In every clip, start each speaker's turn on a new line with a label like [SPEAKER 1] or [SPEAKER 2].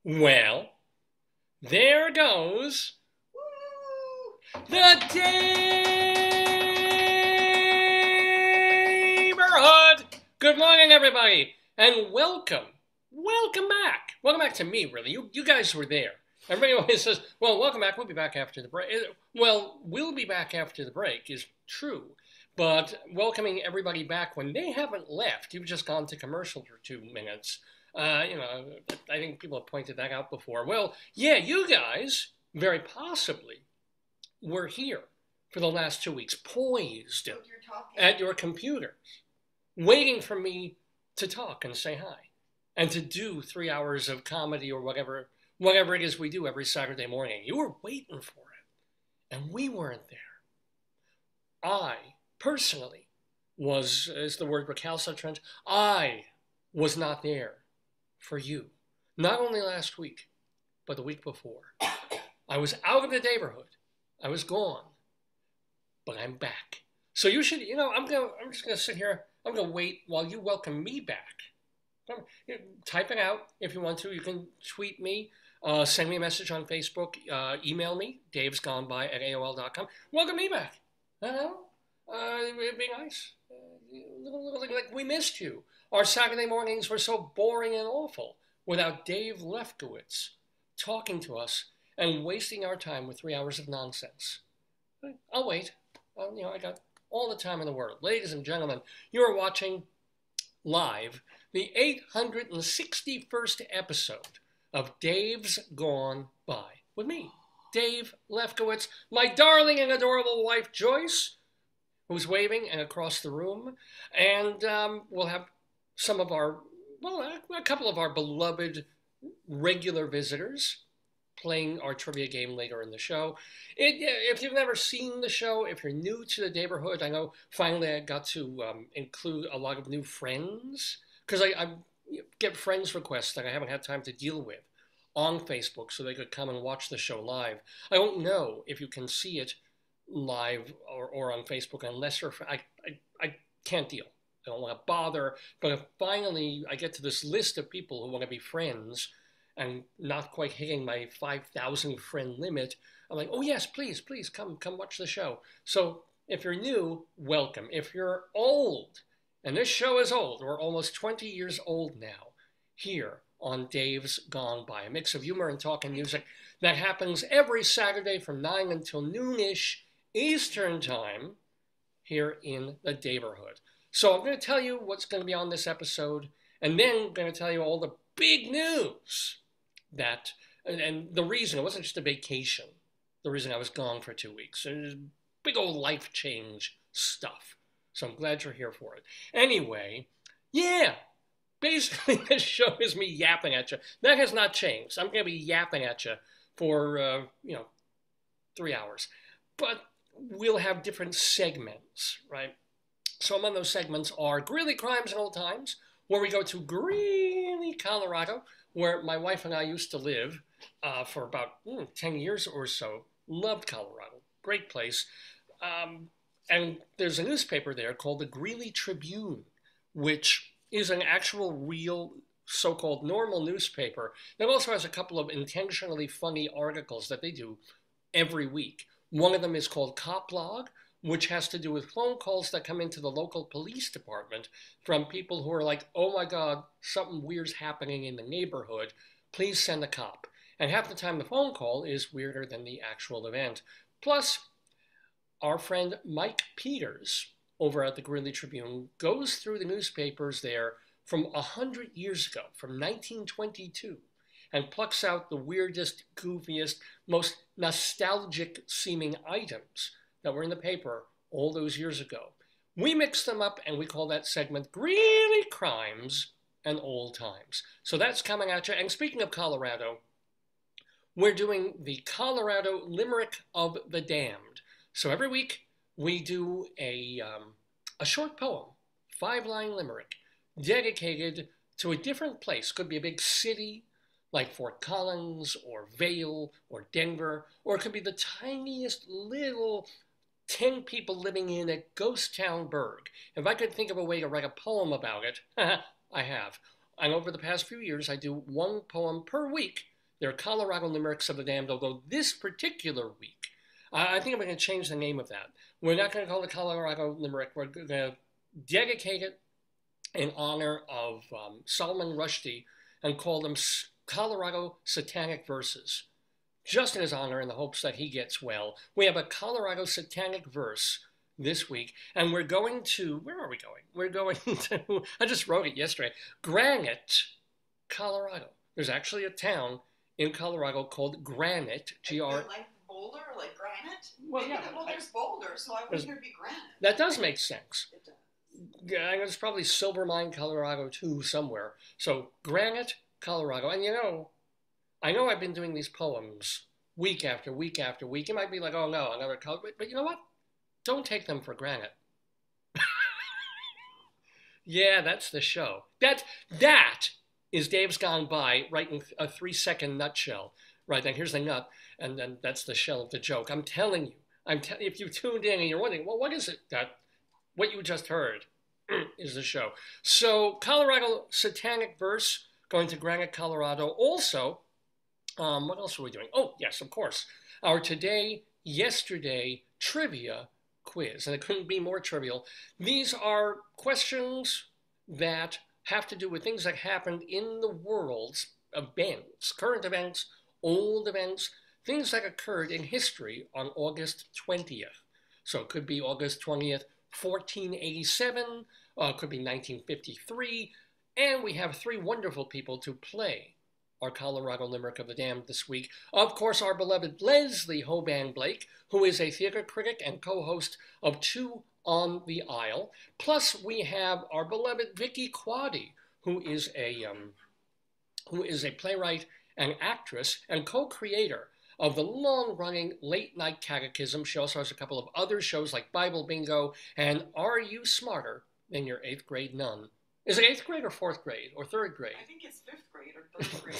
[SPEAKER 1] Well, there goes the Daverhood. Good morning, everybody, and welcome. Welcome back. Welcome back to me, really. You guys were there. Everybody always says, well, welcome back. We'll be back after the break. Well, we'll be back after the break is true. But welcoming everybody back when they haven't left, you've just gone to commercial for 2 minutes. I think people have pointed that out before. Well, yeah, you guys, very possibly, were here for the last 2 weeks, poised at your computers, waiting for me to talk and say hi, and to do 3 hours of comedy or whatever it is we do every Saturday morning. You were waiting for it, and we weren't there. I, personally, is the word recalcitrant? I was not there for you. Not only last week, but the week before. I was out of the Daverhood. I was gone. But I'm back. So you should, I'm just gonna sit here, I'm gonna wait while you welcome me back. Type it out if you want to. You can tweet me, send me a message on Facebook, email me, davesgoneby@aol.com. Welcome me back. It'd be nice. Like we missed you. Our Saturday mornings were so boring and awful without Dave Lefkowitz talking to us and wasting our time with 3 hours of nonsense. I'll wait. I got all the time in the world. Ladies and gentlemen, you are watching live the 861st episode of Dave's Gone By with me, Dave Lefkowitz, my darling and adorable wife, Joyce, who's waving and across the room, and we'll have some of a couple of our beloved regular visitors playing our trivia game later in the show. If you've never seen the show, if you're new to the Daverhood, I know finally I got to include a lot of new friends, because I get friends requests that I haven't had time to deal with on Facebook so they could come and watch the show live. I don't know if you can see it live or on Facebook unless you're, I can't deal. I don't want to bother, but if finally I get to this list of people who want to be friends and not quite hitting my 5,000 friend limit, I'm like, oh yes, please, come watch the show. So if you're new, welcome. If you're old, and this show is old, we're almost 20 years old now, here on Dave's Gone By, a mix of humor and talk and music that happens every Saturday from 9 until noonish Eastern Time here in the Daverhood. So I'm going to tell you what's going to be on this episode, and then I'm going to tell you all the big news and the reason. It wasn't just a vacation. The reason I was gone for 2 weeks. It was big old life change stuff. So I'm glad you're here for it. Anyway, yeah, basically this show is me yapping at you. That has not changed. I'm going to be yapping at you for, 3 hours. But we'll have different segments, right? Some of those segments are Greeley Crimes and Old Times, where we go to Greeley, Colorado, where my wife and I used to live for about 10 years or so. Loved Colorado. Great place. And there's a newspaper there called the Greeley Tribune, which is an actual real so-called normal newspaper that also has a couple of intentionally funny articles that they do every week. One of them is called Cop Log, which has to do with phone calls that come into the local police department from people who are like, oh my God, something weird's happening in the neighborhood. Please send a cop. And half the time the phone call is weirder than the actual event. Plus, our friend Mike Peters over at the Greeley Tribune goes through the newspapers there from 100 years ago, from 1922, and plucks out the weirdest, goofiest, most nostalgic seeming items that were in the paper all those years ago. We mix them up and we call that segment Greeley Crimes and Old Times. So that's coming at you. And speaking of Colorado, we're doing the Colorado Limerick of the Damned. So every week we do a short poem, 5-line limerick, dedicated to a different place. Could be a big city like Fort Collins or Vail or Denver, or it could be the tiniest little 10 people living in a ghost town burg. If I could think of a way to write a poem about it, I have. And over the past few years, I do one poem per week They're Colorado Limericks of the Damned, although this particular week, I think I'm going to change the name of that. We're not going to call it Colorado Limerick. We're going to dedicate it in honor of Solomon Rushdie and call them Colorado Satanic Verses, just in his honor, in the hopes that he gets well. We have a Colorado Satanic verse this week, and we're going to, where are we going? We're going to, I just wrote it yesterday, Granite, Colorado. There's actually a town in Colorado called Granite, G-R.
[SPEAKER 2] Like Boulder, like Granite?
[SPEAKER 1] Well, yeah.
[SPEAKER 2] Well, there's Boulder, so why wouldn't there be Granite?
[SPEAKER 1] That does make sense.
[SPEAKER 2] It does.
[SPEAKER 1] Yeah, there's probably Silver Mine, Colorado, too, somewhere. So, Granite, Colorado. And I know I've been doing these poems week after week after week. It might be like, oh no, another color. But you know what? Don't take them for granted. Yeah, that's the show. That is Dave's Gone By, right in a 3-second nutshell. Right, then here's the nut, and then that's the shell of the joke. I'm telling you. If you tuned in and you're wondering, well, what is it that what you just heard is the show. So, Colorado Satanic Verse, going to Granite, Colorado. Also, what else are we doing? Oh, yes, of course. Our yesterday trivia quiz. And it couldn't be more trivial. These are questions that have to do with things that happened in the world's events, current events, old events, things that occurred in history on August 20th. So it could be August 20th, 1487, it could be 1953, and we have 3 wonderful people to play our Colorado Limerick of the Damned this week. Of course, our beloved Leslie Hoban Blake, who is a theater critic and co-host of 2 on the Aisle. Plus, we have our beloved Vicki, Quade, who is a playwright and actress and co-creator of the long-running late-night catechism. She also has a couple of other shows like Bible Bingo and Are You Smarter Than Your 8th Grade Nun? Is it 8th grade or 4th grade or 3rd grade?
[SPEAKER 2] I think it's 5th grade or 3rd grade.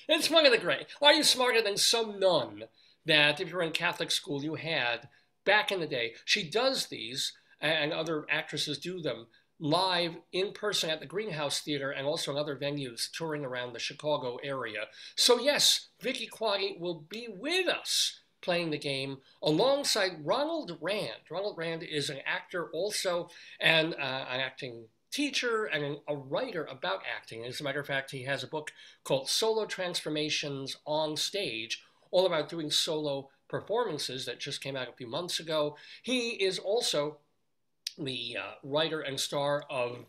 [SPEAKER 1] It's one of the grade. Are you smarter than some nun that if you were in Catholic school you had back in the day? She does these, and other actresses do them, live in person at the Greenhouse Theater and also in other venues touring around the Chicago area. So yes, Vicki Quade will be with us playing the game alongside Ronald Rand. Ronald Rand is an actor also and an acting teacher and a writer about acting. As a matter of fact, he has a book called Solo Transformations on Stage, all about doing solo performances that just came out a few months ago. He is also the writer and star of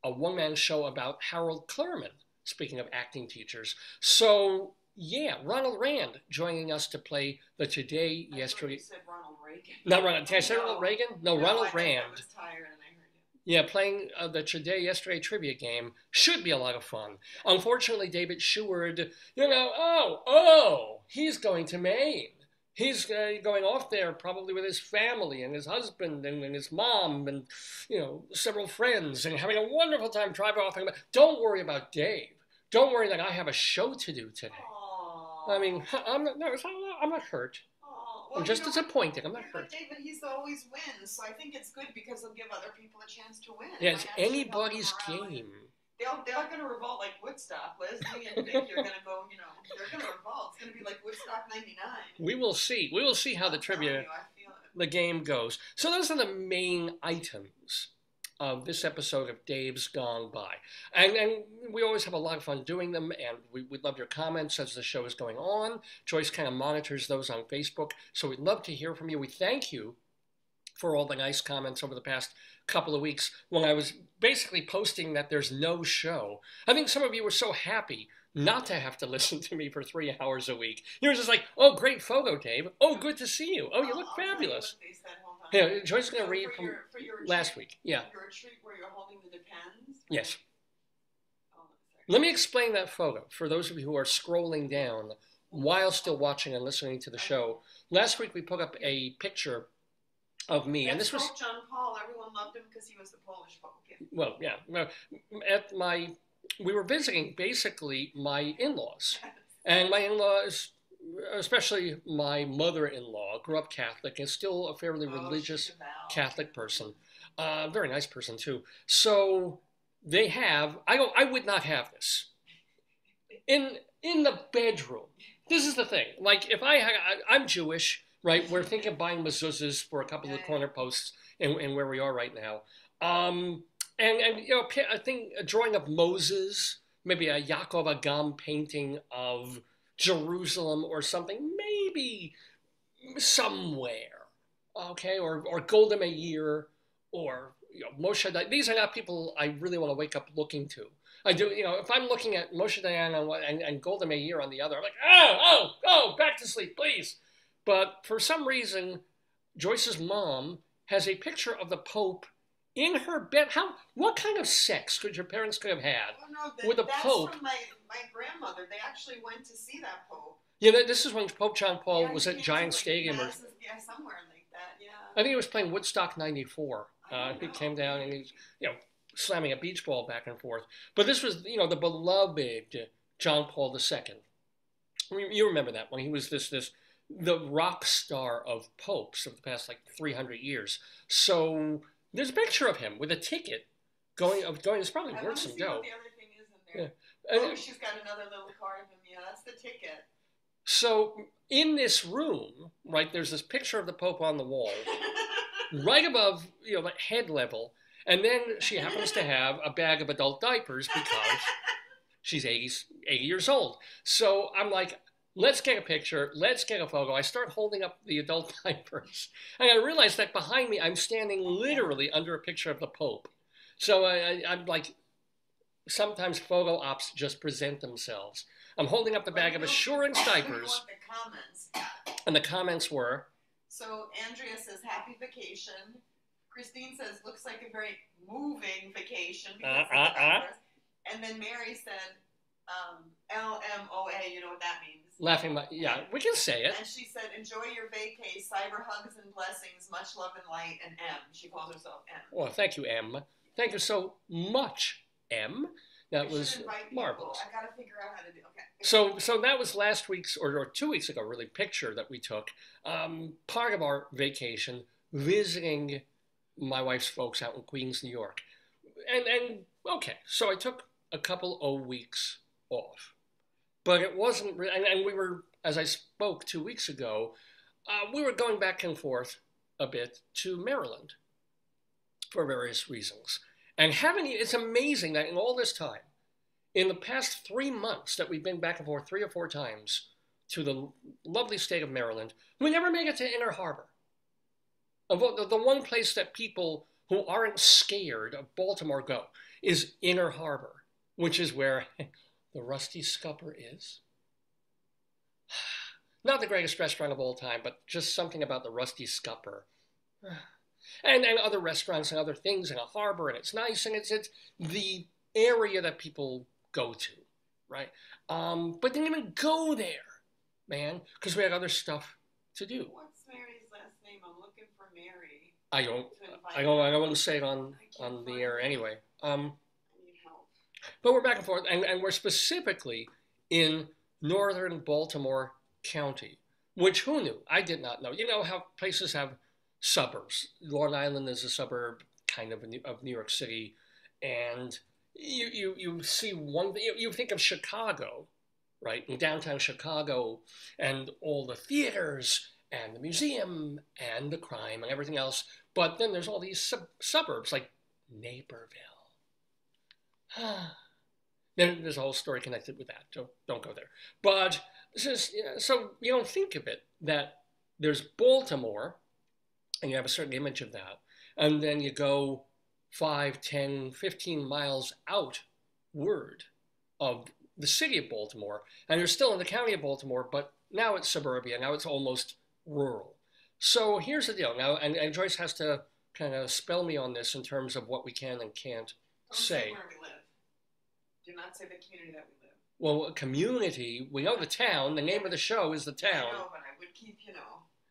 [SPEAKER 1] a one-man show about Harold Clurman, speaking of acting teachers. So, yeah, Ronald Rand joining us to play the Today, Yesterday...
[SPEAKER 2] You said Ronald Reagan.
[SPEAKER 1] Not Ronald. Did I say Ronald Reagan? No, Ronald Rand.
[SPEAKER 2] I was tired and I heard you.
[SPEAKER 1] Yeah, playing the Today, Yesterday trivia game should be a lot of fun. Unfortunately, David Sheward, he's going to Maine. He's going off there probably with his family and his husband and his mom and, several friends and having a wonderful time driving off. Don't worry about Dave. Don't worry that I have a show to do today.
[SPEAKER 2] Aww.
[SPEAKER 1] I mean, I'm not hurt.
[SPEAKER 2] Well,
[SPEAKER 1] I'm just disappointed. I'm not hurt.
[SPEAKER 2] David, he's always wins, so I think it's good because he'll give other people a chance to win.
[SPEAKER 1] Yeah, it's anybody's game.
[SPEAKER 2] They're going to revolt like Woodstock. Leslie and Vicki are going to go, they're going to revolt. It's going to be like Woodstock 99.
[SPEAKER 1] We will see. We will see how the game goes. So those are the main items of this episode of Dave's Gone By. And we always have a lot of fun doing them, and we'd love your comments as the show is going on. Joyce kind of monitors those on Facebook, so we'd love to hear from you. We thank you for all the nice comments over the past couple of weeks when I was basically posting that there's no show. I think some of you were so happy not to have to listen to me for 3 hours a week. You were just like, oh, great photo, Dave. Oh, good to see you. Oh, you look fabulous. Yeah, Joyce is going to read from last week. Yeah.
[SPEAKER 2] Your retreat where you're holding the Depends?
[SPEAKER 1] Yes. Let me explain that photo for those of you who are scrolling down while still watching and listening to the show. Last week we put up a picture of me, and this was
[SPEAKER 2] John Paul. Everyone loved him because he was the Polish Pope.
[SPEAKER 1] Well, yeah. We were visiting basically my in-laws, and my in-laws, especially my mother-in-law, grew up Catholic and is still a fairly religious Catholic person. Very nice person too. So they have. I would not have this in the bedroom. this is the thing. Like, if I'm Jewish, right? We're thinking of buying mezuzahs for a couple of the corner posts in where we are right now. And you know, I think a drawing of Moses, maybe a Yaakov Agam painting of Jerusalem or something, maybe somewhere, okay? Or Golda Meir, or Moshe. These are not people I really want to wake up looking to. I do, if I'm looking at Moshe Dayan and Golda Meir on the other, I'm like, oh, back to sleep, please. But for some reason, Joyce's mom has a picture of the Pope in her bed. What kind of sex could your parents have had with the Pope?
[SPEAKER 2] That's from my grandmother. They actually went to see that Pope.
[SPEAKER 1] Yeah, this is when Pope John Paul was at Giant Stadium.
[SPEAKER 2] Somewhere like that, yeah.
[SPEAKER 1] I think he was playing Woodstock 94. He came down and he's, slamming a beach ball back and forth. But this was, the beloved John Paul II. You remember that when he was the rock star of popes of the past 300 years. So there's a picture of him with a ticket going. It's probably worth some dough.
[SPEAKER 2] What the other thing is in there. Yeah. She's got another little card of him. Yeah, that's the ticket.
[SPEAKER 1] So in this room, right, there's this picture of the Pope on the wall, right above, head level. And then she happens to have a bag of adult diapers because she's 80 years old. So I'm like, let's get a picture. Let's get a photo. I start holding up the adult diapers. And I realize that behind me, I'm standing literally under a picture of the Pope. So I'm like, sometimes photo ops just present themselves. I'm holding up the bag of Assurance diapers.
[SPEAKER 2] The comments.
[SPEAKER 1] And the comments were?
[SPEAKER 2] So Andrea says, happy vacation. Christine says, looks like a very moving vacation. And then Mary said, LMOA, you know what that means?
[SPEAKER 1] Laughing, yeah, we can say it.
[SPEAKER 2] And she said, enjoy your vacay, cyber hugs and blessings, much love and light, and M. She calls herself M.
[SPEAKER 1] Well, thank you, M. Thank you so much, M. That was marvelous.
[SPEAKER 2] I got to figure out how to do it. Okay.
[SPEAKER 1] So that was last week's, or 2 weeks ago, really, picture that we took. Part of our vacation, visiting my wife's folks out in Queens, New York. And okay, so I took a couple of weeks off. But it wasn't, and we were, as I spoke 2 weeks ago, we were going back and forth a bit to Maryland for various reasons. And it's amazing that in all this time, in the past 3 months that we've been back and forth 3 or 4 times to the lovely state of Maryland, we never made it to Inner Harbor. The one place that people who aren't scared of Baltimore go is Inner Harbor, which is where the Rusty Scupper is. Not the greatest restaurant of all time, but just something about the Rusty Scupper. And other restaurants and other things in a harbor, and it's nice, and it's the area that people go to, right? But didn't even go there, man, because we had other stuff to do.
[SPEAKER 2] What's Mary's last name? I'm looking for Mary.
[SPEAKER 1] I don't want to say it on the air anyway.
[SPEAKER 2] I need help.
[SPEAKER 1] But we're back and forth, and we're specifically in northern Baltimore County, which who knew? I did not know. You know how places have suburbs. Long Island is a suburb kind of New York City, and you see one, you think of Chicago, right? In downtown Chicago, and all the theaters and the museum and the crime and everything else, but then there's all these suburbs like Naperville. Then there's a whole story connected with that, so don't go there. But so you don't think of it that there's Baltimore, and you have a certain image of that, and then you go 5, 10, 15 miles outward of the city of Baltimore, and you're still in the county of Baltimore, but now it's suburbia, now it's almost rural. So here's the deal now, and Joyce has to kind of spell me on this in terms of what we can and can't say.
[SPEAKER 2] Don't say where we live. Do not say the community that we live.
[SPEAKER 1] Well, community, we know the town, the name of the show is the town.
[SPEAKER 2] I know, but I would keep,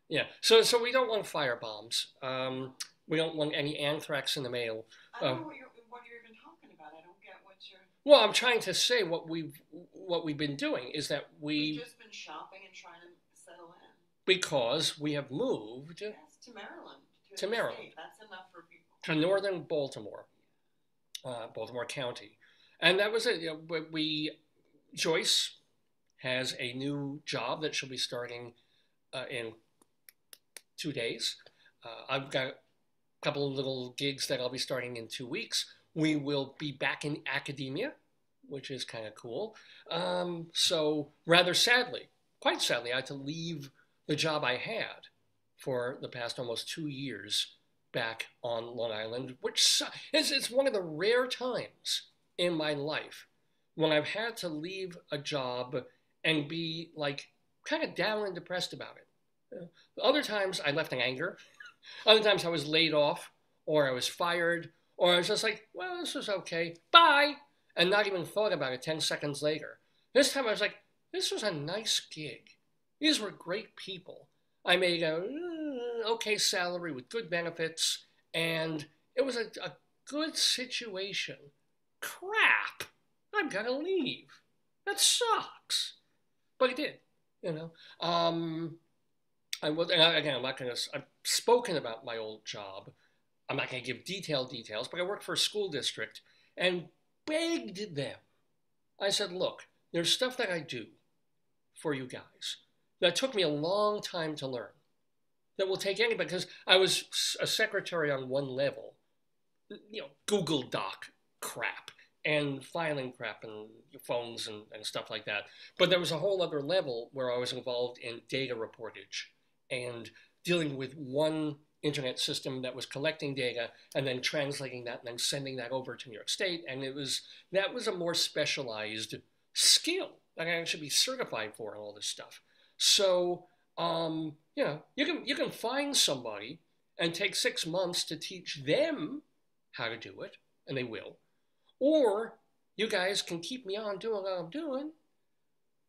[SPEAKER 1] Yeah, so we don't want firebombs. We don't want any anthrax in the mail.
[SPEAKER 2] I don't know what you're even talking about. I don't get what you're...
[SPEAKER 1] Well, I'm trying to say what we've been doing is that
[SPEAKER 2] we've just been shopping and trying to settle in.
[SPEAKER 1] Because we have moved...
[SPEAKER 2] Yes, to Maryland.
[SPEAKER 1] To Maryland.
[SPEAKER 2] State. That's enough for people.
[SPEAKER 1] To northern Baltimore. Baltimore County. And that was it. Joyce has a new job that she'll be starting in 2 days. I've got a couple of little gigs that I'll be starting in 2 weeks. We will be back in academia, which is kind of cool. So rather sadly, quite sadly, I had to leave the job I had for the past almost 2 years back on Long Island, which it's one of the rare times in my life when I've had to leave a job and be like kind of down and depressed about it. Other times I left in anger. Other times I was laid off, or I was fired, or I was just like, well, this was okay, bye, and not even thought about it 10 seconds later. This time I was like, this was a nice gig. These were great people. I made a okay salary with good benefits, and it was a good situation. Crap! I've got to leave. That sucks. But it did, you know. Again, I'm not going to. I've spoken about my old job. I'm not going to give detailed details, but I worked for a school district and begged them. I said, look, there's stuff that I do for you guys that took me a long time to learn, that will take anybody, because I was a secretary on one level, you know, Google Doc crap and filing crap and phones and stuff like that. But there was a whole other level where I was involved in data reportage and dealing with one internet system that was collecting data and then translating that and then sending that over to New York State. And that was a more specialized skill that I should be certified for and all this stuff. So, you know, you can find somebody and take 6 months to teach them how to do it, and they will. Or you guys can keep me on doing what I'm doing.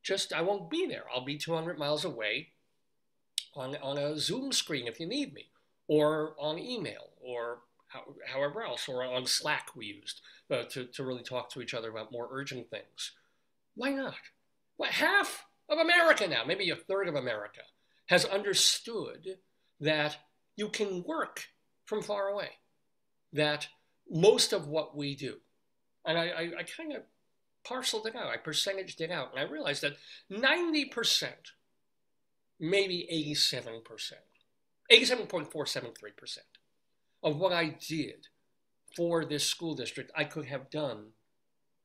[SPEAKER 1] Just, I won't be there. I'll be 200 miles away on a Zoom screen if you need me, or on email, or however else, or on Slack we used to really talk to each other about more urgent things. Why not? Well, half of America now, maybe a third of America, has understood that you can work from far away, that most of what we do, and I kind of parceled it out, I percentaged it out, and I realized that 90%, maybe 87%, 87.473% of what I did for this school district, I could have done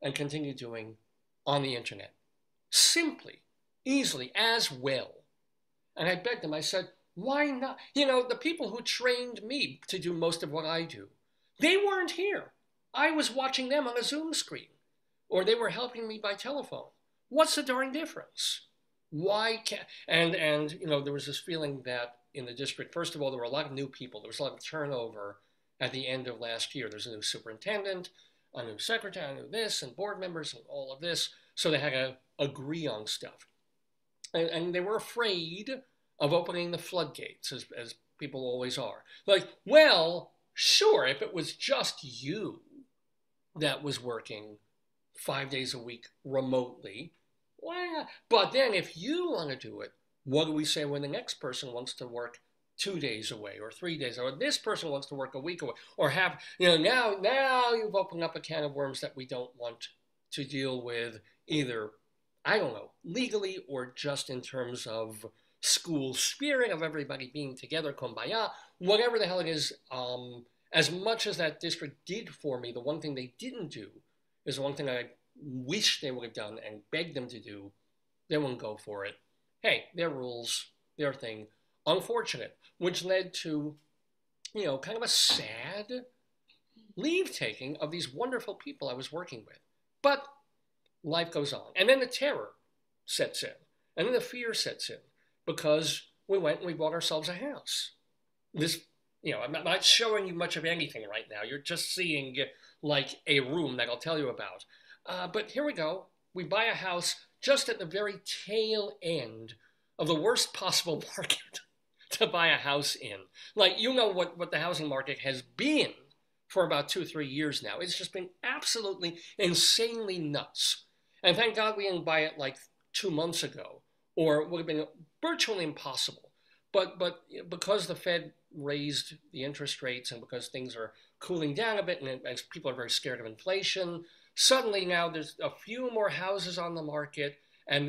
[SPEAKER 1] and continue doing on the internet. Simply, easily, as well. And I begged them, I said, why not? You know, the people who trained me to do most of what I do, they weren't here. I was watching them on a Zoom screen, or they were helping me by telephone. What's the darn difference? Why can't, and you know, there was this feeling that in the district, first of all, there were a lot of new people. There was a lot of turnover at the end of last year. There's a new superintendent, a new secretary, a new this, and board members, and all of this. So they had to agree on stuff. And they were afraid of opening the floodgates, as people always are. Like, well, sure, if it was just you that was working 5 days a week remotely, well, but then if you want to do it, what do we say when the next person wants to work 2 days away or 3 days, or this person wants to work a week away, or have, you know, now you've opened up a can of worms that we don't want to deal with either, I don't know, legally or just in terms of school spirit of everybody being together, kumbaya, whatever the hell it is. As much as that district did for me, the one thing they didn't do is the one thing I wish they would have done and begged them to do. They wouldn't go for it. Hey, their rules, their thing. Unfortunate, which led to, you know, kind of a sad leave taking of these wonderful people I was working with. But life goes on. And then the terror sets in. And then the fear sets in. Because we went and we bought ourselves a house. This, you know, I'm not showing you much of anything right now. You're just seeing like a room that I'll tell you about. But here we go. We buy a house just at the very tail end of the worst possible market to buy a house in. Like, you know what the housing market has been for about 2-3 years now. It's just been absolutely insanely nuts. And thank God we didn't buy it like 2 months ago, or it would have been virtually impossible. But because the Fed raised the interest rates and because things are cooling down a bit and people are very scared of inflation, suddenly now there's a few more houses on the market And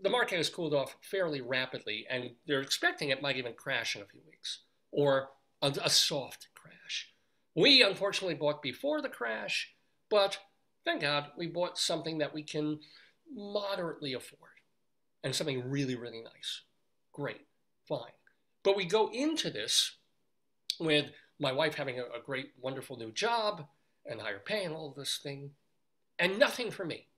[SPEAKER 1] the market has cooled off fairly rapidly, and they're expecting it might even crash in a few weeks, or a soft crash. We unfortunately bought before the crash, but thank God we bought something that we can moderately afford, and something really, really nice. Great, fine. But we go into this with my wife having a great, wonderful new job and higher pay and all this thing, and nothing for me,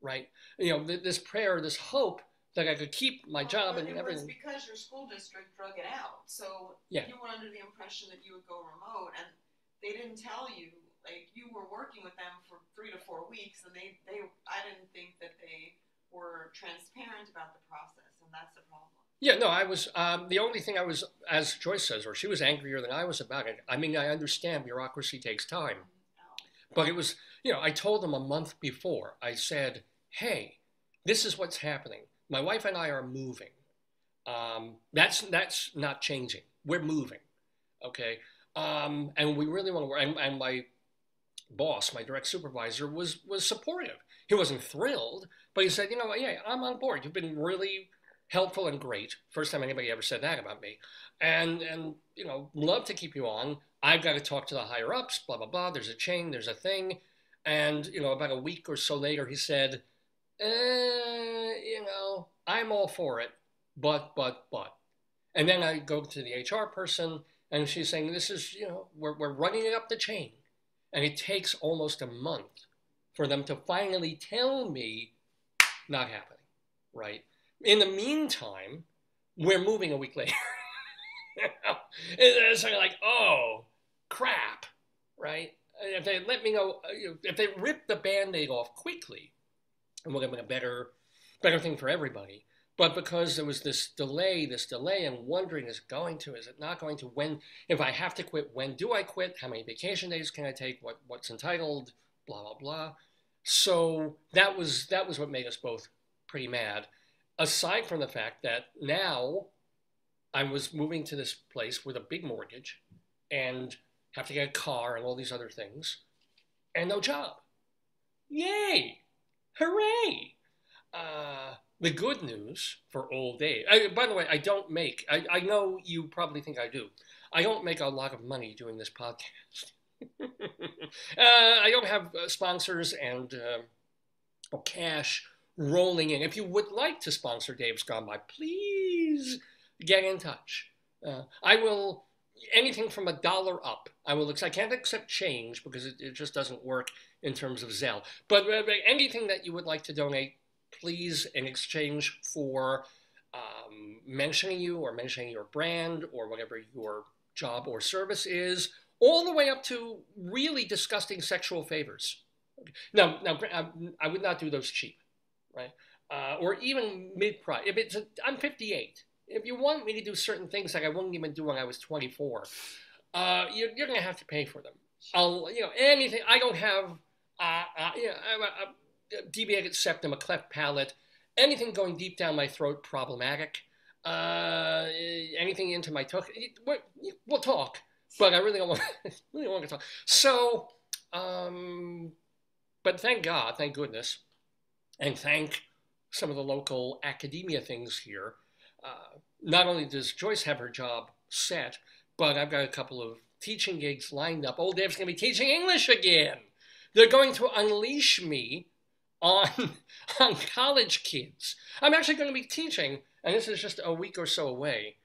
[SPEAKER 1] right? You know, this prayer, this hope that I could keep my job and everything.
[SPEAKER 2] It was because your school district drug it out. So
[SPEAKER 1] yeah.
[SPEAKER 2] You were under the impression that you would go remote, and they didn't tell you. Like, you were working with them for 3 to 4 weeks, and I didn't think that they were transparent about the process, and that's the problem.
[SPEAKER 1] Yeah, no, I was, the only thing I was, as Joyce says, or she was angrier than I was about it. I mean, I understand bureaucracy takes time. But it was, you know, I told them a month before. I said, hey, this is what's happening. My wife and I are moving. That's not changing. We're moving, okay? And we really want to work. And my boss, my direct supervisor, was supportive. He wasn't thrilled, but he said, you know what, yeah, I'm on board. You've been really helpful and great. First time anybody ever said that about me. And you know, love to keep you on. I've got to talk to the higher ups, blah, blah, blah. There's a chain, there's a thing. And, you know, about a week or so later, he said, you know, I'm all for it, but. And then I go to the HR person, and she's saying, this is, you know, we're running it up the chain. And it takes almost a month for them to finally tell me not happening, right? In the meantime, we're moving a week later. It's like, oh, crap, right? If they let me know, if they rip the Band-Aid off quickly, and we're going to make a better thing for everybody. But because there was this delay, and wondering, is it going to, is it not going to, when, if I have to quit, when do I quit? How many vacation days can I take? What's entitled? Blah, blah, blah. So that was what made us both pretty mad. Aside from the fact that now I was moving to this place with a big mortgage and have to get a car and all these other things, and no job. Yay! Hooray! The good news for old age, by the way, I don't make, I know you probably think I do, I don't make a lot of money doing this podcast. I don't have sponsors and cash rolling in. If you would like to sponsor Dave's Gone By, please get in touch. I will, anything from $1 up, I will accept. I can't accept change because it just doesn't work in terms of Zelle. But anything that you would like to donate, please, in exchange for mentioning you or mentioning your brand or whatever your job or service is, all the way up to really disgusting sexual favors. Now, I would not do those cheap, right? Or even mid-price. If it's, I'm 58. If you want me to do certain things like I wouldn't even do when I was 24, you're going to have to pay for them. Anything. I don't have, a deviated septum, a cleft palate, anything going deep down my throat, problematic. Anything into my tongue. We'll talk, but I really don't want to talk. So, but thank God, thank goodness, and thank some of the local academia things here. Not only does Joyce have her job set, but I've got a couple of teaching gigs lined up. Old Dave's going to be teaching English again. They're going to unleash me on college kids. I'm actually going to be teaching, and this is just a week or so away,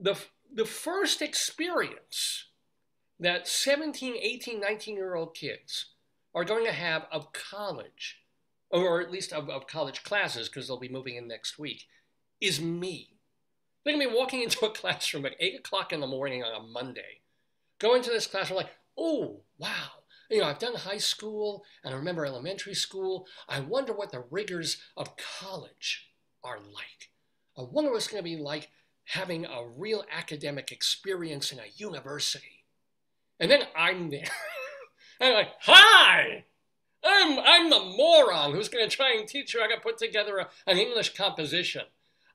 [SPEAKER 1] the first experience that 17, 18, 19-year-old kids are going to have of college, or at least of college classes, because they'll be moving in next week, is me. They're going to be walking into a classroom at 8 o'clock in the morning on a Monday, go into this classroom like, oh, wow. I've done high school, and I remember elementary school. I wonder what the rigors of college are like. I wonder what it's going to be like having a real academic experience in a university. And then I'm there. I'm like, hi! I'm the moron who's going to try and teach you how to put together an English composition.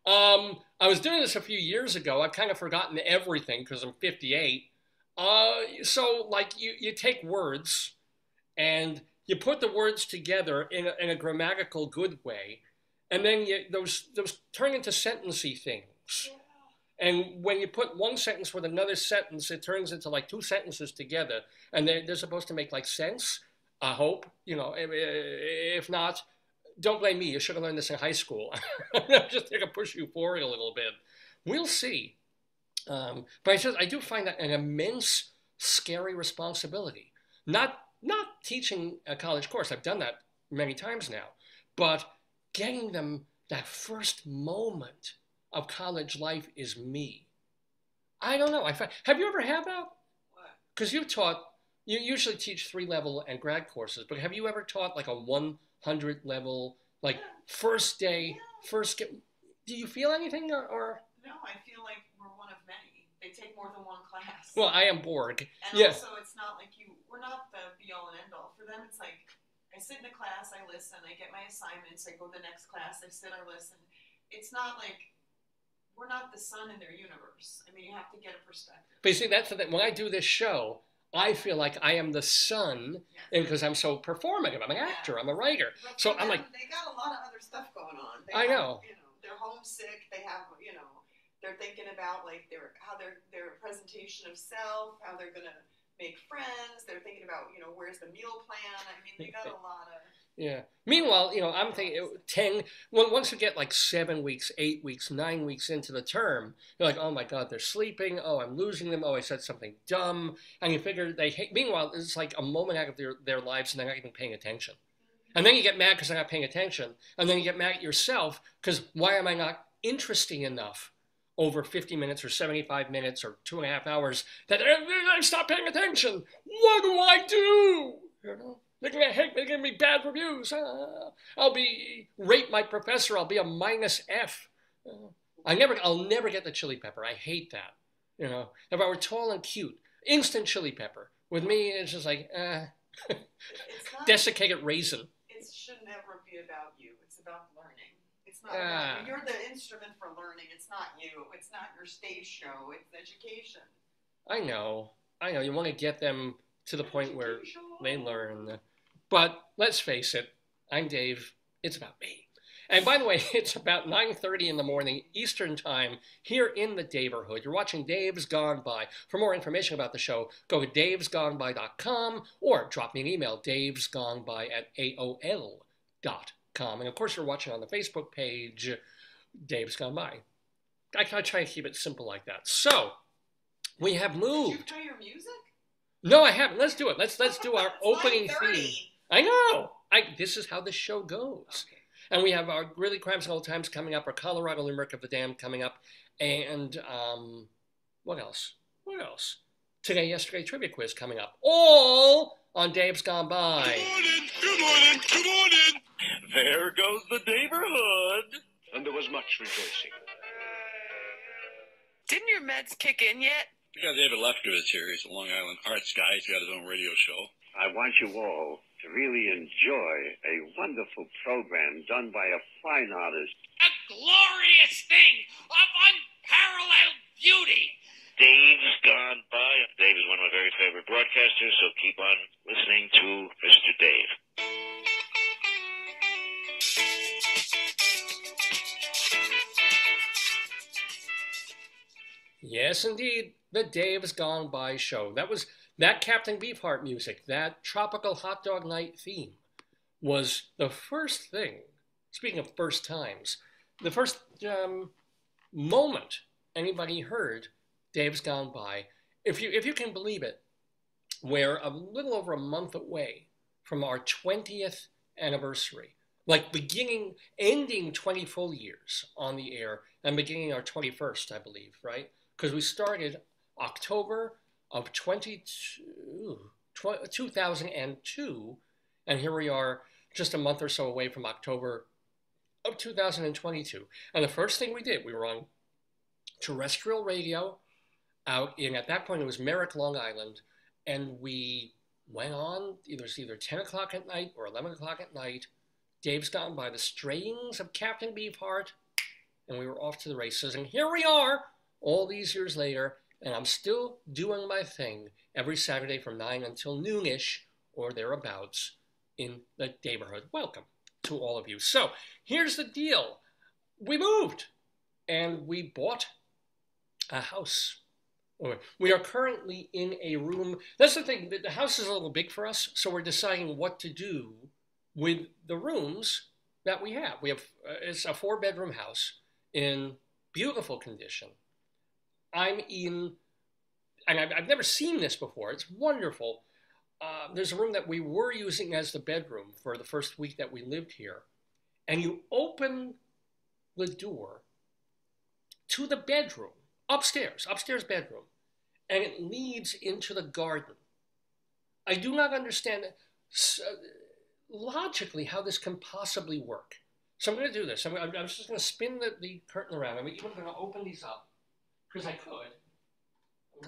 [SPEAKER 1] I was doing this a few years ago. I've kind of forgotten everything because I'm 58. So, like, you take words and you put the words together in a grammatical good way, and then those turn into sentencey things.
[SPEAKER 2] Yeah.
[SPEAKER 1] And when you put one sentence with another sentence, it turns into like two sentences together, and they're supposed to make like sense. I hope, if not, don't blame me. You should have learned this in high school. I'm just going to push you forward a little bit. We'll see. But I do find that an immense, scary responsibility. Not teaching a college course. I've done that many times now. But getting them that first moment of college life is me. I don't know. Have you ever had that?
[SPEAKER 2] What?
[SPEAKER 1] Because you usually teach 3-level and grad courses, but have you ever taught like a 100 level, like first day, do you feel anything or?
[SPEAKER 2] No, I feel like we're one of many. They take more than one class.
[SPEAKER 1] Well, I am Borg.
[SPEAKER 2] And also, it's not like we're not the be-all and end-all. For them, it's like, I sit in a class, I listen, I get my assignments, I go to the next class, I sit, I listen. It's not like, we're not the sun in their universe. I mean, you have to get a perspective.
[SPEAKER 1] But you see, that's the thing. When I do this show, I feel like I am the sun, and because I'm so performative. I'm an actor. I'm a writer.
[SPEAKER 2] But
[SPEAKER 1] so I'm
[SPEAKER 2] them,
[SPEAKER 1] like,
[SPEAKER 2] they got a lot of other stuff going on.
[SPEAKER 1] I know.
[SPEAKER 2] They're homesick. They have, they're thinking about like their presentation of self, how they're gonna make friends. They're thinking about where's the meal plan. I mean, they got a lot of.
[SPEAKER 1] Yeah. Meanwhile, I'm thinking 10. Once you get like 7 weeks, 8 weeks, 9 weeks into the term, you're like, oh my God, they're sleeping. Oh, I'm losing them. Oh, I said something dumb. And you figure meanwhile, it's like a moment out of their lives and they're not even paying attention. And then you get mad because they're not paying attention. And then you get mad at yourself because why am I not interesting enough over 50 minutes or 75 minutes or 2.5 hours that I stop paying attention? What do I do? They're going to give me bad reviews. I'll rate my professor. I'll be a -F. I'll never get the chili pepper. I hate that. If I were tall and cute, instant chili pepper. With me, it's just like, desiccated raisin.
[SPEAKER 2] It should never be about you. It's about learning. It's not about you. You're the instrument for learning. It's not you. It's not your stage show. It's education.
[SPEAKER 1] I know. You want to get them to the point where they learn. But let's face it, I'm Dave. It's about me. And by the way, it's about 9:30 in the morning Eastern Time here in the Daverhood. You're watching Dave's Gone By. For more information about the show, go to davesgoneby.com or drop me an email, davesgoneby@aol.com. And of course, you're watching on the Facebook page, Dave's Gone By. I try to keep it simple like that. So, we have moved.
[SPEAKER 2] Did you play your music?
[SPEAKER 1] No, I haven't. Let's do it. Let's do our opening theme. I know. This is how the show goes.
[SPEAKER 2] Okay.
[SPEAKER 1] And we have our Greeley Crimes and Old Times coming up, our Colorado Limerick of the Damned coming up, and what else? Today, Yesterday Trivia Quiz coming up. All on Dave's Gone By.
[SPEAKER 3] Good morning. There goes the Daverhood. And there was much rejoicing.
[SPEAKER 4] Didn't your meds kick in yet?
[SPEAKER 3] We got David Lefkowitz here. He's a Long Island arts guy. He's got his own radio show.
[SPEAKER 5] I want you all to really enjoy a wonderful program done by a fine artist.
[SPEAKER 6] A glorious thing of unparalleled beauty.
[SPEAKER 5] Dave's Gone By. Dave is one of my very favorite broadcasters, so keep on listening to Mr. Dave.
[SPEAKER 1] Yes, indeed, the Dave's Gone By show. That Captain Beefheart music, that tropical hot dog night theme, was the first thing, speaking of first times, the first moment anybody heard Dave's Gone By. If you can believe it, we're a little over a month away from our 20th anniversary. Like ending 20 full years on the air and beginning our 21st, I believe, right? Because we started October of 2002, and here we are just a month or so away from October of 2022. And the first thing we did, we were on terrestrial radio out in, at that point it was Limerick, Long Island, and we went on either 10 o'clock at night or 11 o'clock at night. Dave's Gone By, the strayings of Captain Beefheart, and we were off to the races. And here we are, all these years later, and I'm still doing my thing every Saturday from 9 until noonish or thereabouts in the Daverhood. Welcome to all of you. So here's the deal. We moved and we bought a house. We are currently in a room. That's the thing. The house is a little big for us, so we're deciding what to do with the rooms that we have. It's a 4-bedroom house in beautiful condition. I'm in, and I've never seen this before. It's wonderful. There's a room that we were using as the bedroom for the first week that we lived here. And you open the door to the bedroom, upstairs bedroom, and it leads into the garden. I do not understand logically how this can possibly work. So I'm going to do this. I'm just going to spin the curtain around. I'm even going to open these up, because I could.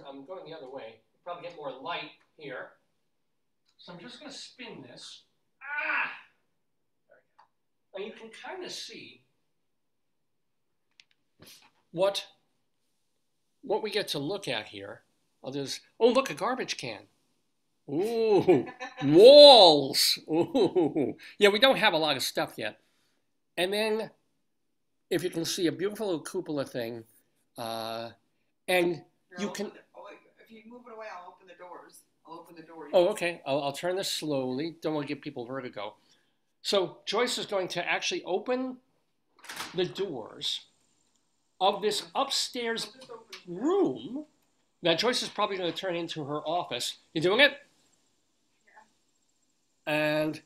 [SPEAKER 1] I'm going the other way. Probably get more light here. So I'm just going to spin this. Ah! There we go. And you can kind of see what we get to look at here. Oh, look, a garbage can. Ooh, walls. Ooh. Yeah, we don't have a lot of stuff yet. And then, if you can see, a beautiful little cupola thing. And you can...
[SPEAKER 2] If you move it away, I'll open the doors. I'll open the door.
[SPEAKER 1] Oh, okay. I'll turn this slowly. Don't want to give people vertigo. So Joyce is going to actually open the doors of this upstairs room that Joyce is probably going to turn into her office. You doing it? Yeah. And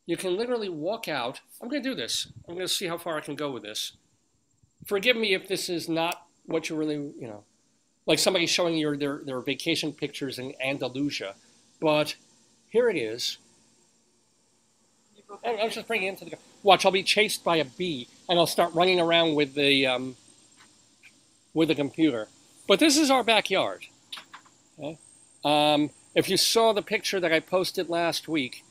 [SPEAKER 1] you can literally walk out. I'm going to do this. I'm going to see how far I can go with this. Forgive me if this is not what you really, like somebody showing you their vacation pictures in Andalusia. But here it is. I'm just bringing it into the... Watch, I'll be chased by a bee, and I'll start running around with the computer. But this is our backyard. Okay? If you saw the picture that I posted last week,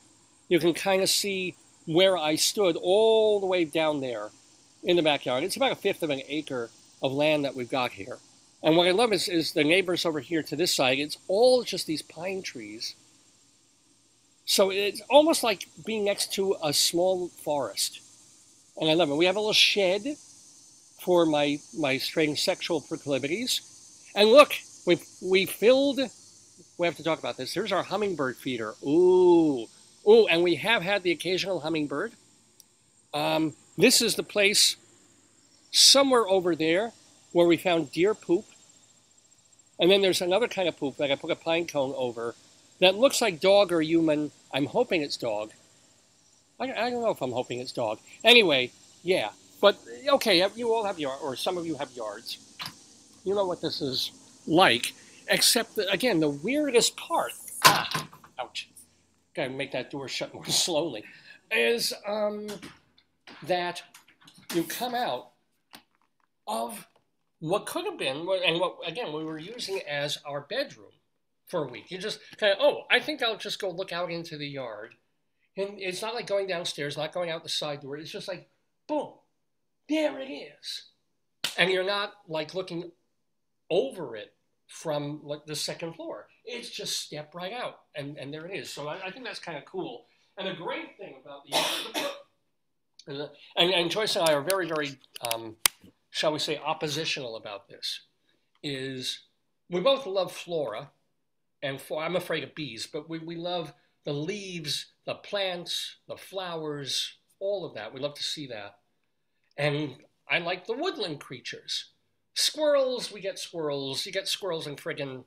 [SPEAKER 1] you can kind of see where I stood all the way down there in the backyard. It's about 1/5 of an acre of land that we've got here. And what I love is the neighbors over here to this side. It's all just these pine trees. So it's almost like being next to a small forest. And I love it. We have a little shed for my strange sexual proclivities. And look, we filled, we have to talk about this. Here's our hummingbird feeder. Ooh, and we have had the occasional hummingbird. This is the place somewhere over there where we found deer poop. And then there's another kind of poop that I put a pine cone over that looks like dog or human. I'm hoping it's dog. I don't know if I'm hoping it's dog. Anyway, yeah. But, okay, you all have yards, or some of you have yards. You know what this is like, except that, again, the weirdest part, ouch, gotta make that door shut more slowly, is that you come out of what could have been, and what, again, we were using as our bedroom for a week. You just kind of, I think I'll just go look out into the yard. And it's not like going downstairs, not going out the side door. It's just like, boom, there it is. And you're not like looking over it from like the second floor. It's just step right out, and there it is. So I think that's kind of cool. And the great thing about the yard, and Joyce and I are very, very, shall we say, oppositional about this, is we both love flora, and I'm afraid of bees, but we love the leaves, the plants, the flowers, all of that. We love to see that. And I like the woodland creatures. Squirrels, we get squirrels. You get squirrels in friggin',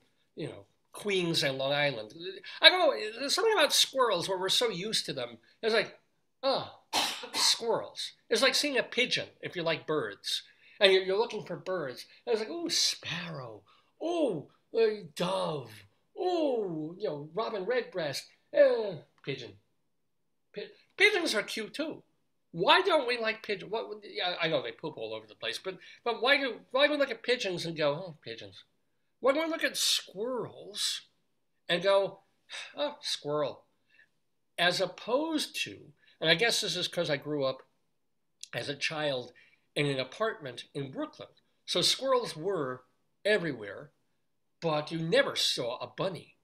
[SPEAKER 1] Queens and Long Island. I don't know, there's something about squirrels where we're so used to them. It's like, squirrels. It's like seeing a pigeon, if you like birds. And you're looking for birds. And it's like, ooh, sparrow. Ooh, dove. Ooh, robin redbreast. Pigeon. Pigeons are cute too. Why don't we like pigeons? I know they poop all over the place, but why do we look at pigeons and go, pigeons? Why do we look at squirrels and go, squirrel? As opposed to, and I guess this is because I grew up as a child in an apartment in Brooklyn. So squirrels were everywhere, but you never saw a bunny.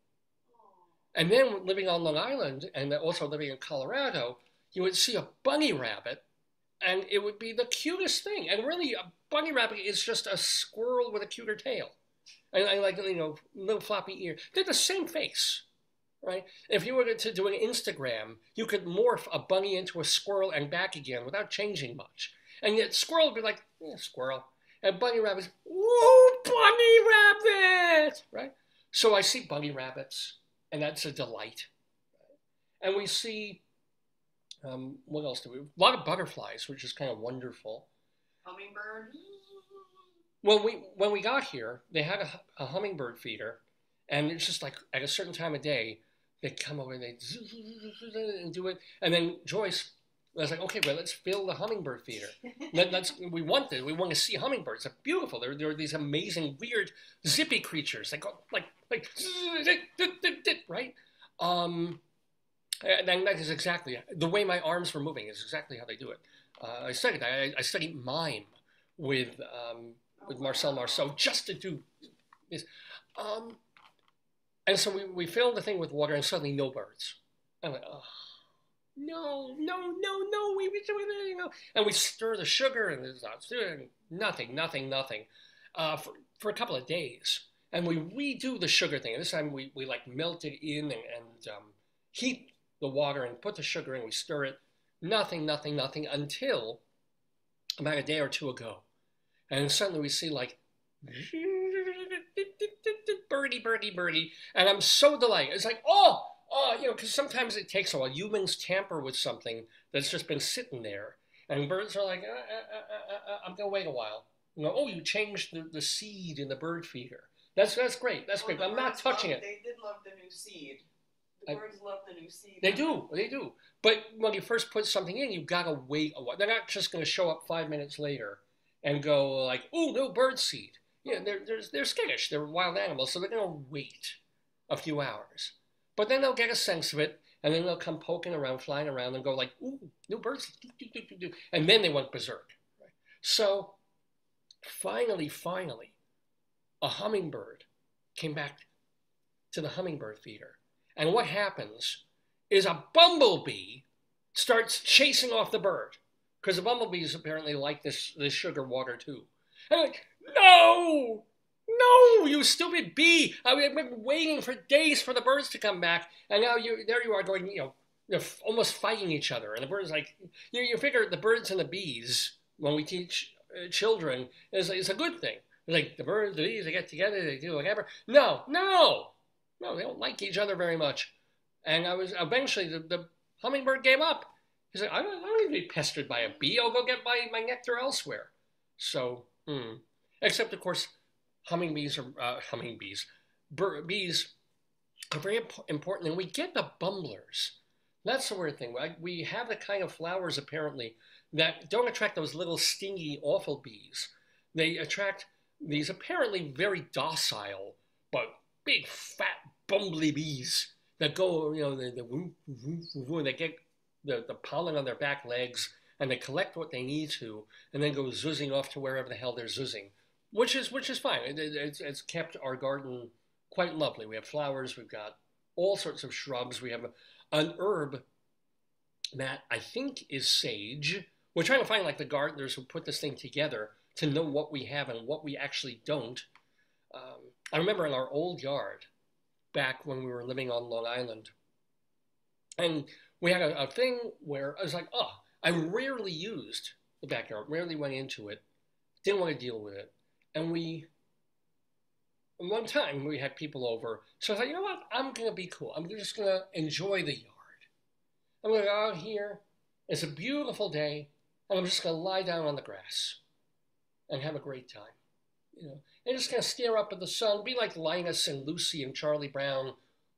[SPEAKER 1] And then living on Long Island and also living in Colorado, you would see a bunny rabbit, and it would be the cutest thing. And really, a bunny rabbit is just a squirrel with a cuter tail. And like, little floppy ear. They're the same face, right? If you were to do an Instagram, you could morph a bunny into a squirrel and back again without changing much. And yet squirrel would be like, squirrel. And bunny rabbits, whoa, bunny rabbit, right? So I see bunny rabbits, and that's a delight. And we see, what else do we? A lot of butterflies, which is kind of wonderful.
[SPEAKER 2] Hummingbird.
[SPEAKER 1] Well, when we got here, they had a hummingbird feeder, and it's just like at a certain time of day, they come over and they do it, and then Joyce was like, okay, well, let's fill the hummingbird feeder. We want to see hummingbirds. They're beautiful. They're these amazing, weird, zippy creatures. They go like right. And that is exactly the way my arms were moving. Is exactly how they do it. I studied mime with Marcel Marceau just to do this. And so we filled the thing with water, and suddenly no birds. I'm like, oh, no, we do it, And we stir the sugar, and there's nothing, for a couple of days. And we redo the sugar thing. And this time we like melt it in and heat the water and put the sugar in. We stir it. Nothing until about a day or two ago. And suddenly we see like birdie. And I'm so delighted. It's like, because sometimes it takes a while. Humans tamper with something that's just been sitting there. And birds are like, I'm going to wait a while. You changed the seed in the bird feeder. That's great. That's great. But I'm not touching it.
[SPEAKER 2] They did love the new seed. The birds love the new seed.
[SPEAKER 1] They do. But when you first put something in, you've got to wait a while. They're not just going to show up 5 minutes later and go like, "Oh, no bird seed." They're skittish. They're wild animals, so they're going to wait a few hours. But then they'll get a sense of it, and then they'll come poking around, flying around, and go like, "Ooh, new bird seed." And then they went berserk. Right? So finally, a hummingbird came back to the hummingbird feeder. And what happens is a bumblebee starts chasing off the bird, because the bumblebees apparently like this sugar water too. And I'm like, no, you stupid bee! I've been waiting for days for the birds to come back, and now there you are going, they're almost fighting each other. And the birds like, you figure the birds and the bees, when we teach children, is a good thing. Like the birds, the bees, they get together, they do whatever. No, they don't like each other very much. And eventually the hummingbird gave up. He's like, I don't need to be pestered by a bee. I'll go get my nectar elsewhere. So, except of course, bees are very important. And we get the bumblers. That's the weird thing. We have the kind of flowers apparently that don't attract those little stingy, awful bees. They attract these apparently very docile, but big, fat, bumbly bees that go, they get the pollen on their back legs, and they collect what they need to, and then go zoozing off to wherever the hell they're zoozing, which is fine. It's kept our garden quite lovely. We have flowers, we've got all sorts of shrubs. We have an herb that I think is sage. We're trying to find like the gardeners who put this thing together to know what we have and what we actually don't. I remember in our old yard, back when we were living on Long Island, and we had a thing where I was like, I rarely used the backyard, rarely went into it, didn't want to deal with it. And one time we had people over, so I thought, you know what, I'm going to be cool. I'm just going to enjoy the yard. I'm going to go out here, it's a beautiful day, and I'm just going to lie down on the grass and have a great time. And just kind of stare up at the sun, be like Linus and Lucy and Charlie Brown,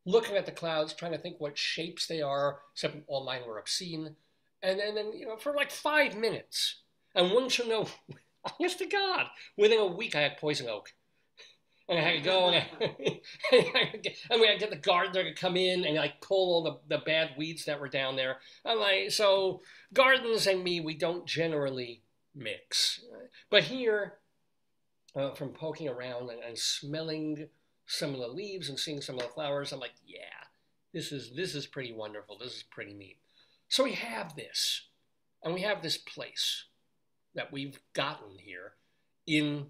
[SPEAKER 1] looking at the clouds, trying to think what shapes they are, except all mine were obscene. And then for like 5 minutes. And wouldn't you know, honest to God, within a week I had poison oak. And I had to go and I get the gardener to come in and like pull all the bad weeds that were down there. I'm like, so gardens and me, we don't generally mix. But here, from poking around and smelling some of the leaves and seeing some of the flowers, I'm like, this is pretty wonderful. This is pretty neat. So we have this, and we have this place that we've gotten here in,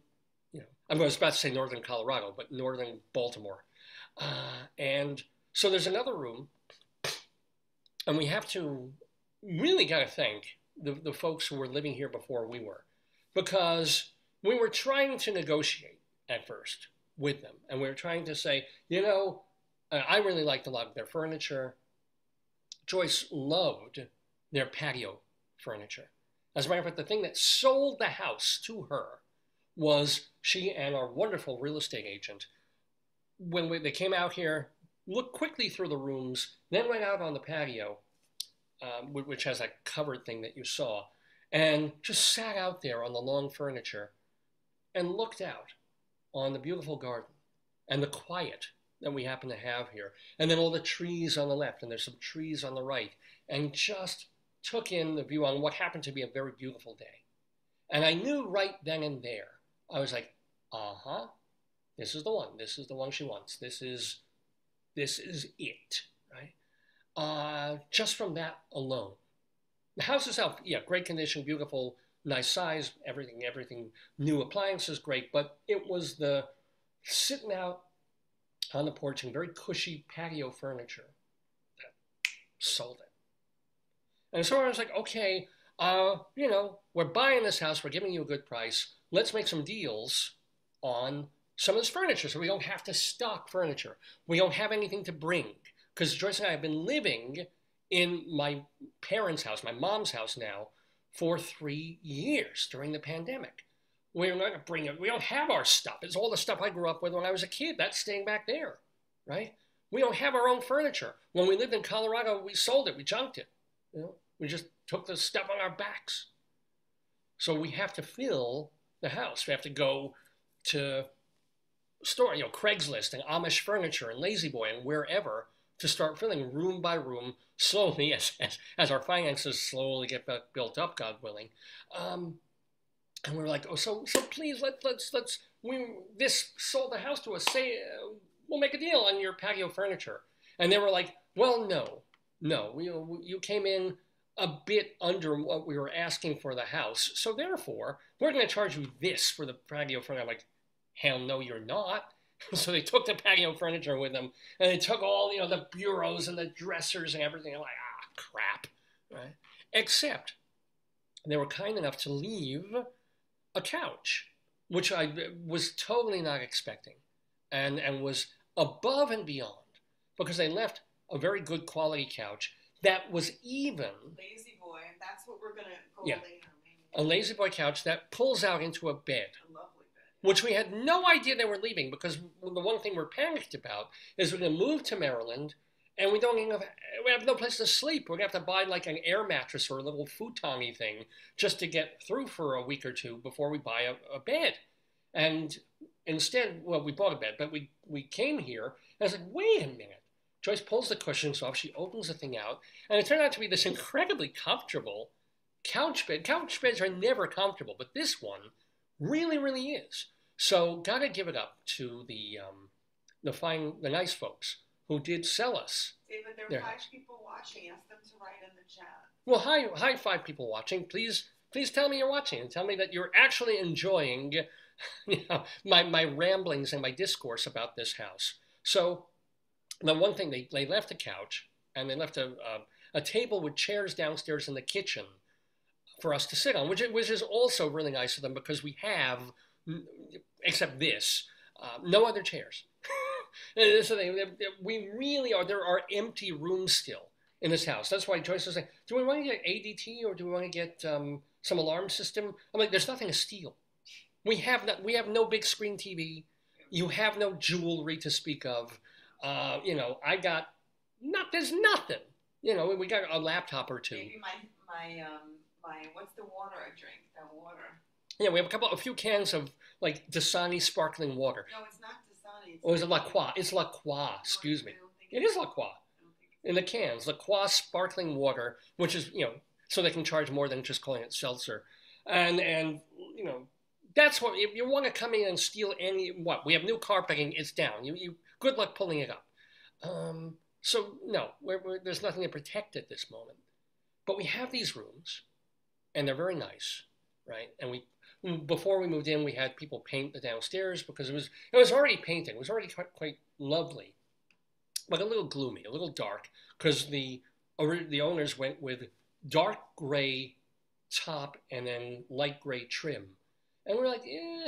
[SPEAKER 1] I was about to say northern Colorado, but northern Baltimore. And so there's another room, and we have to really got to thank the folks who were living here before we were, because we were trying to negotiate at first with them, and we were trying to say, I really liked a lot of their furniture. Joyce loved their patio furniture. As a matter of fact, the thing that sold the house to her was she and our wonderful real estate agent, when they came out here, looked quickly through the rooms, then went out on the patio, which has that covered thing that you saw, and just sat out there on the long furniture and looked out on the beautiful garden and the quiet that we happen to have here, and then all the trees on the left, and there's some trees on the right, and just took in the view on what happened to be a very beautiful day. And I knew right then and there, I was like, this is the one. This is the one she wants. This is it, right? Just from that alone. The house itself, great condition, beautiful, nice size, everything, new appliances, great, but it was the sitting out on the porch and very cushy patio furniture that sold it. And so I was like, okay, we're buying this house, we're giving you a good price, let's make some deals on some of this furniture so we don't have to stock furniture. We don't have anything to bring, because Joyce and I have been living in my parents' house, my mom's house now, for 3 years during the pandemic. We're not going to bring it. We don't have our stuff. It's all the stuff I grew up with when I was a kid. That's staying back there, right? We don't have our own furniture. When we lived in Colorado, we sold it. We junked it. We just took the stuff on our backs. So we have to fill the house. We have to go to store, Craigslist and Amish Furniture and Lazy Boy and wherever to start filling room by room slowly as our finances slowly get built up, God willing. And we're like, so please this sold the house to us. Say we'll make a deal on your patio furniture. And they were like, well, no, you came in a bit under what we were asking for the house, so therefore we're going to charge you this for the patio furniture. I'm like, hell no, you're not. So they took the patio furniture with them, and they took all the bureaus and the dressers and everything. I'm like, crap, right? Except they were kind enough to leave a couch, which I was totally not expecting, and was above and beyond, because they left a very good quality couch that was even
[SPEAKER 2] Lazy Boy. That's what we're gonna go
[SPEAKER 1] later.
[SPEAKER 2] Maybe.
[SPEAKER 1] A Lazy Boy couch that pulls out into a bed.
[SPEAKER 2] A lovely bed.
[SPEAKER 1] Which we had no idea they were leaving, because the one thing we're panicked about is we're going to move to Maryland and we have no place to sleep. We're going to have to buy like an air mattress or a little futon-y thing just to get through for a week or two before we buy a bed. And instead, we bought a bed, but we came here and I was like, wait a minute. Joyce pulls the cushions off, she opens the thing out, and it turned out to be this incredibly comfortable couch bed. Couch beds are never comfortable, but this one really, really is. So gotta give it up to the nice folks who did sell us.
[SPEAKER 2] David, there are 5 people watching. Ask them to write in the chat.
[SPEAKER 1] Well, hi 5 people watching. Please tell me you're watching and tell me that you're actually enjoying my ramblings and my discourse about this house. So the one thing, they left a couch and they left a table with chairs downstairs in the kitchen for us to sit on, which is also really nice of them, because we have, except this, no other chairs. So we really are, there are empty rooms still in this house. That's why Joyce was saying, do we want to get ADT or do we want to get some alarm system? I'm like, there's nothing to steal. We have no big screen TV. You have no jewelry to speak of. There's nothing. We got a laptop or two.
[SPEAKER 2] Maybe my what's the water I drink? That water.
[SPEAKER 1] Yeah, we have a few cans of like Dasani sparkling water.
[SPEAKER 2] No, it's not Dasani.
[SPEAKER 1] Or is it La Croix? It's La Croix, excuse me. It is La Croix. In the cans, La Croix sparkling water, which is, so they can charge more than just calling it seltzer. And that's what, if you want to come in and steal we have new carpeting, it's down. You good luck pulling it up. So no, there's nothing to protect at this moment. But we have these rooms, and they're very nice, right? And before we moved in, we had people paint the downstairs because it was already painted. It was already quite lovely, but a little gloomy, a little dark, because the owners went with dark gray top and then light gray trim. And we're like,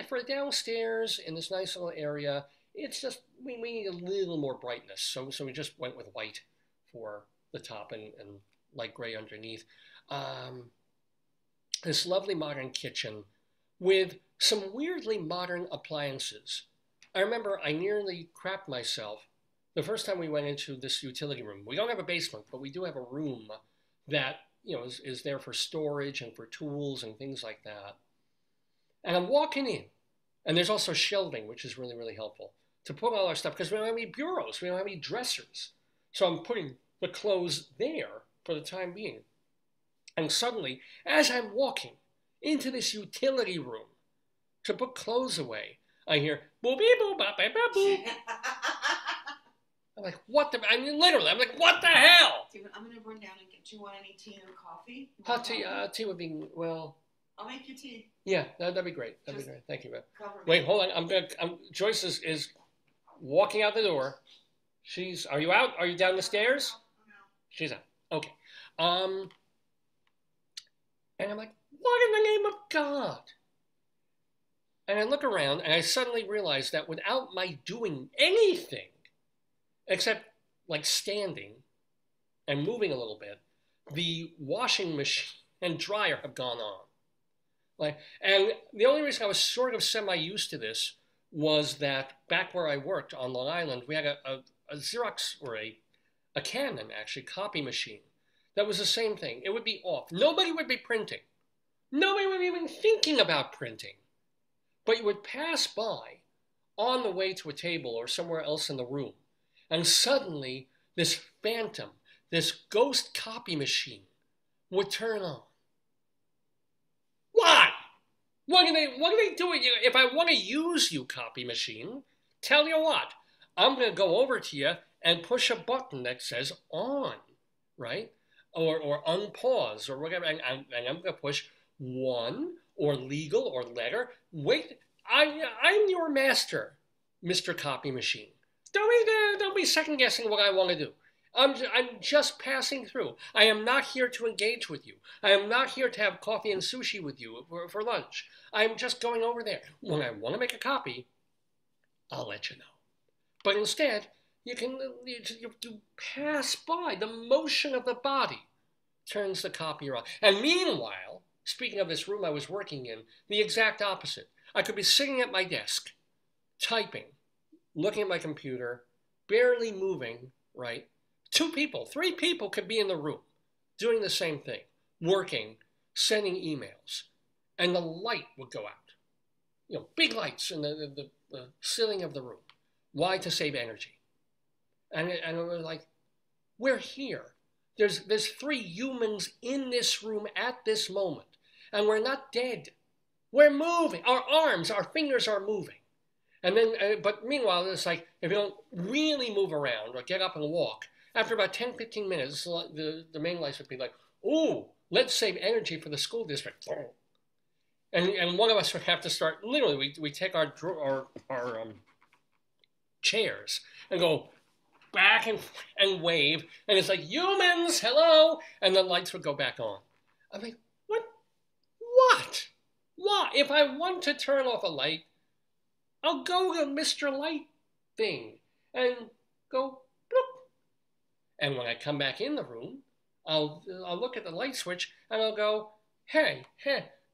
[SPEAKER 1] for downstairs in this nice little area, it's just, we need a little more brightness. So we just went with white for the top and light gray underneath. This lovely modern kitchen with some weirdly modern appliances. I remember I nearly crapped myself the first time we went into this utility room. We don't have a basement, but we do have a room that, is there for storage and for tools and things like that. And I'm walking in, and there's also shelving, which is really, really helpful to put all our stuff, because we don't have any bureaus, we don't have any dressers. So I'm putting the clothes there for the time being. And suddenly, as I'm walking into this utility room to put clothes away, I hear boop beep boop bop bop boop. I'm like, what the? I mean, literally, I'm like, what the hell?
[SPEAKER 2] Steven, I'm gonna run down and get you any tea or coffee.
[SPEAKER 1] Hot tea, tea would be well.
[SPEAKER 2] I'll make you tea.
[SPEAKER 1] Yeah, that'd be great. That'd be great. Thank you, man.
[SPEAKER 2] Wait,
[SPEAKER 1] hold on. Joyce is walking out the door. Are you out? Are you down the stairs?
[SPEAKER 2] No.
[SPEAKER 1] She's out. Okay. And I'm like, what in the name of God? And I look around and I suddenly realize that without my doing anything, except like standing and moving a little bit, the washing machine and dryer have gone on. And the only reason I was sort of semi-used to this was that back where I worked on Long Island, we had a Xerox, or a Canon, actually, copy machine. That was the same thing. It would be off. Nobody would be printing. Nobody would be even thinking about printing. But you would pass by on the way to a table or somewhere else in the room, and suddenly this phantom, this ghost copy machine would turn on. Why? What are they doing? If I want to use you, copy machine, tell you what, I'm going to go over to you and push a button that says on, right? Or unpause or whatever, and I'm going to push 1 or legal or letter. Wait, I'm your master, Mr. Copy Machine. Don't be second guessing what I want to do. I'm just passing through. I am not here to engage with you. I am not here to have coffee and sushi with you for lunch. I'm just going over there. When I want to make a copy, I'll let you know. But instead, you pass by. The motion of the body turns the copier on. And meanwhile, speaking of this room I was working in, the exact opposite. I could be sitting at my desk, typing, looking at my computer, barely moving, right? 2 people, 3 people could be in the room doing the same thing, working, sending emails, and the light would go out. Big lights in the ceiling of the room. Why? To save energy. And we're like, we're here. There's 3 humans in this room at this moment, and we're not dead. We're moving. Our arms, our fingers are moving. And then, but meanwhile, it's like, if you don't really move around or get up and walk, after about 10, 15 minutes, the main lights would be like, ooh, let's save energy for the school district. And one of us would have to start, literally, we take our chairs and go back and wave, and it's like, humans, hello, and the lights would go back on. I'm like, what? If I want to turn off a light, I'll go to Mr. Light thing and go bloop. And when I come back in the room, I'll look at the light switch and I'll go, hey,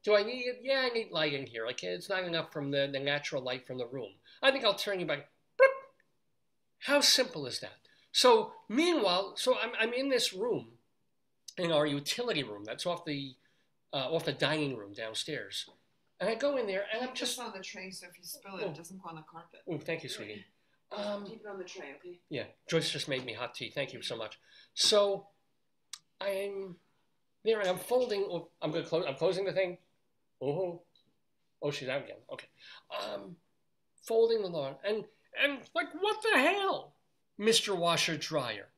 [SPEAKER 1] do I need it? Yeah, I need light in here. Like, it's not enough from the natural light from the room. I think I'll turn you back. Bloop. How simple is that? So meanwhile, I'm in this room, in our utility room. That's off the dining room downstairs. And I go in there, and I'm just
[SPEAKER 2] on the tray, so if you spill it, it doesn't go on the carpet.
[SPEAKER 1] Oh, thank you, sweetie.
[SPEAKER 2] Keep it on the tray, okay?
[SPEAKER 1] Yeah, Joyce just made me hot tea. Thank you so much. So I'm there, and I'm folding. Oh, I'm closing the thing. Oh, she's out again. Okay. Folding the lawn, and like, what the hell, Mr. Washer Dryer?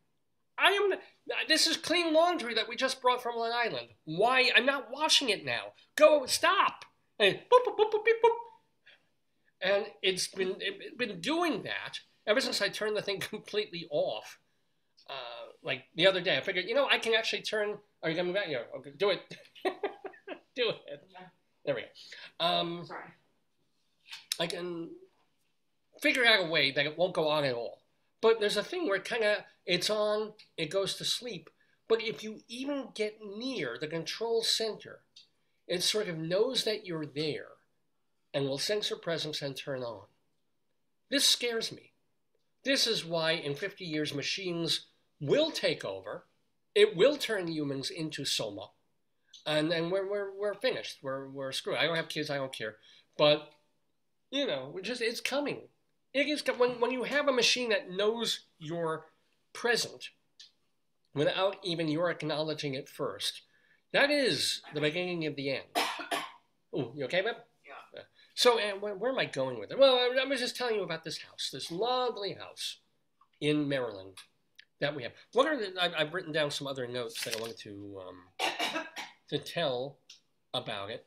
[SPEAKER 1] This is clean laundry that we just brought from Long Island. Why? I'm not washing it now. Go, stop. And boop, boop, boop, boop, beep, boop. And it's been doing that ever since I turned the thing completely off. Like the other day, I figured, I can actually turn. Are you coming back here? Okay, do it. Do it.
[SPEAKER 2] Yeah.
[SPEAKER 1] There we go.
[SPEAKER 2] Sorry.
[SPEAKER 1] I can figure out a way that it won't go on at all. But there's a thing where it's on, it goes to sleep. But if you even get near the control center, it sort of knows that you're there and will sense your presence and turn on. This scares me. This is why in 50 years machines will take over. It will turn humans into soma. And we're finished. We're screwed. I don't have kids, I don't care. But, it's coming. It is when you have a machine that knows you're present without even your acknowledging it first, that is the beginning of the end. Oh, you okay, babe?
[SPEAKER 2] Yeah.
[SPEAKER 1] So, where am I going with it? Well, I was just telling you about this house, this lovely house in Maryland that we have. I've written down some other notes that I wanted to tell about it.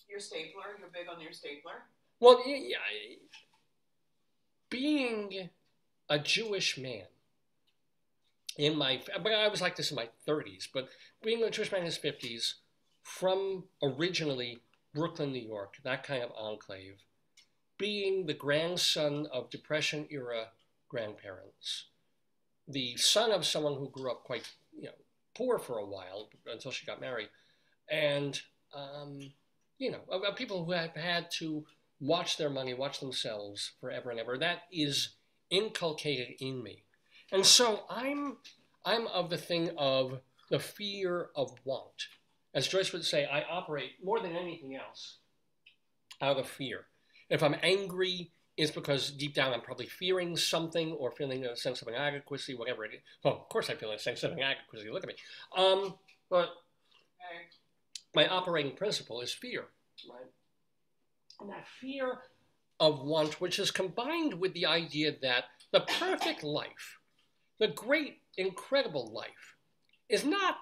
[SPEAKER 2] Your stapler, you're big on your stapler?
[SPEAKER 1] Well, being a Jewish man but I was like this in my 30s, but being a Jewish man in his 50s, from originally Brooklyn, New York, that kind of enclave, being the grandson of Depression-era grandparents, the son of someone who grew up quite, poor for a while until she got married, and, of people who have had to watch their money, watch themselves forever and ever. That is inculcated in me. And so I'm of the thing of the fear of want. As Joyce would say, I operate more than anything else out of fear. If I'm angry, it's because deep down I'm probably fearing something or feeling a sense of inadequacy, whatever it is. Well, of course I feel a sense of inadequacy. Look at me. But my operating principle is fear, right? And that fear of want, which is combined with the idea that the perfect life, the great, incredible life, is not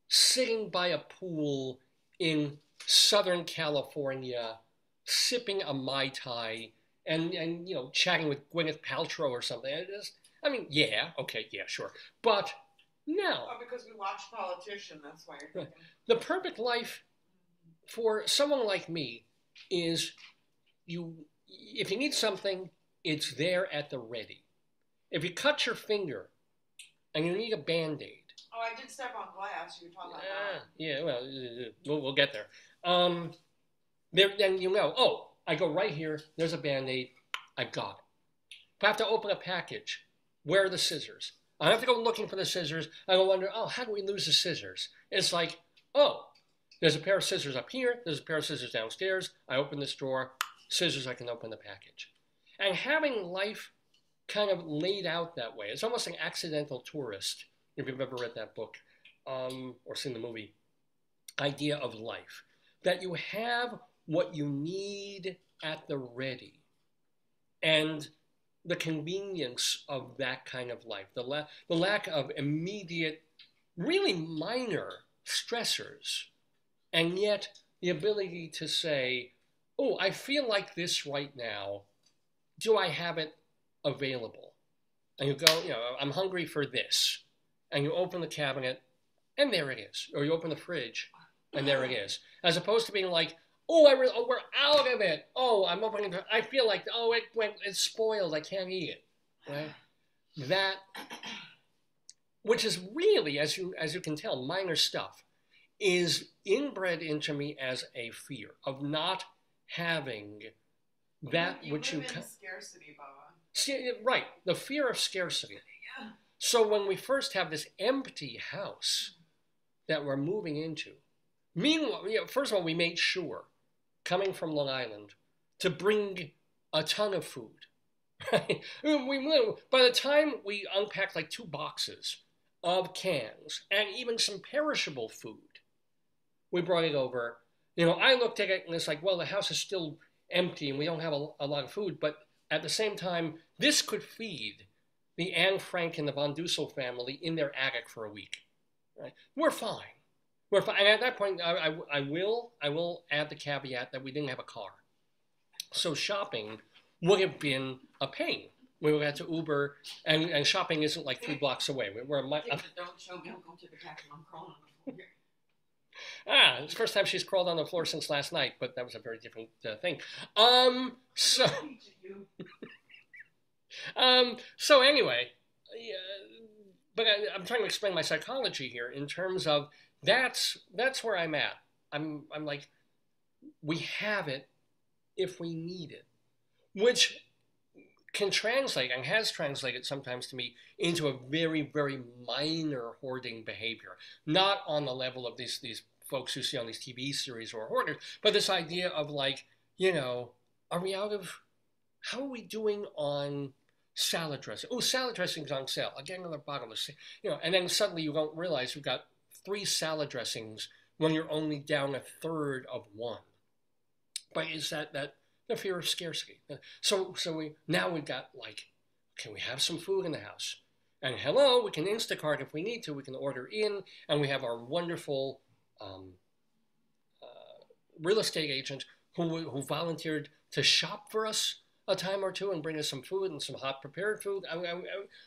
[SPEAKER 1] sitting by a pool in Southern California, sipping a Mai Tai, and chatting with Gwyneth Paltrow or something. Yeah, sure. But no.
[SPEAKER 2] Oh, because we watch Politician, that's why you're thinking.
[SPEAKER 1] The perfect life for someone like me is if you need something, it's there at the ready. If you cut your finger and you need a Band-Aid.
[SPEAKER 2] Oh, I did step on glass. You were talking about that.
[SPEAKER 1] Yeah, well, we'll get there. Then I go right here. There's a Band-Aid. I got it. If I have to open a package, where are the scissors? I don't have to go looking for the scissors. I go wonder, how do we lose the scissors? It's like, there's a pair of scissors up here. There's a pair of scissors downstairs. I open this drawer. Scissors, I can open the package. And having life kind of laid out that way, it's almost an accidental tourist, if you've ever read that book or seen the movie, idea of life. That you have what you need at the ready. And the convenience of that kind of life, the lack of immediate, really minor stressors, and yet the ability to say, I feel like this right now. Do I have it available? And you go, I'm hungry for this. And you open the cabinet, and there it is. Or you open the fridge, and there it is. As opposed to being like, we're out of it. I'm opening it. I feel like, it's spoiled. I can't eat it. Right? That, which is really, as you can tell, minor stuff, is inbred into me as a fear of not having that which you
[SPEAKER 2] live in scarcity, Baba.
[SPEAKER 1] Right, the fear of scarcity.
[SPEAKER 2] Yeah.
[SPEAKER 1] So when we first have this empty house that we're moving into, meanwhile, first of all, we made sure, coming from Long Island, to bring a ton of food. Right? By the time we unpacked like 2 boxes of cans and even some perishable food, we brought it over. I looked at it and it's like, well, the house is still empty and we don't have a lot of food, but at the same time, this could feed the Anne Frank and the Von Dussel family in their attic for a week. Right? We're fine. We're fine. And at that point, I will add the caveat that we didn't have a car. So shopping would have been a pain. We would have to Uber, and shopping isn't like 3 blocks away.
[SPEAKER 2] Don't show me. I'm going to the back and I'm crawling on the floor.
[SPEAKER 1] It's the first time she's crawled on the floor since last night, but that was a very different thing. So anyway, but I'm trying to explain my psychology here in terms of that's where I'm at. I'm like, we have it if we need it, which can translate and has translated sometimes to me into a very, very minor hoarding behavior. Not on the level of these folks who see on these TV series or hoarders, but this idea of like, are we out of, how are we doing on salad dressing? Oh, salad dressing's on sale. I'll get another bottle of, and then suddenly you don't realize you've got 3 salad dressings when you're only down a third of one. But is that the fear of scarcity? So we've got like, can we have some food in the house? And hello, we can Instacart if we need to. We can order in, and we have our wonderful real estate agent who volunteered to shop for us a time or two and bring us some food and some hot prepared food.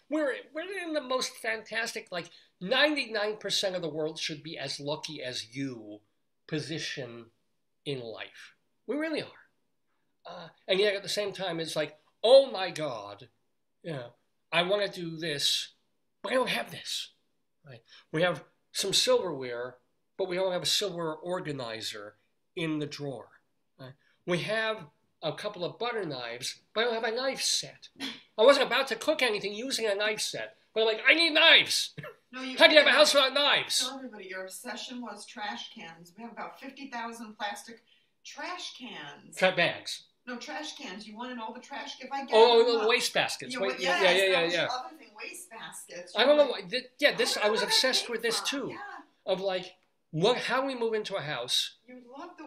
[SPEAKER 1] We're in the most fantastic, like 99% of the world should be as lucky as you position in life. We really are. And yet at the same time, it's like, oh my God, I want to do this, but I don't have this. Right? We have some silverware, but we don't have a silverware organizer in the drawer. Right? We have a couple of butter knives, but I don't have a knife set. I wasn't about to cook anything using a knife set, but I'm like, I need knives.
[SPEAKER 2] No,
[SPEAKER 1] how do you have a house without knives?
[SPEAKER 2] Tell everybody your obsession was trash cans. We have about 50,000 plastic trash cans.
[SPEAKER 1] Bags.
[SPEAKER 2] No, trash cans. You wanted all the trash. If I get
[SPEAKER 1] the waste baskets.
[SPEAKER 2] Yeah.
[SPEAKER 1] Yeah.
[SPEAKER 2] Other thing, waste baskets.
[SPEAKER 1] I don't know why. I was obsessed with this too. Yeah. Of like, how we move into a house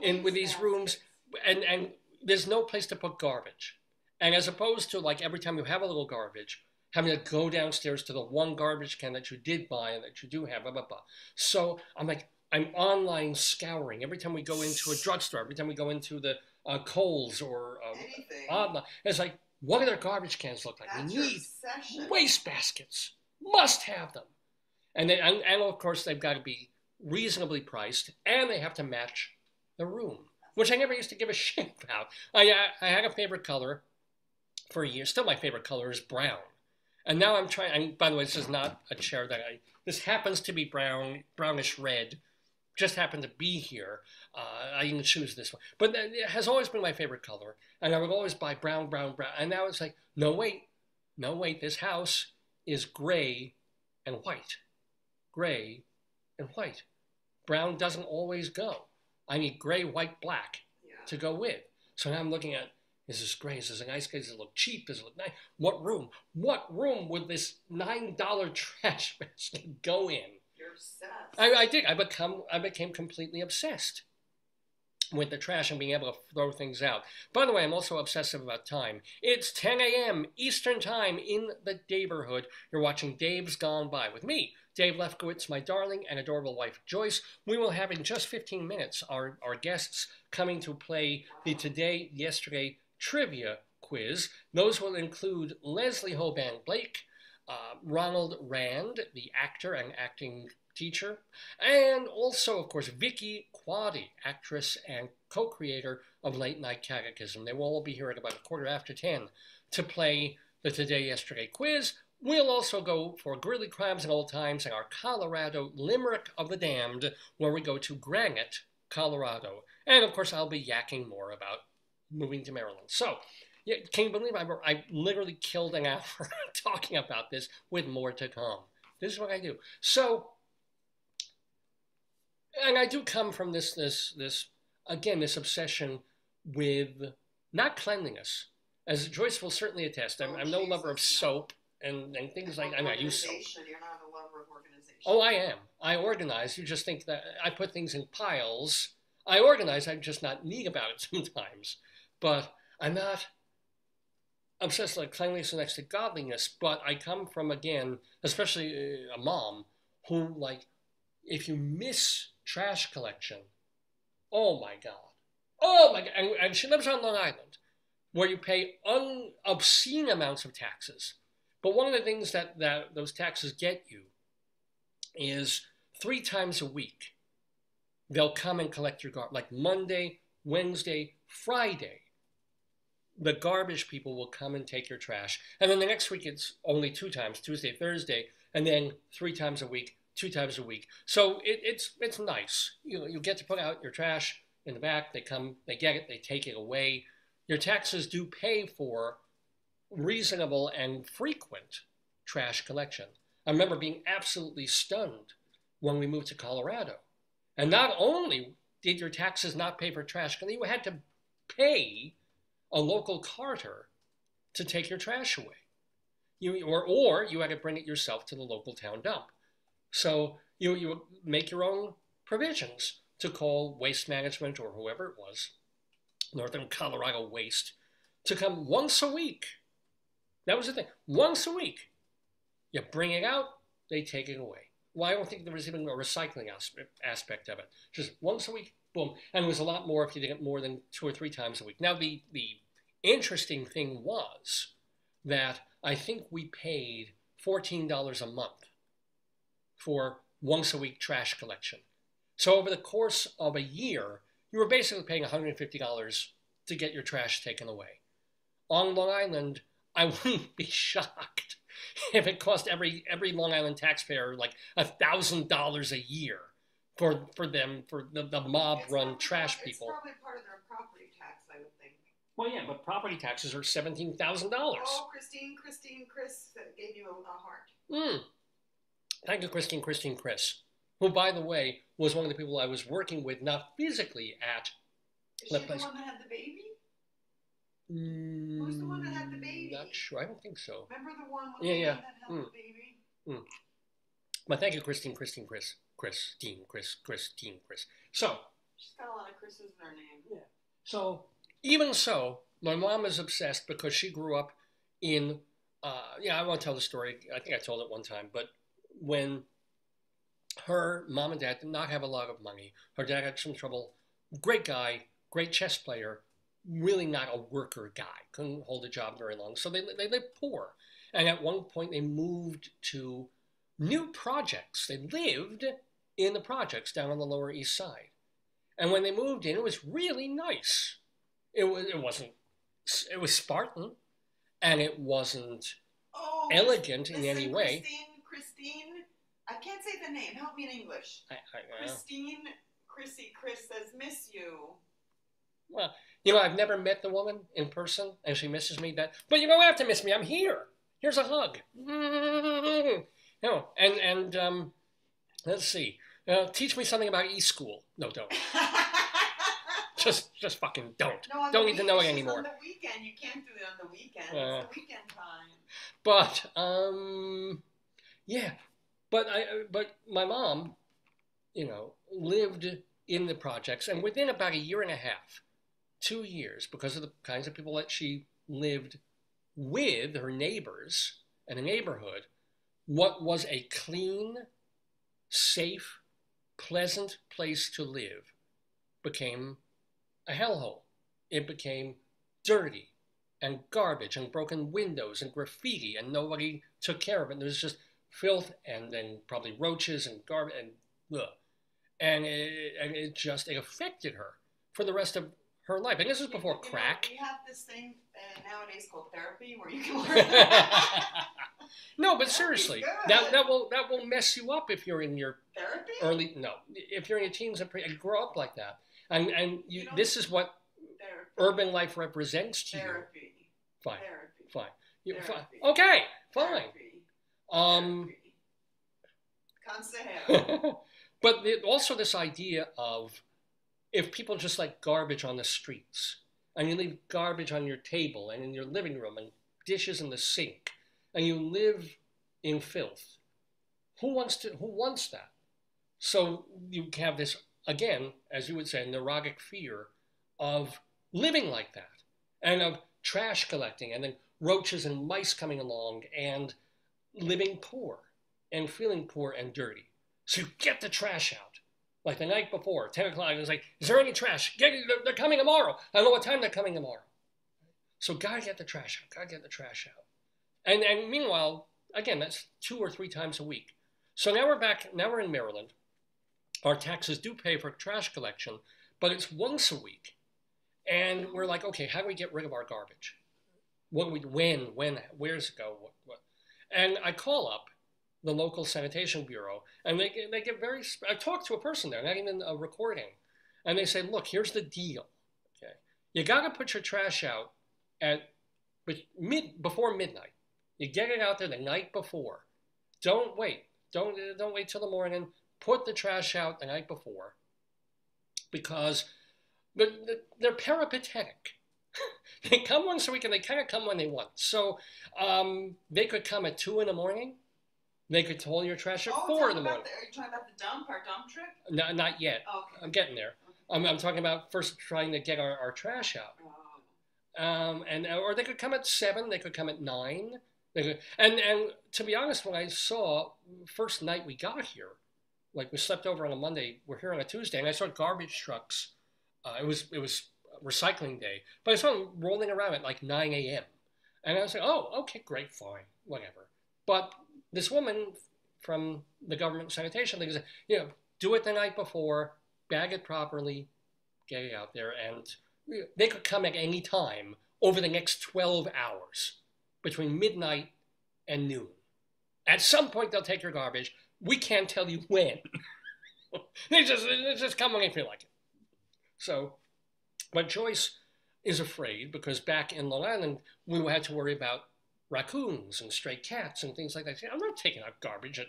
[SPEAKER 1] with these rooms, and there's no place to put garbage. And as opposed to like every time you have a little garbage, having to go downstairs to the one garbage can that you did buy and that you do have, blah, blah, blah. So I'm online scouring. Every time we go into a drugstore, every time we go into the Kohl's or anything. It's like, what do their garbage cans look like?
[SPEAKER 2] That's
[SPEAKER 1] we need waste baskets. Must have them. And of course, they've got to be reasonably priced, and they have to match the room, which I never used to give a shit about. I had a favorite color for a year. Still my favorite color is brown. And now I'm trying, and by the way, this is not a chair this happens to be brownish red, just happened to be here. I didn't choose this one. But it has always been my favorite color, and I would always buy brown, brown, brown. And now it's like, no, wait, this house is gray and white. Gray and white. Brown doesn't always go. I need gray, white, black to go with. So now I'm looking at, is this gray? Is this a nice gray? Does it look cheap? Does it look nice? What room? What room would this $9 trash basket go in?
[SPEAKER 2] You're obsessed.
[SPEAKER 1] I did. I became completely obsessed with the trash and being able to throw things out. By the way, I'm also obsessive about time. It's 10 a.m. Eastern Time in the Daverhood. You're watching Dave's Gone By with me, Dave Lefkowitz, my darling and adorable wife, Joyce. We will have in just 15 minutes our guests coming to play the Today, Yesterday trivia quiz. Those will include Leslie Hoban Blake, Ronald Rand, the actor and acting teacher, and also, of course, Vicki, Quade, actress and co-creator of Late Night Catechism. They will all be here at about 10:15 to play the Today, Yesterday quiz. We'll also go for Greeley Crimes and Old Times and our Colorado Limerick of the Damned, where we go to Granite, Colorado. And, of course, I'll be yakking more about moving to Maryland. So, yeah, can you believe I literally killed an hour talking about this with more to come? This is what I do. So, and I do come from this obsession with not cleanliness. As Joyce will certainly attest, I'm no lover of soap and things like that. I mean, I use soap.
[SPEAKER 2] You're not a lover of organization.
[SPEAKER 1] Oh, I am. I organize. You just think that I put things in piles. I organize. I'm just not neat about it sometimes. But I'm not obsessed like cleanliness next to godliness, but I come from, again, especially a mom who, like, if you miss trash collection, oh my God. Oh my God. And she lives on Long Island, where you pay obscene amounts of taxes. But one of the things that those taxes get you is 3 times a week, they'll come and collect your garbage. Like Monday, Wednesday, Friday, the garbage people will come and take your trash. And then the next week, it's only 2 times, Tuesday, Thursday, and then 3 times a week, 2 times a week. So it's nice. You get to put out your trash in the back. They come, they get it, they take it away. Your taxes do pay for reasonable and frequent trash collection. I remember being absolutely stunned when we moved to Colorado. And not only did your taxes not pay for trash, you had to pay a local carter to take your trash away. Or you had to bring it yourself to the local town dump. So you make your own provisions to call Waste Management or whoever it was, Northern Colorado Waste, to come once a week. That was the thing. Once a week. You bring it out, they take it away. Well, I don't think there was even a recycling aspect of it. Just once a week, boom. And it was a lot more if you did it more than 2 or 3 times a week. Now, the interesting thing was that I think we paid $14 a month for once a week trash collection. So over the course of a year, you were basically paying $150 to get your trash taken away. On Long Island, I wouldn't be shocked if it cost every Long Island taxpayer like $1,000 a year for the mob-run trash people.
[SPEAKER 2] It's probably part of their property tax, I would think.
[SPEAKER 1] Well, yeah, but property taxes are $17,000.
[SPEAKER 2] Oh, Chris gave you a heart.
[SPEAKER 1] Thank you, Chris, who, by the way, was one of the people I was working with, not physically at.
[SPEAKER 2] Is she the one that had the baby? Who's the one that had the baby?
[SPEAKER 1] Not sure. I don't think so.
[SPEAKER 2] Remember the one that had the baby?
[SPEAKER 1] But thank you, Chris. So,
[SPEAKER 2] She's got a lot of Chris's in her name.
[SPEAKER 1] Yeah. So, even so, my mom is obsessed because she grew up in, I won't tell the story. I think I told it one time, but when her mom and dad did not have a lot of money, her dad had some trouble. Great guy, great chess player, really not a worker guy. Couldn't hold a job very long. So they lived poor. And at one point they moved to new projects. They lived in the projects down on the Lower East Side. And when they moved in, it was really nice. It was Spartan, and it wasn't elegant in any way.
[SPEAKER 2] Christine, I can't say the name. Help me in English. Chris says, miss you.
[SPEAKER 1] Well, I've never met the woman in person, and she misses me. But you don't have to miss me. I'm here. Here's a hug. Let's see. Teach me something about e-school. No, don't. just fucking don't.
[SPEAKER 2] No,
[SPEAKER 1] don't need to know it anymore.
[SPEAKER 2] On the weekend, you can't do it on the weekend. It's the weekend time.
[SPEAKER 1] But yeah. But my mom, lived in the projects, and within about a year and a half, 2 years, because of the kinds of people that she lived with, her neighbors and a neighborhood, what was a clean, safe, pleasant place to live became a hellhole. It became dirty and garbage and broken windows and graffiti, and nobody took care of it. There was just filth and then probably roaches and garbage and ugh. And it affected her for the rest of her life. And this is before crack.
[SPEAKER 2] We have this thing nowadays called therapy where you can learn.
[SPEAKER 1] No, but seriously, that will mess you up if you're in your
[SPEAKER 2] therapy.
[SPEAKER 1] If you're in your teens and grow up like that, and this is what urban life represents to
[SPEAKER 2] therapy.
[SPEAKER 1] You. Fine.
[SPEAKER 2] Therapy.
[SPEAKER 1] Okay, fine.
[SPEAKER 2] Consejero.
[SPEAKER 1] But also this idea of if people just like garbage on the streets, and you leave garbage on your table and in your living room and dishes in the sink, and you live in filth, who wants that? So you have this, again, as you would say, neurotic fear of living like that, and of trash collecting, and then roaches and mice coming along and living poor and feeling poor and dirty. So you get the trash out. Like the night before, 10 o'clock, it's like, is there any trash? They're coming tomorrow. I don't know what time they're coming tomorrow. So gotta get the trash out, gotta get the trash out. And meanwhile, again, that's 2 or 3 times a week. So now we're in Maryland. Our taxes do pay for trash collection, but it's once a week. And we're like, okay, how do we get rid of our garbage? What do we, when, where's it go, what? And I call up the local sanitation bureau, and they get very, I talked to a person there, not even a recording, and they say, look, here's the deal, okay? You gotta put your trash out before midnight. You get it out there the night before. Don't wait. Don't wait till the morning. Put the trash out the night before, because they're peripatetic. They come once a week, and they kind of come when they want. So they could come at 2 in the morning. They could haul your trash at 4 in the morning.
[SPEAKER 2] Are you talking about the dump, our dump trip?
[SPEAKER 1] No, not yet.
[SPEAKER 2] Okay.
[SPEAKER 1] I'm getting there.
[SPEAKER 2] Okay.
[SPEAKER 1] I'm talking about first trying to get our trash out.
[SPEAKER 2] Oh.
[SPEAKER 1] Or they could come at 7. They could come at 9. And to be honest, when I saw first night we got here, like we slept over on a Monday, we're here on a Tuesday, and I saw garbage trucks. It was recycling day, but I saw them rolling around at like 9 a.m. And I was like, oh, okay, great, fine, whatever. But this woman from the government sanitation thing said, do it the night before, bag it properly, get it out there, and they could come at any time over the next 12 hours between midnight and noon. At some point, they'll take your garbage. We can't tell you when. they just come when they feel like it. So, but Joyce is afraid because back in Long Island, we had to worry about raccoons and stray cats and things like that. I'm not taking out garbage at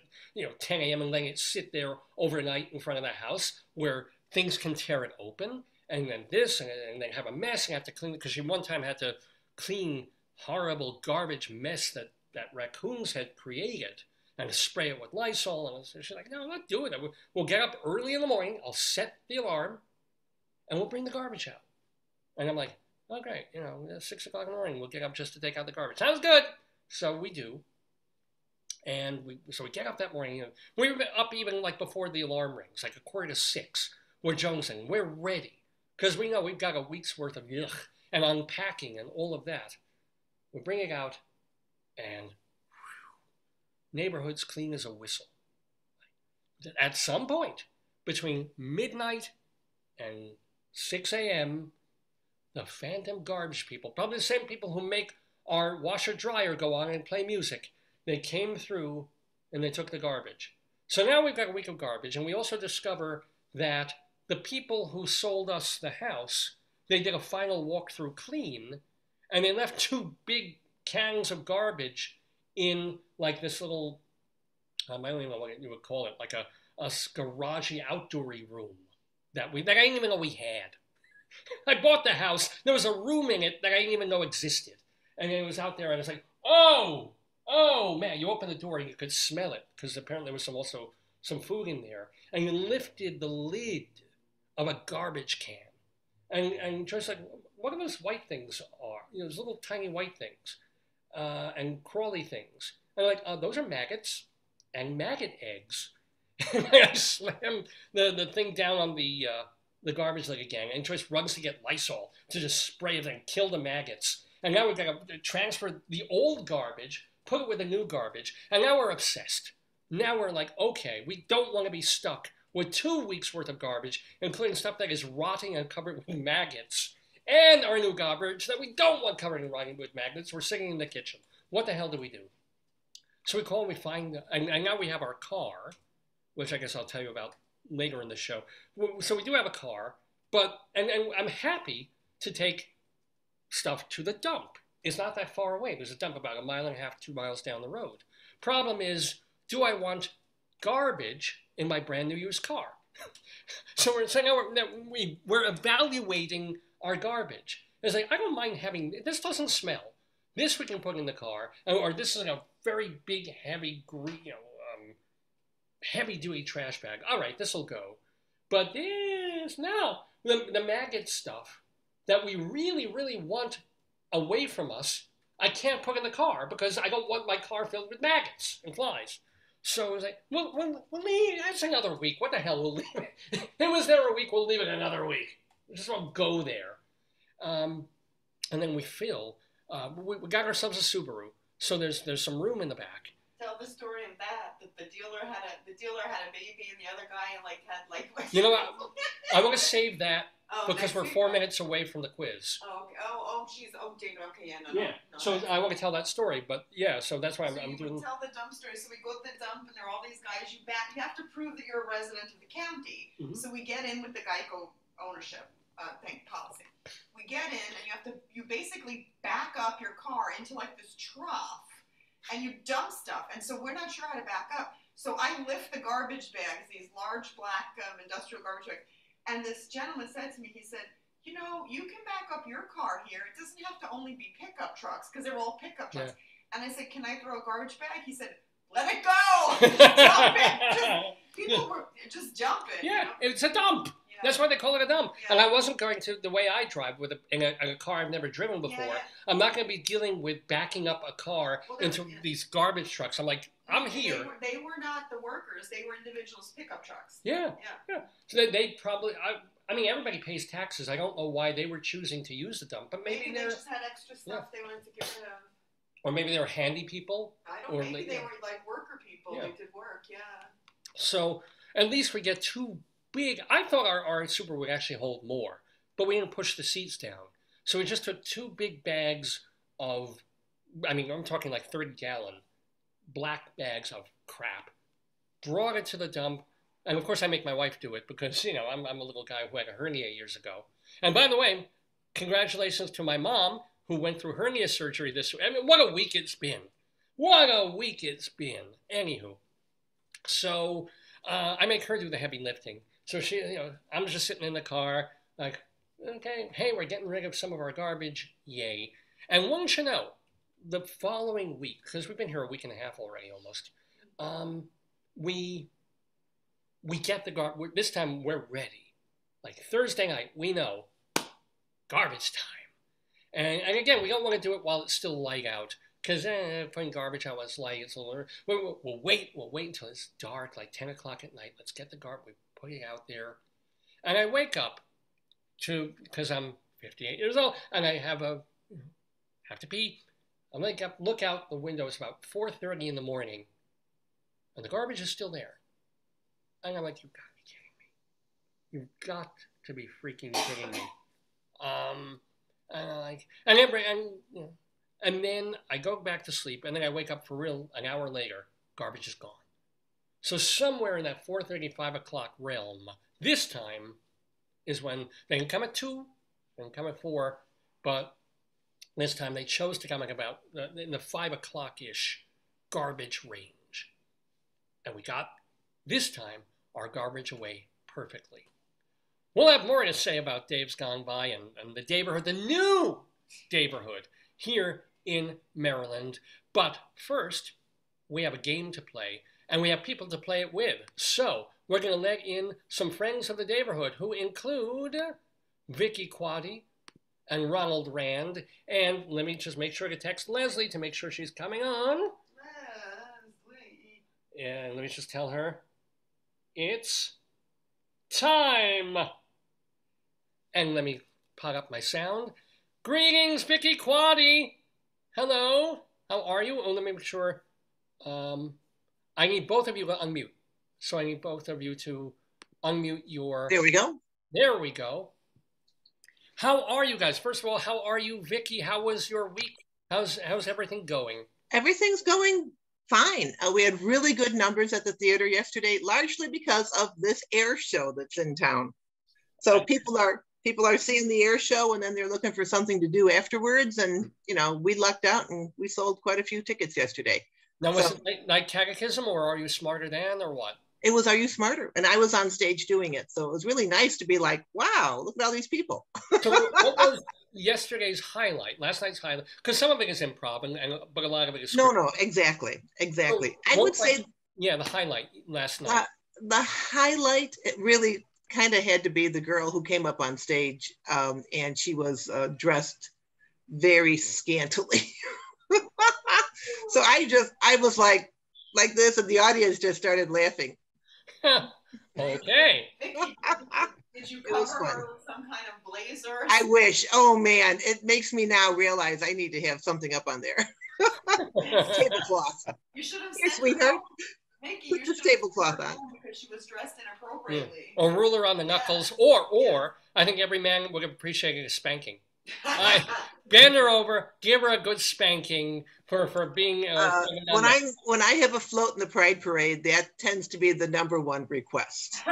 [SPEAKER 1] 10 a.m. and letting it sit there overnight in front of the house where things can tear it open, and then this, and then have a mess and have to clean it, because she one time had to clean horrible garbage mess that raccoons had created and spray it with Lysol. And so she's like, no, I'm not doing it. We'll get up early in the morning, I'll set the alarm, and we'll bring the garbage out. And I'm like, oh, great, 6 o'clock in the morning, we'll get up just to take out the garbage. Sounds good. So we do. And we get up that morning. We were up even like before the alarm rings, like 5:45. We're jonesing. We're ready. Because we know we've got a week's worth of and unpacking and all of that. We bring it out, and neighborhood's clean as a whistle. At some point, between midnight and 6 a.m., the phantom garbage people, probably the same people who make our washer-dryer go on and play music, they came through and they took the garbage. So now we've got a week of garbage, and we also discover that the people who sold us the house, they did a final walkthrough clean, and they left 2 big cans of garbage in like this little, I don't even know what you would call it, like a garagey outdoory room that I didn't even know we had. I bought the house, there was a room in it that I didn't even know existed. And it was out there, and it's like, oh man, you open the door and you could smell it, because apparently there was also some food in there. And you lifted the lid of a garbage can. And Joyce like, what are those white things are? Those little tiny white things and crawly things. And I'm like, those are maggots and maggot eggs. And I slammed the thing down on the garbage like again, and Joyce runs to get Lysol to just spray it and kill the maggots. And now we've got to transfer the old garbage, put it with the new garbage, and now we're obsessed. Now we're like, okay, we don't want to be stuck with 2 weeks worth of garbage, including stuff that is rotting and covered with maggots, and our new garbage that we don't want covered and rotting with maggots. We're sitting in the kitchen. What the hell do we do? So we call and we find, and now we have our car, which I guess I'll tell you about later in the show. So we do have a car, but, and I'm happy to take stuff to the dump. It's not that far away. There's a dump about 1.5 miles, 2 miles down the road. Problem is, do I want garbage in my brand new used car? So now we're evaluating our garbage. It's like, I don't mind having, this doesn't smell. This we can put in the car, or this is a very big, heavy, heavy-duty trash bag. All right, this will go. But this, now, the maggot stuff that we really, really want away from us, I can't put in the car because I don't want my car filled with maggots and flies. So I was like, we'll leave. That's another week. What the hell? We'll leave it. It was there a week. We'll leave it another week. We just won't go there. And then we fill. We got ourselves a Subaru. So there's some room in the back.
[SPEAKER 2] Tell the story of that the dealer had a baby and the other guy had
[SPEAKER 1] You know what? I want to save that because we're
[SPEAKER 2] next
[SPEAKER 1] 4
[SPEAKER 2] week.
[SPEAKER 1] minutes away from the quiz.
[SPEAKER 2] Oh, okay. David. Okay, yeah, no.
[SPEAKER 1] So I want to tell that story, but yeah. So that's why I'm
[SPEAKER 2] you
[SPEAKER 1] doing.
[SPEAKER 2] Tell the dump story. So we go to the dump and there are all these guys. You have to prove that you're a resident of the county.
[SPEAKER 1] Mm-hmm.
[SPEAKER 2] So we get in with the Geico ownership policy. We get in and you basically back up your car into like this trough. And you dump stuff, and so we're not sure how to back up. So I lift the garbage bags, these large black industrial garbage bags, and this gentleman said to me, he said, you know, you can back up your car here. It doesn't have to only be pickup trucks, because they're all pickup trucks. Yeah. And I said, can I throw a garbage bag? He said, let it go! Dump it! People were just jumping.
[SPEAKER 1] Yeah, you know? It's a dump. Yeah. That's why they call it a dump. Yeah. And I wasn't going to, the way I drive in a car I've never driven before, I'm not going to be dealing with backing up a car into these garbage trucks. I'm like, I'm here.
[SPEAKER 2] They were not the workers. They were individuals' pickup trucks.
[SPEAKER 1] Yeah. So they probably, I mean, everybody pays taxes. I don't know why they were choosing to use the dump, but maybe
[SPEAKER 2] they just had extra stuff they wanted to get rid of.
[SPEAKER 1] Or maybe they were handy people.
[SPEAKER 2] Maybe they were like worker people. Yeah. They did work,
[SPEAKER 1] So at least we get two big, I thought our Subaru would actually hold more, but we didn't push the seats down. So we just took two big bags of, I mean, I'm talking like 30-gallon black bags of crap, brought it to the dump. And of course I make my wife do it because, you know, I'm a little guy who had a hernia years ago. And by the way, congratulations to my mom who went through hernia surgery this week. I mean, what a week it's been. What a week it's been. Anywho. So I make her do the heavy lifting. So she, you know, I'm just sitting in the car like, okay, hey, we're getting rid of some of our garbage. Yay. And wouldn't you know, the following week, because we've been here a week and a half already almost, we get the garbage. This time we're ready. Like Thursday night, we know, garbage time. And again, we don't want to do it while it's still light out. Because putting garbage out when it's light, it's a little... We'll wait until it's dark, like 10 o'clock at night. Let's get the garbage. We put it out there. And I wake up because I'm 58 years old, and I have to pee. I wake up, look out the window. It's about 4:30 in the morning, and the garbage is still there. And I'm like, you've got to be kidding me. You've got to be freaking kidding me. And I'm like, and then I go back to sleep, and then I wake up for real an hour later. Garbage is gone. So somewhere in that 4:30, 5 o'clock realm, this time is when they can come at 2, they can come at 4, but this time they chose to come at about in the 5 o'clock-ish garbage range. And we got, this time, our garbage away perfectly. We'll have more to say about Dave's Gone By and the Daverhood, the new Daverhood, here in Maryland. But first, we have a game to play, and we have people to play it with. So, we're going to let in some friends of the Daverhood, who include Vicki, Quade, and Ronald Rand. And let me just make sure to text Leslie to make sure she's coming on. Leslie. And let me just tell her, it's time. And let me pot up my sound. Greetings, Vicki, Quade. Hello. How are you? Oh, let me make sure. I need both of you to unmute. So I need both of you to unmute your...
[SPEAKER 7] There we go.
[SPEAKER 1] There we go. How are you guys? First of all, how are you, Vicki? How was your week? How's everything going?
[SPEAKER 7] Everything's going fine. We had really good numbers at the theater yesterday, largely because of this air show that's in town. So people are seeing the air show, and then they're looking for something to do afterwards. And, you know, we lucked out and we sold quite a few tickets yesterday.
[SPEAKER 1] Now, was it night catechism, or Are You Smarter Than, or what?
[SPEAKER 7] It was Are You Smarter? And I was on stage doing it. So it was really nice to be like, wow, look at all these people.
[SPEAKER 1] So what was yesterday's highlight, last night's highlight? Because some of it is improv, but a lot of it is scripted.
[SPEAKER 7] No, exactly. So I would say...
[SPEAKER 1] Yeah, the highlight last night.
[SPEAKER 7] The highlight, it really kind of had to be the girl who came up on stage, and she was dressed very scantily. So I was like this, and the audience just started laughing.
[SPEAKER 1] Okay.
[SPEAKER 2] Vicki, did you
[SPEAKER 7] It was
[SPEAKER 2] cover
[SPEAKER 7] fun.
[SPEAKER 2] her with some kind of blazer?
[SPEAKER 7] I wish. Oh man, it makes me now realize I need to have something up on there. Tablecloth.
[SPEAKER 2] You should have
[SPEAKER 7] Here,
[SPEAKER 2] sent
[SPEAKER 7] sweetheart.
[SPEAKER 2] Vicki,
[SPEAKER 7] Put
[SPEAKER 2] you
[SPEAKER 7] the
[SPEAKER 2] should have
[SPEAKER 7] tablecloth
[SPEAKER 2] sent her
[SPEAKER 7] on.
[SPEAKER 2] home because she was dressed inappropriately.
[SPEAKER 1] A ruler on the knuckles, or I think every man would appreciate a spanking. Bend her over, give her a good spanking for being.
[SPEAKER 7] When I have a float in the Pride Parade, that tends to be the #1 request.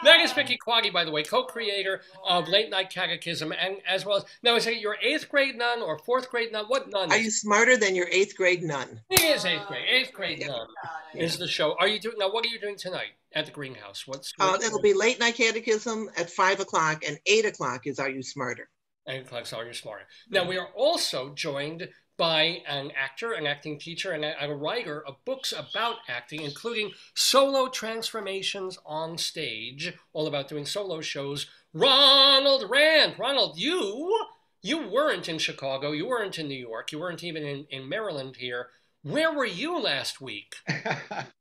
[SPEAKER 1] That is Vicki Quade, by the way, co-creator of Late Night Catechism, and as well as now is it your 8th grade nun or 4th grade nun? What nun?
[SPEAKER 7] Are you smarter than your 8th grade nun?
[SPEAKER 1] It is 8th grade. 8th grade nun is the show. Are you doing now? What are you doing tonight at the greenhouse?
[SPEAKER 7] It'll be Late Night Catechism at 5 o'clock, and 8 o'clock is Are You Smarter?
[SPEAKER 1] 8 o'clock is Are You Smarter? Now we are also joined by an actor, an acting teacher, and a writer of books about acting, including solo transformations on stage, all about doing solo shows. Ronald Rand. Ronald, you weren't in Chicago, you weren't in New York, you weren't even in Maryland here. Where were you last week?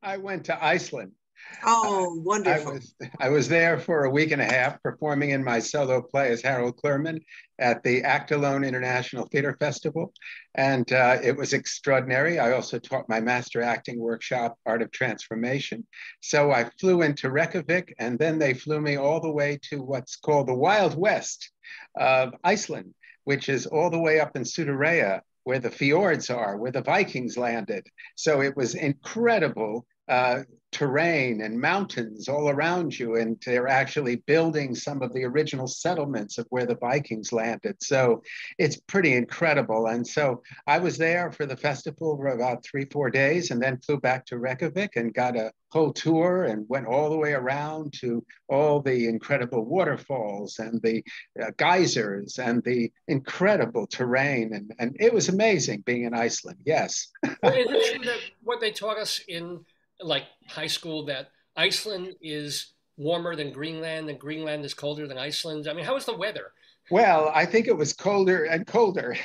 [SPEAKER 8] I went to Iceland.
[SPEAKER 7] Oh, wonderful.
[SPEAKER 8] I was there for a week and a half performing in my solo play as Harold Clurman at the Act Alone International Theater Festival. And it was extraordinary. I also taught my master acting workshop, Art of Transformation. So I flew into Reykjavik, and then they flew me all the way to what's called the Wild West of Iceland, which is all the way up in Suðuroy, where the fjords are, where the Vikings landed. So it was incredible terrain and mountains all around you, and they're actually building some of the original settlements of where the Vikings landed. So it's pretty incredible. And so I was there for the festival for about 3-4 days, and then flew back to Reykjavik and got a whole tour and went all the way around to all the incredible waterfalls and the geysers and the incredible terrain. And it was amazing being in Iceland. Yes.
[SPEAKER 1] Well, is it true that what they taught us in like high school, that Iceland is warmer than Greenland and Greenland is colder than Iceland? I mean, how is the weather?
[SPEAKER 8] Well, I think it was colder and colder.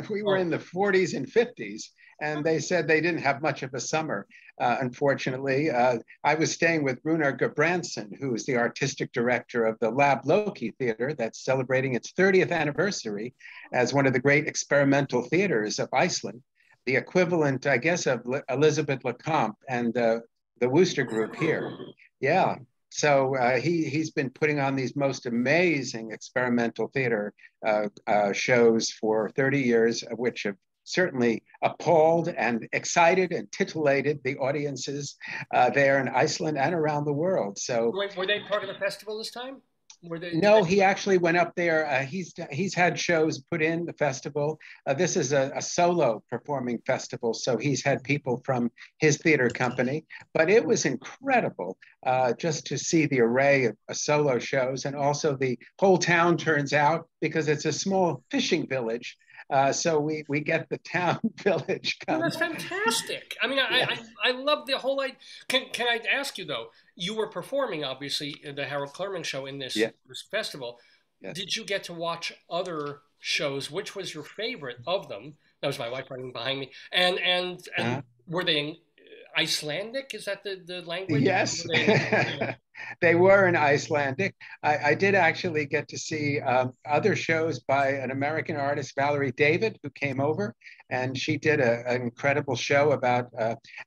[SPEAKER 8] We were in the 40s and 50s, and they said they didn't have much of a summer, unfortunately. I was staying with Runar Gudbrandsson, who is the artistic director of the Lab Loki Theater that's celebrating its 30th anniversary as one of the great experimental theaters of Iceland. The equivalent, I guess, of Elizabeth Lecomte and the Wooster Group here. Yeah. So he's been putting on these most amazing experimental theater shows for 30 years, which have certainly appalled and excited and titillated the audiences there in Iceland and around the world. So
[SPEAKER 1] were they part of the festival this time?
[SPEAKER 8] No, he actually went up there. He's had shows put in the festival. This is a solo performing festival, so he's had people from his theater company. But it was incredible just to see the array of solo shows, and also the whole town turns out because it's a small fishing village. So we get the town village come.
[SPEAKER 1] Well, that's fantastic. I mean, I love the whole idea. Can I ask you, though, you were performing, obviously, the Harold Clurman show in this festival. Yes. Did you get to watch other shows? Which was your favorite of them? That was my wife running behind me. And were they in Icelandic? Is that the language?
[SPEAKER 8] Yes. They were in Icelandic. I did actually get to see other shows by an American artist, Valerie David, who came over, and she did an incredible show about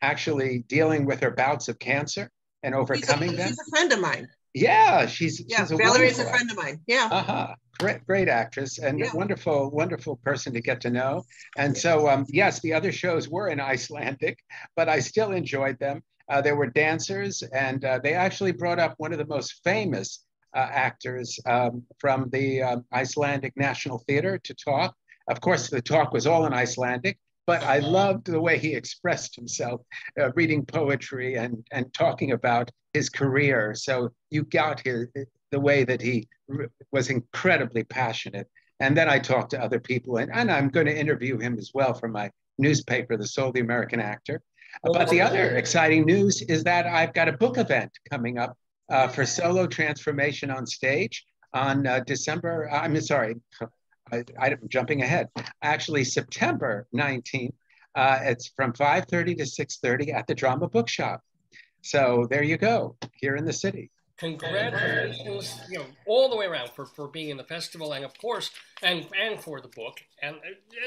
[SPEAKER 8] actually dealing with her bouts of cancer and overcoming them.
[SPEAKER 7] She's a friend of mine.
[SPEAKER 8] Yeah, she's a
[SPEAKER 7] Valerie's a friend of mine. Yeah.
[SPEAKER 8] Great actress and a wonderful person to get to know. And so, yes, the other shows were in Icelandic, but I still enjoyed them. There were dancers, and they actually brought up one of the most famous actors from the Icelandic National Theater to talk. Of course, the talk was all in Icelandic, but I loved the way he expressed himself, reading poetry and talking about his career. So you got the way that he was incredibly passionate. And then I talked to other people, and I'm going to interview him as well for my newspaper, The Soul of the American Actor. But the other exciting news is that I've got a book event coming up for solo transformation on stage on I'm jumping ahead. Actually, September 19th, it's from 5:30 to 6:30 at the Drama Bookshop. So there you go, here in the city.
[SPEAKER 1] Congratulations, all the way around for being in the festival, and of course, and for the book. And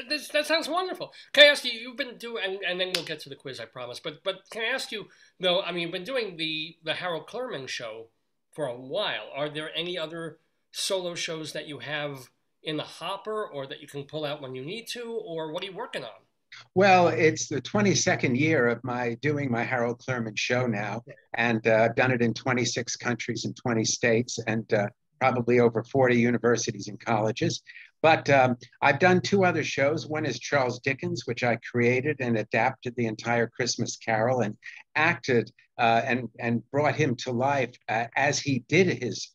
[SPEAKER 1] that sounds wonderful. Can I ask you? You've been doing, and then we'll get to the quiz, I promise. But can I ask you though? I mean, you've been doing the Harold Clurman show for a while. Are there any other solo shows that you have in the hopper, or that you can pull out when you need to, or what are you working on?
[SPEAKER 8] Well, it's the 22nd year of doing my Harold Clurman show now, and I've done it in 26 countries and 20 states, and probably over 40 universities and colleges. But I've done 2 other shows. One is Charles Dickens, which I created and adapted the entire Christmas Carol and acted and brought him to life as he did his.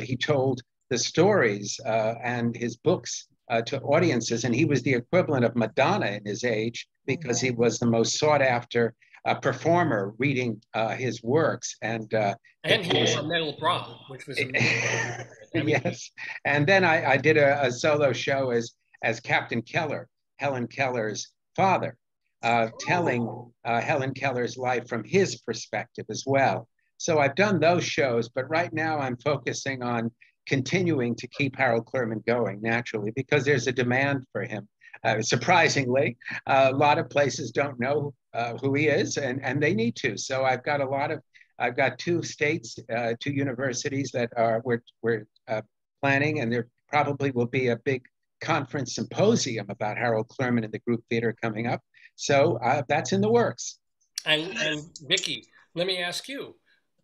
[SPEAKER 8] He told the stories and his books to audiences, and he was the equivalent of Madonna in his age, because he was the most sought after performer reading his works. And
[SPEAKER 1] he was a metal bra, which was amazing.
[SPEAKER 8] Yes. And then I did a solo show as Captain Keller, Helen Keller's father, telling Helen Keller's life from his perspective as well. So I've done those shows, but right now I'm focusing on continuing to keep Harold Clurman going naturally, because there's a demand for him. Surprisingly, a lot of places don't know who he is, and they need to. So I've got 2 states, 2 universities that we're planning, and there probably will be a big conference symposium about Harold Clurman in the group theater coming up. So that's in the works.
[SPEAKER 1] And Vicki, let me ask you,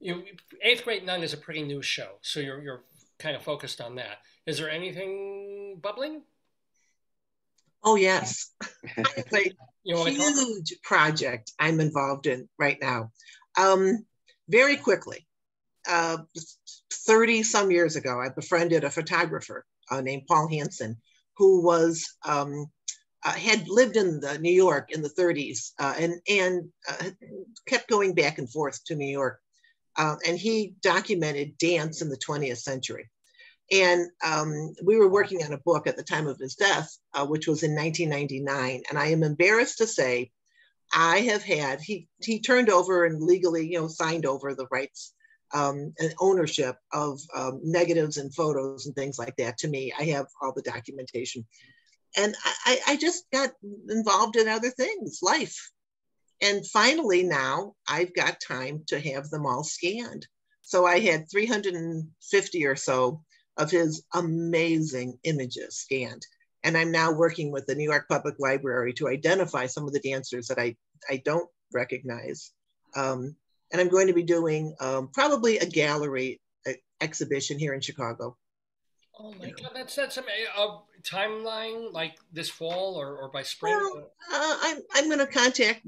[SPEAKER 1] 8th Grade Nun is a pretty new show, so you're kind of focused on that. Is there anything bubbling?
[SPEAKER 7] Oh, yes. I have a huge project I'm involved in right now. Very quickly, 30 some years ago, I befriended a photographer named Paul Hansen, who had lived in New York in the 30s and kept going back and forth to New York. And he documented dance in the 20th century. And we were working on a book at the time of his death, which was in 1999. And I am embarrassed to say, I have had, he turned over and legally, signed over the rights and ownership of negatives and photos and things like that to me. I have all the documentation. And I just got involved in other things, life. And finally now I've got time to have them all scanned. So I had 350 or so of his amazing images scanned. And I'm now working with the New York Public Library to identify some of the dancers that I don't recognize. And I'm going to be doing probably a gallery exhibition here in Chicago.
[SPEAKER 1] Oh my God, that's a timeline, like this fall or by spring?
[SPEAKER 7] Well, I'm going to contact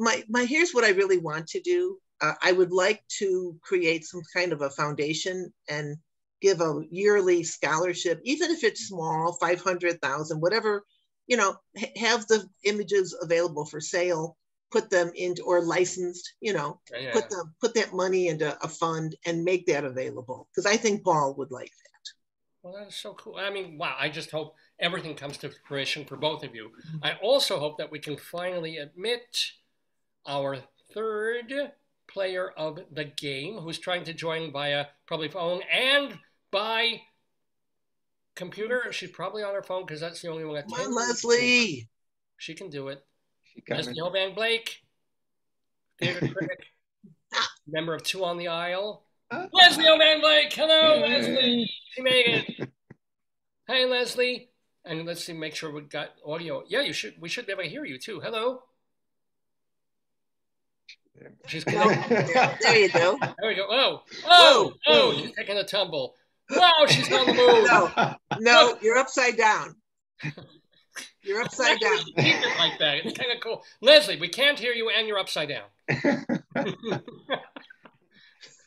[SPEAKER 7] here's what I really want to do. I would like to create some kind of a foundation and give a yearly scholarship, even if it's small, 500,000, whatever, have the images available for sale, put them into, or licensed, put that money into a fund and make that available. Because I think Paul would like that.
[SPEAKER 1] Well, that is so cool. I mean, wow, I just hope everything comes to fruition for both of you. I also hope that we can finally admit our 3rd player of the game, who's trying to join via probably phone and by computer. She's probably on her phone because that's the only one that can.
[SPEAKER 7] Come on, Leslie.
[SPEAKER 1] She can do it. Leslie Hoban Blake, theater critic, member of 2 on the Aisle. Leslie Hoban Blake. Hello, Leslie. She made it. Hey, Leslie. And let's see, make sure we got audio. Yeah, we should be able to hear you too. Hello. She's connected.
[SPEAKER 7] There you go.
[SPEAKER 1] There we go. Oh, she's taking a tumble. Wow, she's on the move.
[SPEAKER 7] No, you're upside down. You're upside down.
[SPEAKER 1] Keep it like that. It's kind of cool. Leslie, we can't hear you and you're upside down.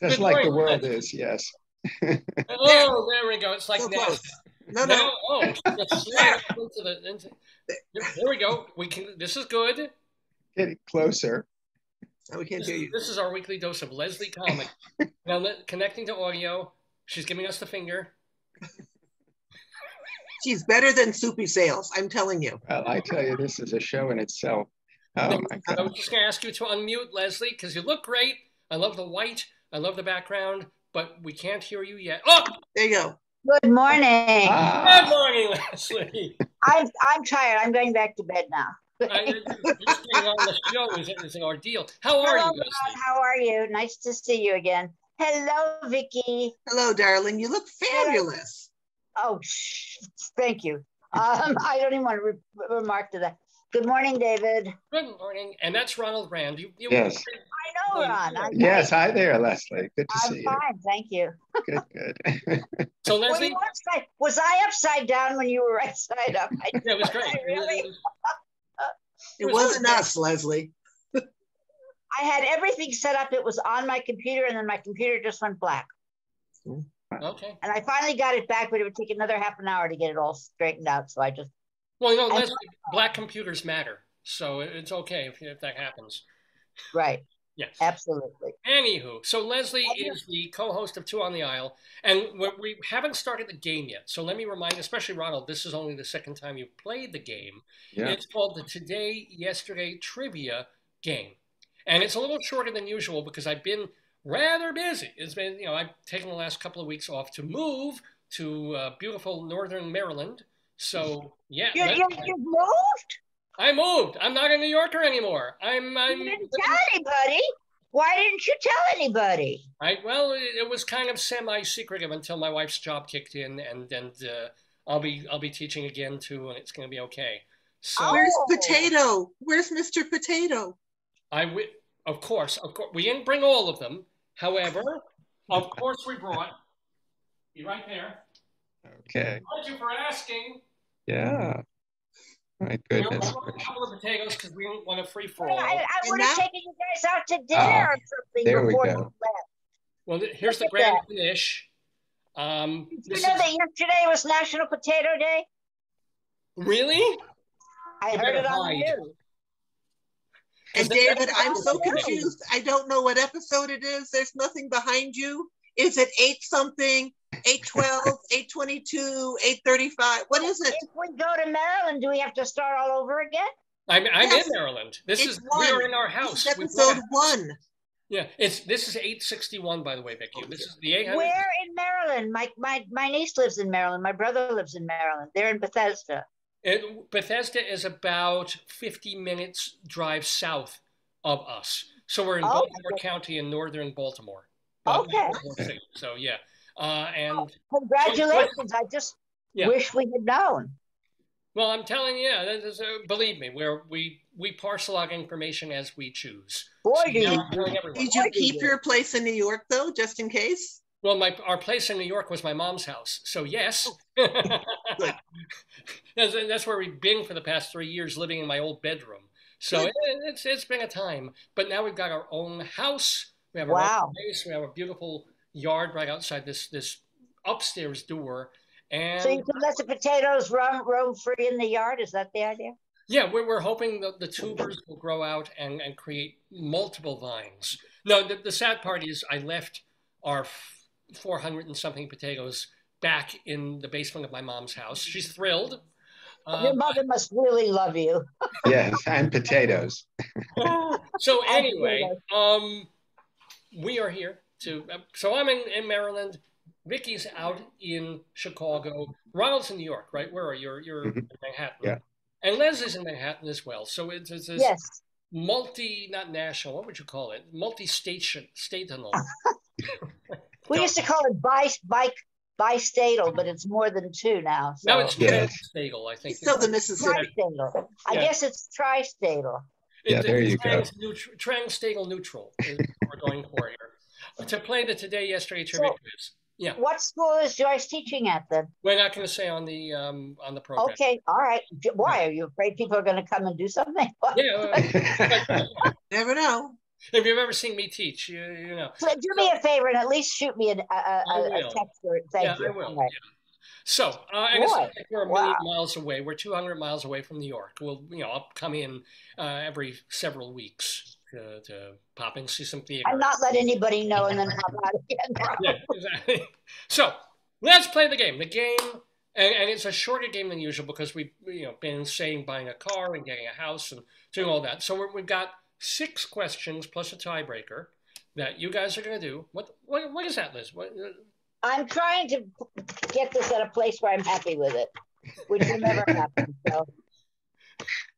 [SPEAKER 8] Just like the world is, yes.
[SPEAKER 1] Oh, there we go. It's like
[SPEAKER 7] so
[SPEAKER 1] NASA.
[SPEAKER 7] No.
[SPEAKER 1] Oh, there we go. This is good.
[SPEAKER 8] Getting closer.
[SPEAKER 7] We can't hear you.
[SPEAKER 1] This is our weekly dose of Leslie Comic. Now, connecting to audio. She's giving us the finger.
[SPEAKER 7] She's better than Soupy Sales, I'm telling you.
[SPEAKER 8] Well, I tell you, this is a show in itself. Oh my
[SPEAKER 1] I
[SPEAKER 8] God.
[SPEAKER 1] was just going to ask you to unmute, Leslie, because you look great. I love the white. I love the background, but we can't hear you yet. Oh,
[SPEAKER 7] there you go.
[SPEAKER 9] Good morning.
[SPEAKER 1] Good morning, Leslie.
[SPEAKER 9] I'm tired. I'm going back to bed now.
[SPEAKER 1] Just getting on the show is an ordeal. How are you, Leslie?
[SPEAKER 9] Ron, how are you? Nice to see you again. Hello, Vicki.
[SPEAKER 7] Hello, darling. You look fabulous.
[SPEAKER 9] Oh, thank you. I don't even want to remark to that. Good morning, David.
[SPEAKER 1] Good morning. And that's Ronald Rand.
[SPEAKER 8] Yes.
[SPEAKER 9] I know, Ron.
[SPEAKER 8] Yes. Hi there, Leslie. Good to see you.
[SPEAKER 9] I'm fine. Thank you.
[SPEAKER 8] Good.
[SPEAKER 1] So, Leslie.
[SPEAKER 9] Was I upside down when you were right side up?
[SPEAKER 1] It was great.
[SPEAKER 9] Really?
[SPEAKER 7] It wasn't us, Leslie.
[SPEAKER 9] I had everything set up. It was on my computer, and then my computer just went black.
[SPEAKER 1] Okay.
[SPEAKER 9] And I finally got it back, but it would take another half an hour to get it all straightened out. So I just.
[SPEAKER 1] Well, you know, Leslie, black computers matter, so it's okay if that happens.
[SPEAKER 9] Right.
[SPEAKER 1] Yes.
[SPEAKER 9] Absolutely.
[SPEAKER 1] Anywho, so Leslie is the co-host of Two on the Aisle, and we haven't started the game yet. So let me remind, especially Ronald, this is only the second time you've played the game. Yeah. It's called the Today, Yesterday Trivia game. And it's a little shorter than usual because I've been rather busy. It's been, I've taken the last couple of weeks off to move to beautiful northern Maryland. So, yeah.
[SPEAKER 9] You moved?
[SPEAKER 1] I moved. I'm not a New Yorker anymore.
[SPEAKER 9] You didn't tell anybody. Why didn't you tell anybody?
[SPEAKER 1] Well, it was kind of semi-secretive until my wife's job kicked in, and I'll be teaching again too, and it's going to be okay. So
[SPEAKER 7] where's Potato? Where's Mr. Potato?
[SPEAKER 1] Of course, we didn't bring all of them. However, of course we brought. Be right there.
[SPEAKER 8] Okay.
[SPEAKER 1] Thank you for asking.
[SPEAKER 8] Yeah. My goodness.
[SPEAKER 1] A couple of potatoes because we didn't want a free for all.
[SPEAKER 9] I would have taken you guys out to dinner or something
[SPEAKER 8] there
[SPEAKER 9] before
[SPEAKER 8] we
[SPEAKER 9] you
[SPEAKER 8] go.
[SPEAKER 9] left.
[SPEAKER 1] Well, here's the grand finish.
[SPEAKER 9] Did you know that yesterday was National Potato Day?
[SPEAKER 1] Really?
[SPEAKER 9] I heard it on the news.
[SPEAKER 7] And David, I'm so confused. I don't know what episode it is. There's nothing behind you. Is it 8-something, 812, 822, 835? What is it?
[SPEAKER 9] If we go to Maryland, do we have to start all over again?
[SPEAKER 1] I'm in Maryland. We are in our house.
[SPEAKER 7] This is episode 1.
[SPEAKER 1] Yeah, this is 861, by the way, Vicki. This is the 800.
[SPEAKER 9] Where in Maryland? My niece lives in Maryland. My brother lives in Maryland. They're in Bethesda.
[SPEAKER 1] Bethesda is about 50 minutes drive south of us. So we're in Baltimore County in northern Baltimore.
[SPEAKER 9] Okay.
[SPEAKER 1] So, yeah. And
[SPEAKER 9] congratulations. I just wish we had known.
[SPEAKER 1] Well, I'm telling you, believe me, we parcel out information as we choose.
[SPEAKER 9] Boy,
[SPEAKER 1] so
[SPEAKER 7] did you keep your place in New York, though, just in case?
[SPEAKER 1] Well, our place in New York was my mom's house, so yes. That's where we've been for the past 3 years, living in my old bedroom. So it's been a time. But now we've got our own house. We have our own place. We have a beautiful yard right outside this upstairs door. And
[SPEAKER 9] so you can let the potatoes roam free in the yard? Is that the idea?
[SPEAKER 1] Yeah, we're hoping the tubers will grow out and create multiple vines. No, the sad part is I left our 400 and something potatoes back in the basement of my mom's house. She's thrilled.
[SPEAKER 9] Your mother must really love you.
[SPEAKER 8] Yes, and potatoes.
[SPEAKER 1] So anyway, we are here so I'm in Maryland. Vicki's out in Chicago. Ronald's in New York, right? Where are you? You're in Manhattan. Yeah. And Leslie's in Manhattan as well. So it's this not national, what would you call it? Multi-stational.
[SPEAKER 9] We used to call it bistatal, but it's more than 2 now. So.
[SPEAKER 1] Now it's tristatal, I think.
[SPEAKER 7] Still the Mississippi.
[SPEAKER 9] Tristatal. I guess it's tristatal.
[SPEAKER 8] Yeah, there you go.
[SPEAKER 1] Transtatal neutral is what we're going for here. To play the Today, Yesterday trivia quiz. Yeah.
[SPEAKER 9] What school is Joyce teaching at then?
[SPEAKER 1] We're not going to say on the program.
[SPEAKER 9] Okay, all right. Why are you afraid people are going to come and do something?
[SPEAKER 1] Yeah.
[SPEAKER 7] Never know.
[SPEAKER 1] If you've ever seen me teach, you know.
[SPEAKER 9] So do me a favor and at least shoot me a text or thank you.
[SPEAKER 1] I will. Right. Yeah. So, and it's like we're a million miles away. We're 200 miles away from New York. I'll come in every several weeks to pop and see some theater.
[SPEAKER 9] And not let anybody know and then hop out again.
[SPEAKER 1] Yeah, exactly. So, let's play the game. The game, And it's a shorter game than usual because we've been saying buying a car and getting a house and doing all that. So we've got 6 questions plus a tiebreaker that you guys are going to do. What is that, Liz?
[SPEAKER 9] I'm trying to get this at a place where I'm happy with it, which will never happen. So.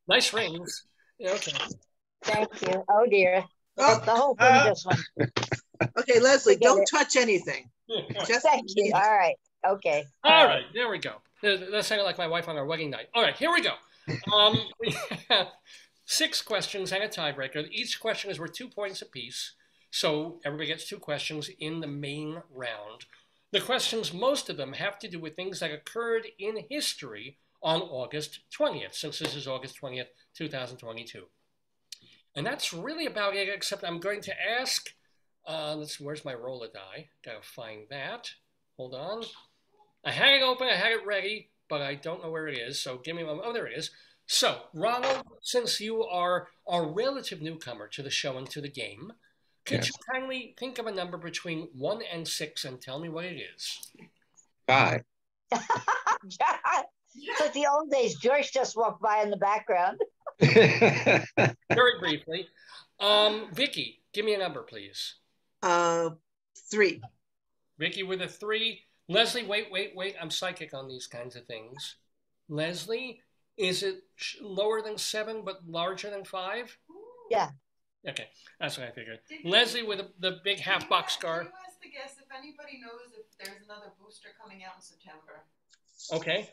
[SPEAKER 1] Nice rings. Yeah, okay.
[SPEAKER 9] Thank you. Oh dear.
[SPEAKER 7] Oh,
[SPEAKER 9] the whole thing just went.
[SPEAKER 7] Okay, Leslie, don't touch anything. Just
[SPEAKER 9] Thank you. All right. Okay.
[SPEAKER 1] All right. There we go. That sounded like my wife on our wedding night. All right. Here we go. We have 6 questions and a tiebreaker. Each question is worth 2 points apiece. So everybody gets 2 questions in the main round. The questions, most of them, have to do with things that occurred in history on August 20th, since this is August 20th, 2022. And that's really about it, except I'm going to ask, where's my roll of die? Gotta find that. Hold on. I had it open, I had it ready, but I don't know where it is, so give me a moment. Oh, there it is. So, Ronald, since you are a relative newcomer to the show and to the game, could you kindly think of a number between 1 and 6 and tell me what it is?
[SPEAKER 8] 5.
[SPEAKER 9] So the old days, Joyce just walked by in the background.
[SPEAKER 1] Very briefly. Vicki, give me a number, please.
[SPEAKER 7] 3.
[SPEAKER 1] Vicki with a 3. Leslie, wait. I'm psychic on these kinds of things. Leslie, is it lower than 7 but larger than 5?
[SPEAKER 9] Yeah.
[SPEAKER 1] Okay, that's what I figured. Leslie with the big half box car.
[SPEAKER 2] You asked the guest if anybody knows if there's another booster coming out in September.
[SPEAKER 1] Okay.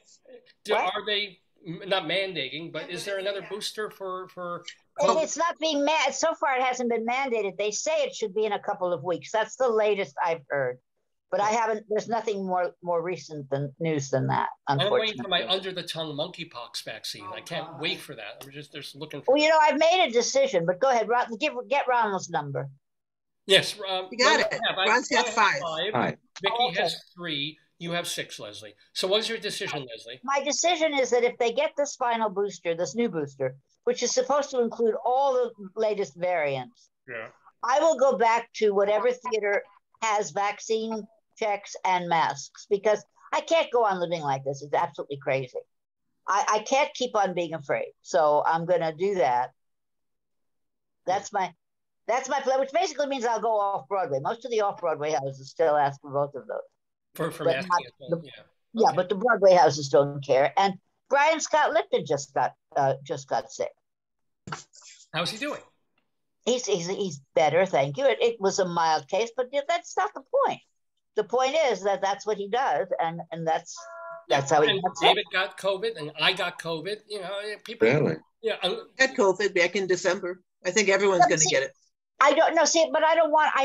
[SPEAKER 1] Are they not mandating, but is there another booster for
[SPEAKER 9] It's not being so far it hasn't been mandated. They say it should be in a couple of weeks. That's the latest I've heard. But I haven't, there's nothing more recent news than that, unfortunately.
[SPEAKER 1] I'm waiting for my under-the-tongue monkeypox vaccine. I can't wait for that. I'm just looking for...
[SPEAKER 9] Well, I've made a decision, but go ahead, get Ronald's number.
[SPEAKER 1] Yes.
[SPEAKER 7] You got it. Ron's got 5.
[SPEAKER 1] Vicki has 3. You have 6, Leslie. So what's your decision, Leslie?
[SPEAKER 9] My decision is that if they get this final booster, this new booster, which is supposed to include all the latest variants, I will go back to whatever theater has vaccine checks and masks, because I can't go on living like this. It's absolutely crazy. I can't keep on being afraid. So I'm going to do that. That's my plan, which basically means I'll go off Broadway. Most of the off Broadway houses still ask for both of those.
[SPEAKER 1] For masking as well,
[SPEAKER 9] yeah, but the Broadway houses don't care. And Brian Scott Lipton just got sick.
[SPEAKER 1] How's he doing?
[SPEAKER 9] He's better, thank you. It was a mild case, but that's not the point. The point is that that's what he does, and that's how he got sick.
[SPEAKER 1] David got COVID, and I got COVID. People
[SPEAKER 8] really.
[SPEAKER 7] Yeah, I had COVID back in December. I think everyone's going to get it.
[SPEAKER 9] I don't know. See, but I don't want to.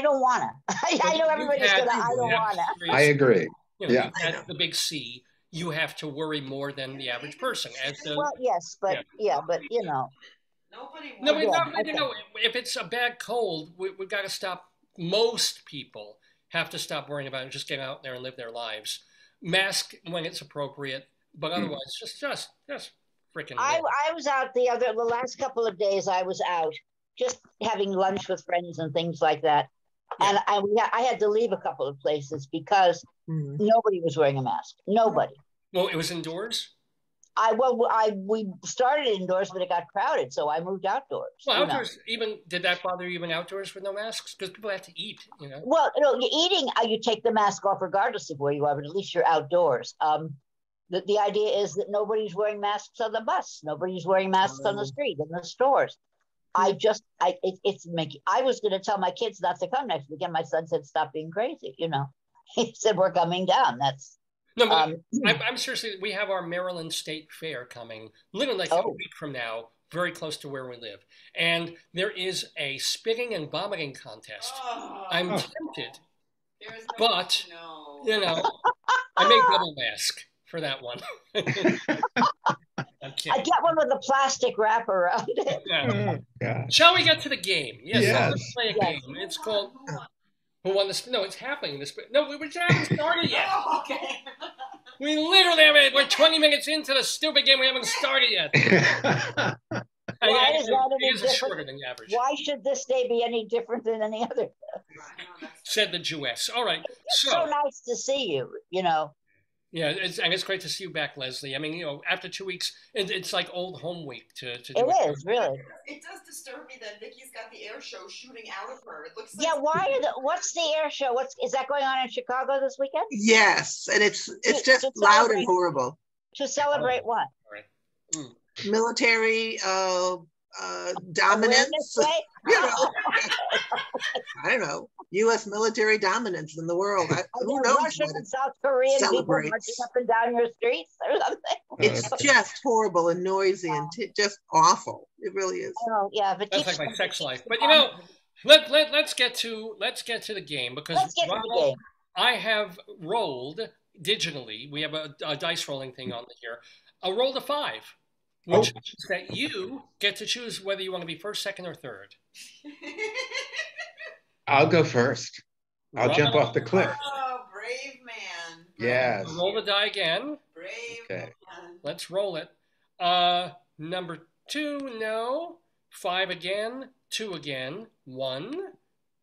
[SPEAKER 9] I know everybody's going to. I don't want to.
[SPEAKER 8] I agree.
[SPEAKER 1] At the big C, you have to worry more than the average person.
[SPEAKER 9] Well, yes, but
[SPEAKER 2] Nobody.
[SPEAKER 1] If it's a bad cold, we've got to stop. Most people have to stop worrying about it and just get out there and live their lives. Mask when it's appropriate, but otherwise, just freaking.
[SPEAKER 9] I was out the last couple of days. I was out just having lunch with friends and things like that, and I had to leave a couple of places because nobody was wearing a mask. Nobody.
[SPEAKER 1] Well, it was indoors.
[SPEAKER 9] We started indoors, but it got crowded, so I moved outdoors.
[SPEAKER 1] Well, outdoors, did that bother you even outdoors with no masks? Because people have to eat,
[SPEAKER 9] Well, eating, you take the mask off regardless of where you are, but at least you're outdoors. The idea is that nobody's wearing masks on the bus. Nobody's wearing masks on the street, in the stores. I was going to tell my kids not to come next weekend. My son said, "Stop being crazy." He said, "We're coming down."
[SPEAKER 1] No, but I'm seriously, we have our Maryland State Fair coming literally a week from now, very close to where we live. And there is a spitting and vomiting contest. I'm tempted, but, I may double mask for that one.
[SPEAKER 9] I get one with a plastic wrap around it.
[SPEAKER 1] Shall we get to the game? Yes. Let's play a game. It's called... Who won the... No, it's happening. No, we haven't started yet.
[SPEAKER 2] Okay.
[SPEAKER 1] We literally haven't... We're 20 minutes into the stupid game. We haven't started yet.
[SPEAKER 9] Why is that any different?
[SPEAKER 1] Shorter than the average.
[SPEAKER 9] Why should this day be any different than any other?
[SPEAKER 1] Said the Jewess. All right.
[SPEAKER 9] It's so nice to see you,
[SPEAKER 1] Yeah, and it's great to see you back, Leslie. I mean, you know, after 2 weeks, it's like old home week to do
[SPEAKER 9] it. Is really.
[SPEAKER 2] It does disturb me that Vicki's got the air show shooting out of her. It looks
[SPEAKER 9] like what's the air show? Is that going on in Chicago this weekend?
[SPEAKER 7] Yes, and it's just loud and horrible.
[SPEAKER 9] To celebrate what?
[SPEAKER 7] Military dominance. You know, I don't know. U.S. military dominance in the world. Who knows?
[SPEAKER 9] Russian and South Korean people marching up and down your streets or something.
[SPEAKER 7] It's just horrible and noisy and just awful. It really is.
[SPEAKER 9] Oh yeah, but
[SPEAKER 1] that's like my sex life. But you know, let's get to the game because Ronald, I have rolled digitally. We have a dice rolling thing on here. I rolled a 5. Which means that you get to choose whether you want to be first, second, or third.
[SPEAKER 8] I'll go first. I'll jump off the cliff.
[SPEAKER 2] Oh, brave man.
[SPEAKER 8] Yes.
[SPEAKER 1] Roll the die again.
[SPEAKER 2] Brave
[SPEAKER 8] man.
[SPEAKER 1] Let's roll it. Number 2, no. 5 again. 2 again. 1.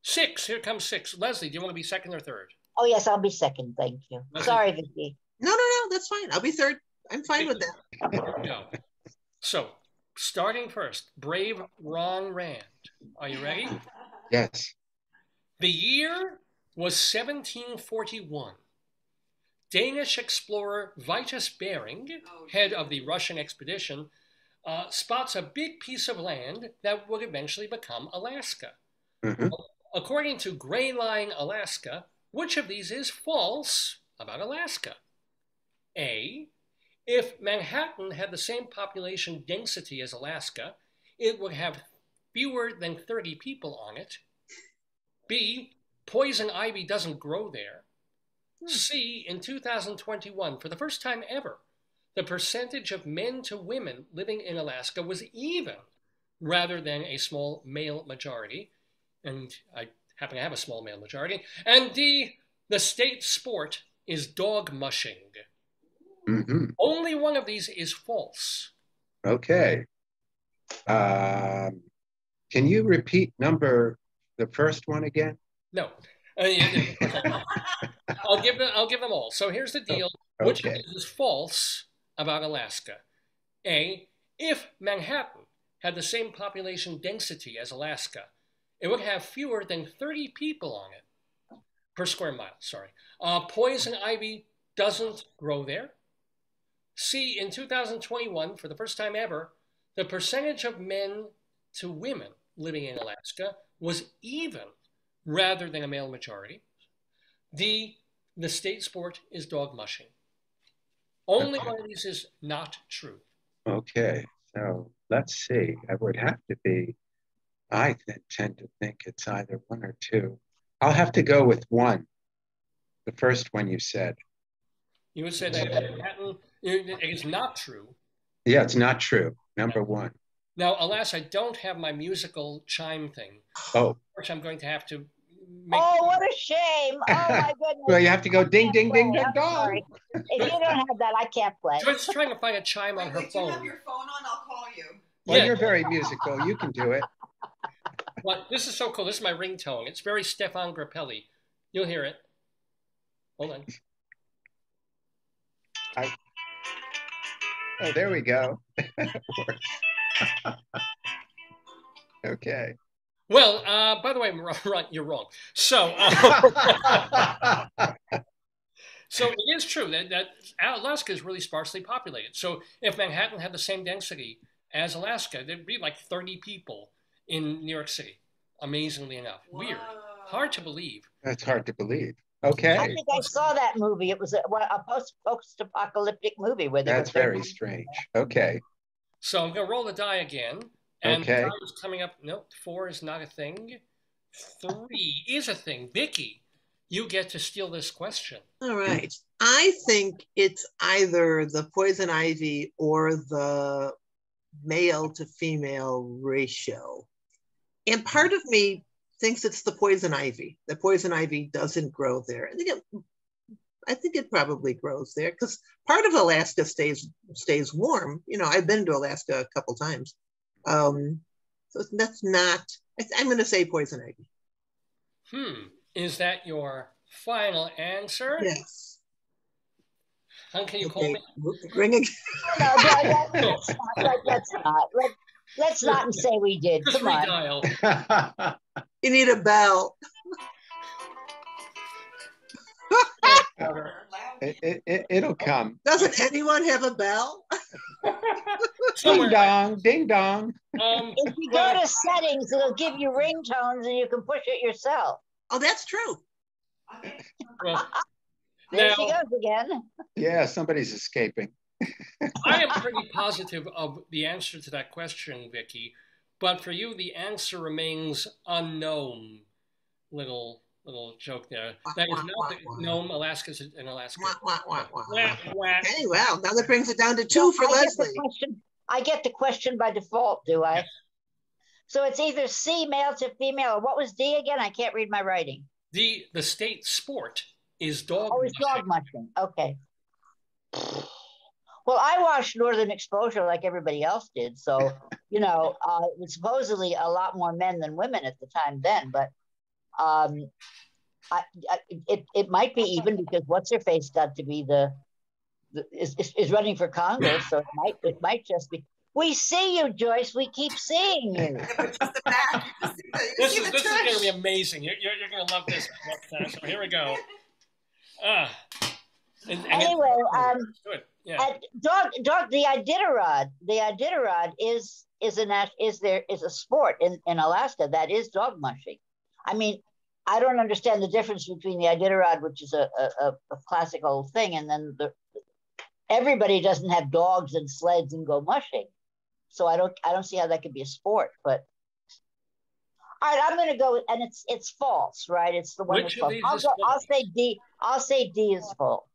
[SPEAKER 1] 6. Here comes 6. Leslie, do you want to be second or third?
[SPEAKER 9] Oh, yes, I'll be second. Thank you. Leslie. Sorry, Vicki.
[SPEAKER 7] No, that's fine. I'll be third. I'm fine with that.
[SPEAKER 1] Here we go. So, starting first, brave Wrong Rand. Are you ready?
[SPEAKER 8] Yes.
[SPEAKER 1] The year was 1741. Danish explorer Vitus Bering, head of the Russian expedition, spots a big piece of land that would eventually become Alaska.
[SPEAKER 8] Mm-hmm.
[SPEAKER 1] According to Greyline Alaska, which of these is false about Alaska? A, if Manhattan had the same population density as Alaska, it would have fewer than 30 people on it. B, poison ivy doesn't grow there. C, in 2021, for the first time ever, the percentage of men to women living in Alaska was even rather than a small male majority. And I happen to have a small male majority. And D, the state sport is dog mushing.
[SPEAKER 8] Mm-hmm.
[SPEAKER 1] Only one of these is false.
[SPEAKER 8] Okay. Can you repeat the first one again?
[SPEAKER 1] No. I'll give them all. So here's the deal.
[SPEAKER 8] Okay.
[SPEAKER 1] Which of these is false about Alaska? A, if Manhattan had the same population density as Alaska, it would have fewer than 30 people on it per square mile. Sorry. Poison ivy doesn't grow there. C, in 2021, for the first time ever, the percentage of men to women living in Alaska was even rather than a male majority. D, the state sport is dog mushing. Only one of these is not true.
[SPEAKER 8] Okay, so let's see. I would have to be, I tend to think it's either 1 or 2. I'll have to go with 1. The first one you said.
[SPEAKER 1] You would say that Manhattan is not true.
[SPEAKER 8] Yeah, it's not true. Number 1.
[SPEAKER 1] Now, alas, I don't have my musical chime thing.
[SPEAKER 8] Oh.
[SPEAKER 1] Which I'm going to have to
[SPEAKER 9] make. Oh, what a shame. Oh, my goodness.
[SPEAKER 8] Well, you have to go ding, ding, ding, ding, dong.
[SPEAKER 9] If you don't have that, I can't play.
[SPEAKER 1] Joyce is trying to find a chime on her phone.
[SPEAKER 2] Do you have your phone on? I'll call you.
[SPEAKER 8] Well, yeah. You're very musical. You can do it.
[SPEAKER 1] Well, this is so cool. This is my ringtone. It's very Stefan Grappelli. You'll hear it. Hold on.
[SPEAKER 8] Oh, there we go. Okay.
[SPEAKER 1] Well, by the way, you're wrong. So, so it is true that Alaska is really sparsely populated. So if Manhattan had the same density as Alaska, there'd be like 30 people in New York City. Amazingly enough. Whoa. Weird. Hard to believe.
[SPEAKER 8] That's hard to believe. Okay.
[SPEAKER 9] I think I saw that movie. It was a post-apocalyptic movie where they
[SPEAKER 8] That's very strange. Okay.
[SPEAKER 1] So I'm going to roll the die again. And the die is coming up. No, 4 is not a thing. 3 is a thing. Vicki, you get to steal this question.
[SPEAKER 7] All right. I think it's either the poison ivy or the male to female ratio. And part of me thinks it's the poison ivy. The poison ivy doesn't grow there. I think it probably grows there because part of Alaska stays warm. You know, I've been to Alaska a couple times. So that's not, I'm going to say poison ivy.
[SPEAKER 1] Is that your final answer?
[SPEAKER 7] Yes.
[SPEAKER 1] How can you call me?
[SPEAKER 7] Ring again.
[SPEAKER 9] No, let's not. Let's not say we did.
[SPEAKER 1] Just
[SPEAKER 9] Come on.
[SPEAKER 1] redial.
[SPEAKER 7] You need a bell.
[SPEAKER 8] It'll come.
[SPEAKER 7] Doesn't anyone have a bell?
[SPEAKER 8] Ding dong, ding dong.
[SPEAKER 9] If you go to settings, it'll give you ringtones and you can push it yourself.
[SPEAKER 7] Oh, that's true.
[SPEAKER 1] Well,
[SPEAKER 9] There she goes again.
[SPEAKER 8] Yeah, somebody's escaping.
[SPEAKER 1] I am pretty positive of the answer to that question, Vicki, but for you, the answer remains unknown. Little joke there. That is not the gnome. Alaska's in Alaska.
[SPEAKER 7] Hey, well, now that brings it down to 2 for Leslie.
[SPEAKER 9] I get the question by default, do I?
[SPEAKER 1] Yeah.
[SPEAKER 9] So it's either C, male to female, or what was D again? I can't read my writing.
[SPEAKER 1] The state sport is dog.
[SPEAKER 9] Oh, it's dog mushing. Okay. Well, I watched Northern Exposure like everybody else did, so it was supposedly a lot more men than women at the time then, but it might be even because what's her face got to be is running for Congress, so it might just be. We see you, Joyce. We keep seeing you.
[SPEAKER 1] This is going to be amazing. You're going to love this. So here we go.
[SPEAKER 9] Anyway,
[SPEAKER 1] yeah.
[SPEAKER 9] Dog, the Iditarod is a sport in Alaska that is dog mushing. I mean, I don't understand the difference between the Iditarod, which is a classical thing, and then everybody doesn't have dogs and sleds and go mushing. So I don't see how that could be a sport. But all right, I'm going to go, and it's false, right? It's the one that's false. I'll say D. I'll say D is false.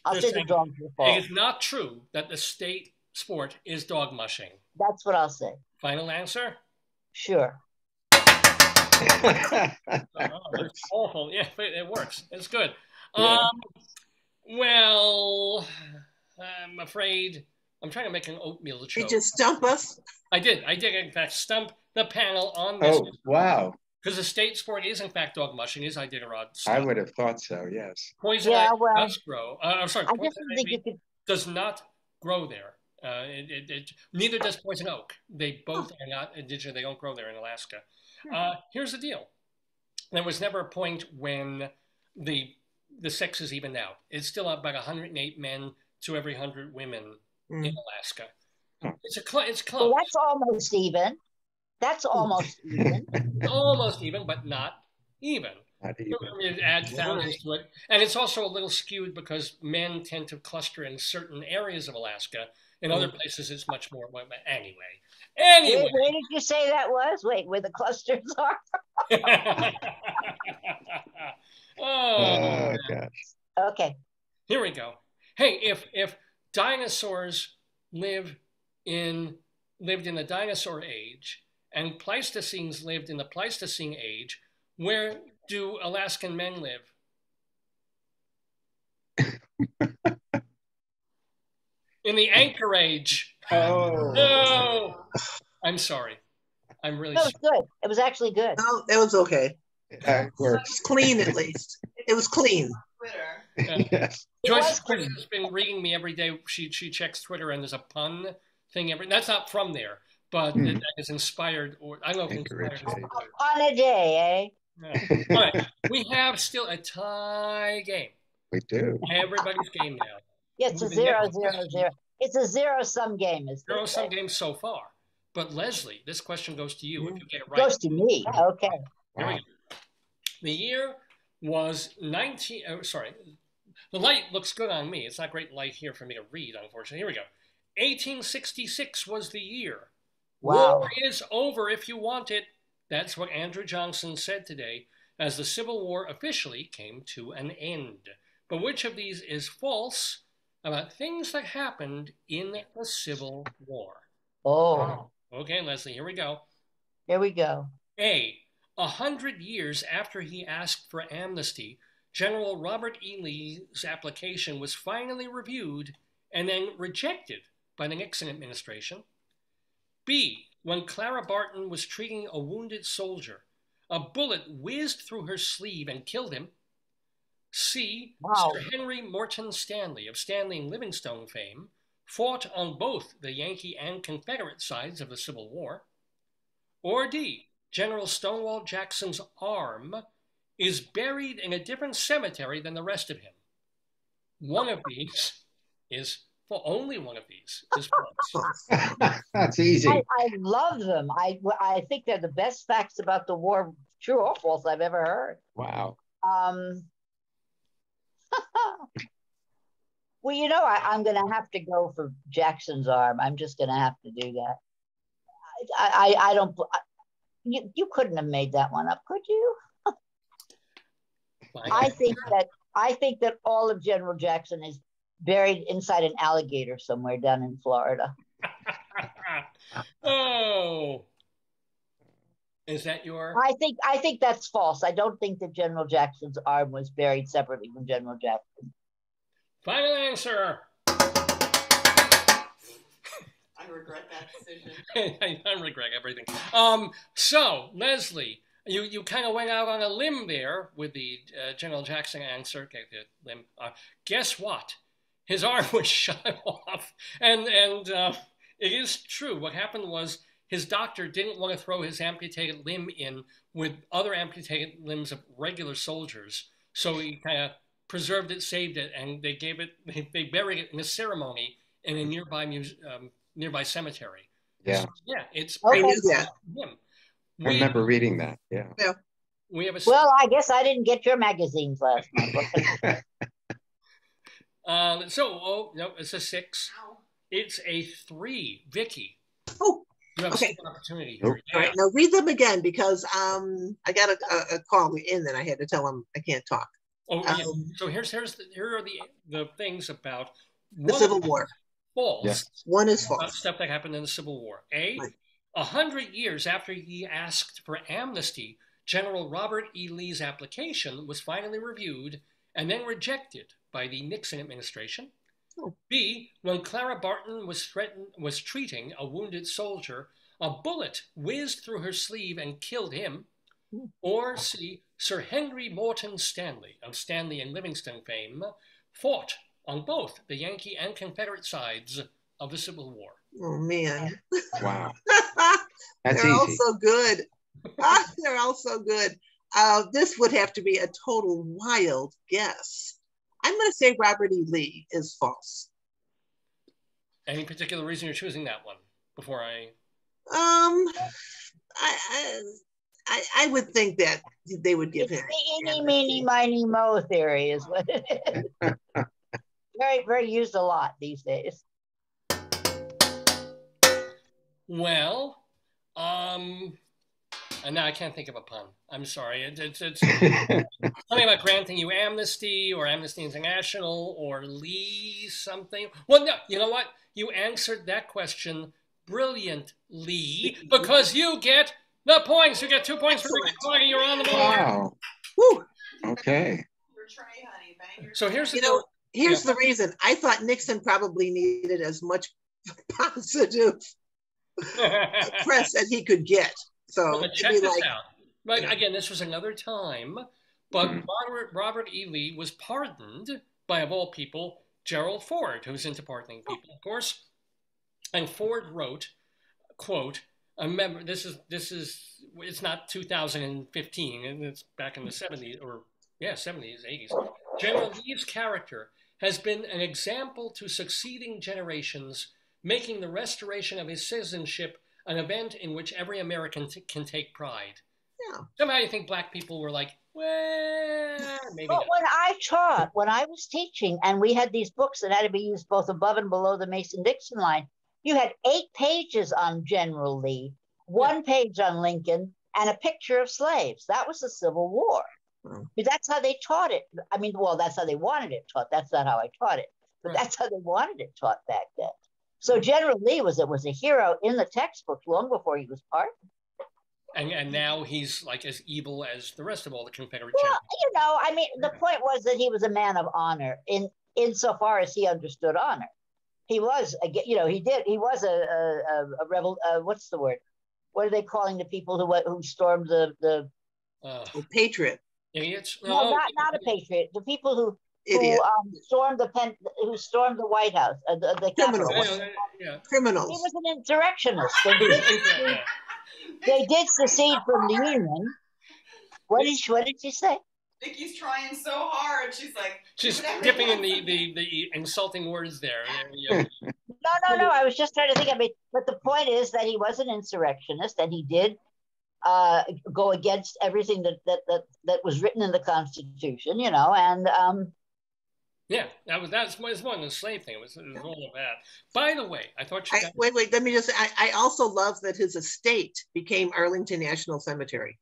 [SPEAKER 9] I'll say the dogs are false.
[SPEAKER 1] It is not true that the state sport is dog mushing.
[SPEAKER 9] That's what I'll say.
[SPEAKER 1] Final answer?
[SPEAKER 9] Sure.
[SPEAKER 1] It's awful. Yeah, it works. It's good. Yeah. Well, I'm afraid I'm trying to make an oatmeal joke.
[SPEAKER 7] You just stump us?
[SPEAKER 1] I did, in fact, stump the panel on this.
[SPEAKER 8] Oh, wow.
[SPEAKER 1] Because the state sport is, in fact, dog mushing, is Iditarod.
[SPEAKER 8] I would have thought so, yes.
[SPEAKER 1] Poison ivy does grow. Poison ivy does not grow there. Neither does poison oak. They both are not indigenous. They don't grow there in Alaska. Here's the deal. There was never a point when the sexes evened out. It's still about 108 men to every 100 women in Alaska. It's close.
[SPEAKER 9] Well, that's almost even. That's almost even.
[SPEAKER 1] Almost even, but not even. You add thousands to it. And it's also a little skewed because men tend to cluster in certain areas of Alaska. In other places, it's much more. Anyway.
[SPEAKER 9] Where did you say that was? Wait, where the clusters are?
[SPEAKER 1] Oh, gosh.
[SPEAKER 9] Okay.
[SPEAKER 1] Here we go. Hey, if dinosaurs lived in the dinosaur age and Pleistocene lived in the Pleistocene age, where do Alaskan men live? In the Anchor Age.
[SPEAKER 8] Oh.
[SPEAKER 1] No. I'm sorry. I'm really sorry.
[SPEAKER 9] It was good. It was actually good.
[SPEAKER 7] No, it was okay.
[SPEAKER 8] It works.
[SPEAKER 7] It's clean, at least. It was clean.
[SPEAKER 8] Yes.
[SPEAKER 1] Joyce has been reading me every day. She checks Twitter, and there's a pun thing that's not from there, but it is inspired, or I don't know if inspired.
[SPEAKER 9] On a day,
[SPEAKER 1] eh? All right. We have still a tie game.
[SPEAKER 8] We do.
[SPEAKER 1] Everybody's game now.
[SPEAKER 9] Yeah, it's a 0-0-0. It's a zero-sum game.
[SPEAKER 1] Zero-sum game so far. But Leslie, this question goes to you if you get it right.
[SPEAKER 9] Goes to me. Okay.
[SPEAKER 1] Here we go. The year was the light looks good on me. It's not great light here for me to read, unfortunately. Here we go. 1866 was the year.
[SPEAKER 9] Wow.
[SPEAKER 1] War is over if you want it. That's what Andrew Johnson said today as the Civil War officially came to an end. But which of these is false about things that happened in the Civil War?
[SPEAKER 9] Oh.
[SPEAKER 1] Okay, Leslie, here we go.
[SPEAKER 9] Here we go.
[SPEAKER 1] A. 100 years after he asked for amnesty, General Robert E. Lee's application was finally reviewed and then rejected by the Nixon administration. B. When Clara Barton was treating a wounded soldier, a bullet whizzed through her sleeve and killed him. C.
[SPEAKER 9] Wow.
[SPEAKER 1] Sir Henry Morton Stanley of Stanley and Livingstone fame fought on both the Yankee and Confederate sides of the Civil War. Or D. General Stonewall Jackson's arm is buried in a different cemetery than the rest of him. One of these is, well, only one of these is false.
[SPEAKER 8] That's easy.
[SPEAKER 9] I love them. I think they're the best facts about the war, true or false, I've ever heard.
[SPEAKER 8] Wow.
[SPEAKER 9] Well, you know, I'm going to have to go for Jackson's arm. I'm just going to have to do that. I don't. You couldn't have made that one up, could you? I think that all of General Jackson is buried inside an alligator somewhere down in Florida.
[SPEAKER 1] Oh, is that your?
[SPEAKER 9] I think that's false. I don't think that General Jackson's arm was buried separately from General Jackson.
[SPEAKER 1] Final answer.
[SPEAKER 2] I regret that decision.
[SPEAKER 1] I regret everything. So, Leslie, you kind of went out on a limb there with the General Jackson answer. Okay, the limb. Guess what? His arm was shot off, and it is true. What happened was his doctor didn't want to throw his amputated limb in with other amputated limbs of regular soldiers, so he kind of preserved it, saved it, and they buried it in a ceremony in a nearby cemetery.
[SPEAKER 8] Yeah.
[SPEAKER 1] So, yeah, it's
[SPEAKER 7] I knew that.
[SPEAKER 1] him.
[SPEAKER 8] I remember reading that. Yeah.
[SPEAKER 1] We have a.
[SPEAKER 9] Well, I guess I didn't get your magazines last night.
[SPEAKER 1] No, it's a 6.
[SPEAKER 2] Ow.
[SPEAKER 1] It's a 3. Vicki.
[SPEAKER 7] Oh,
[SPEAKER 1] You have
[SPEAKER 7] okay.
[SPEAKER 1] an opportunity
[SPEAKER 8] Nope.
[SPEAKER 1] here.
[SPEAKER 7] All right, now read them again because I got a call in and I had to tell him I can't talk.
[SPEAKER 1] Oh, yeah. So here are the things about
[SPEAKER 7] The Civil War.
[SPEAKER 1] False.
[SPEAKER 8] Yeah.
[SPEAKER 7] One is
[SPEAKER 1] About
[SPEAKER 7] false.
[SPEAKER 1] stuff that happened in the Civil War. A,
[SPEAKER 7] Right.
[SPEAKER 1] 100 years after he asked for amnesty, General Robert E. Lee's application was finally reviewed and then rejected by the Nixon administration.
[SPEAKER 7] Oh.
[SPEAKER 1] B, when Clara Barton was treating a wounded soldier, a bullet whizzed through her sleeve and killed him. Or C, Sir Henry Morton Stanley of Stanley and Livingstone fame fought on both the Yankee and Confederate sides of the Civil War.
[SPEAKER 7] Oh man.
[SPEAKER 8] Wow. That's
[SPEAKER 7] They're all
[SPEAKER 8] easy.
[SPEAKER 7] so good. They're all so good. This would have to be a total wild guess. I'm going to say Robert E. Lee is false.
[SPEAKER 1] Any particular reason you're choosing that one? Before I...
[SPEAKER 7] I would think that they would give him.
[SPEAKER 9] The eeny, meeny, miny, mo theory is what it is. Very, very used a lot these days.
[SPEAKER 1] Well, and now I can't think of a pun. I'm sorry. It's something about granting you amnesty or Amnesty International or Lee something. Well, no, you know what? You answered that question brilliantly because you get the points. You get 2 points for the point. You're on the board.
[SPEAKER 8] Wow.
[SPEAKER 7] Woo.
[SPEAKER 8] Okay.
[SPEAKER 2] Your tray, honey. Bang your
[SPEAKER 1] So here's the
[SPEAKER 7] Here's the reason. I thought Nixon probably needed as much positive press as he could get. So
[SPEAKER 1] But check this out. But again, this was another time. But Robert E. Lee was pardoned by, of all people, Gerald Ford, who's into pardoning people, of course. And Ford wrote, quote, remember, it's not 2015, and it's back in the 70s, 70s, 80s. General Lee's character has been an example to succeeding generations, making the restoration of his citizenship an event in which every American can take pride.
[SPEAKER 7] Yeah.
[SPEAKER 1] Somehow you think black people were like, well, maybe
[SPEAKER 9] But
[SPEAKER 1] not.
[SPEAKER 9] when I was teaching, and we had these books that had to be used both above and below the Mason-Dixon line, you had 8 pages on General Lee, 1 page on Lincoln, and a picture of slaves. That was the Civil War. That's how they taught it. I mean, well, that's how they wanted it taught. That's not how I taught it, but that's how they wanted it taught back then. So General Lee was a hero in the textbooks long before he was pardoned.
[SPEAKER 1] And now he's like as evil as the rest of all the Confederate
[SPEAKER 9] Well,
[SPEAKER 1] generals.
[SPEAKER 9] I mean, the point was that he was a man of honor insofar as he understood honor. He was, he was a rebel. What's the word? What are they calling the people who stormed the
[SPEAKER 7] patriot.
[SPEAKER 1] Idiots?
[SPEAKER 9] No, not a patriot. The people who stormed the White House, the Capitol.
[SPEAKER 7] Criminals.
[SPEAKER 9] He was an insurrectionist. They did secede from the Union. What did she say?
[SPEAKER 2] Vicky's trying so hard. She's
[SPEAKER 1] dipping in the insulting words there.
[SPEAKER 9] No. I was just trying to think of it. But the point is that he was an insurrectionist, and he did go against everything that was written in the Constitution. And
[SPEAKER 1] yeah, that's more than the slave thing. It was all of that. By the way, I thought you
[SPEAKER 7] wait. Let me just. I also love that his estate became Arlington National Cemetery.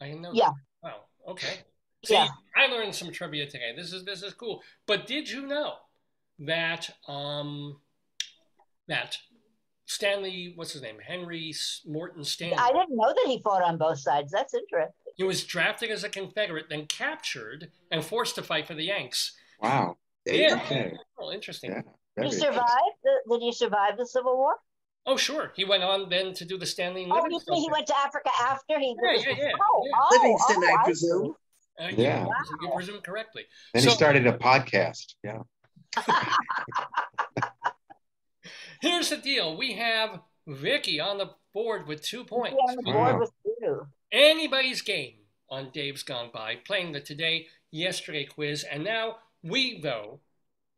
[SPEAKER 1] I didn't know.
[SPEAKER 9] Yeah.
[SPEAKER 1] That. Wow. Okay. See, yeah. I learned some trivia today. This is cool. But did you know that that Stanley, what's his name, Henry Morton Stanley?
[SPEAKER 9] I didn't know that he fought on both sides. That's interesting.
[SPEAKER 1] He was drafted as a Confederate, then captured and forced to fight for the Yanks.
[SPEAKER 8] Wow.
[SPEAKER 1] Yeah.
[SPEAKER 8] Okay.
[SPEAKER 1] Oh, interesting.
[SPEAKER 8] Yeah,
[SPEAKER 9] he survived. Did he survive the Civil War?
[SPEAKER 1] Oh, sure. He went on then to do the Stanley and
[SPEAKER 9] Livingston. Oh, you mean he went to Africa after he?
[SPEAKER 1] Yeah.
[SPEAKER 7] Livingston, I presume.
[SPEAKER 1] Yeah, wow. You presume correctly.
[SPEAKER 8] Then he started a podcast. Yeah.
[SPEAKER 1] Here's the deal. We have Vicki on the board with 2 points.
[SPEAKER 9] On the board with 2.
[SPEAKER 1] Anybody's game on Dave's Gone By, playing the Today, Yesterday quiz. And now we, though,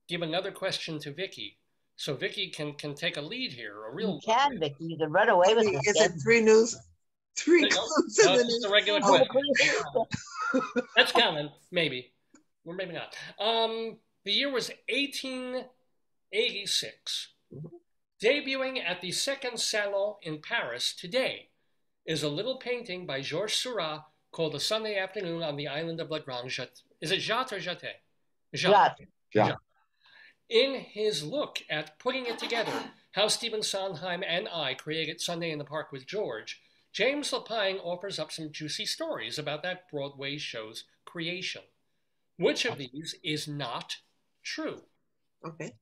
[SPEAKER 1] give another question to Vicki. So Vicki can take a lead here.
[SPEAKER 9] You can, Vicki. You can run away with this.
[SPEAKER 7] Is it 3 news? 3 clues in the news.
[SPEAKER 1] The regular question. That's common, maybe. Or maybe not. The year was 1886. Debuting at the Second Salon in Paris today is a little painting by Georges Seurat called A Sunday Afternoon on the Island of La Grande Jatte. Is it Jatte or Jatte?
[SPEAKER 8] Jatte.
[SPEAKER 1] In his look at putting it together, how Stephen Sondheim and I created Sunday in the Park with George, James Lapine offers up some juicy stories about that Broadway show's creation. Which of these is not true?
[SPEAKER 7] Okay.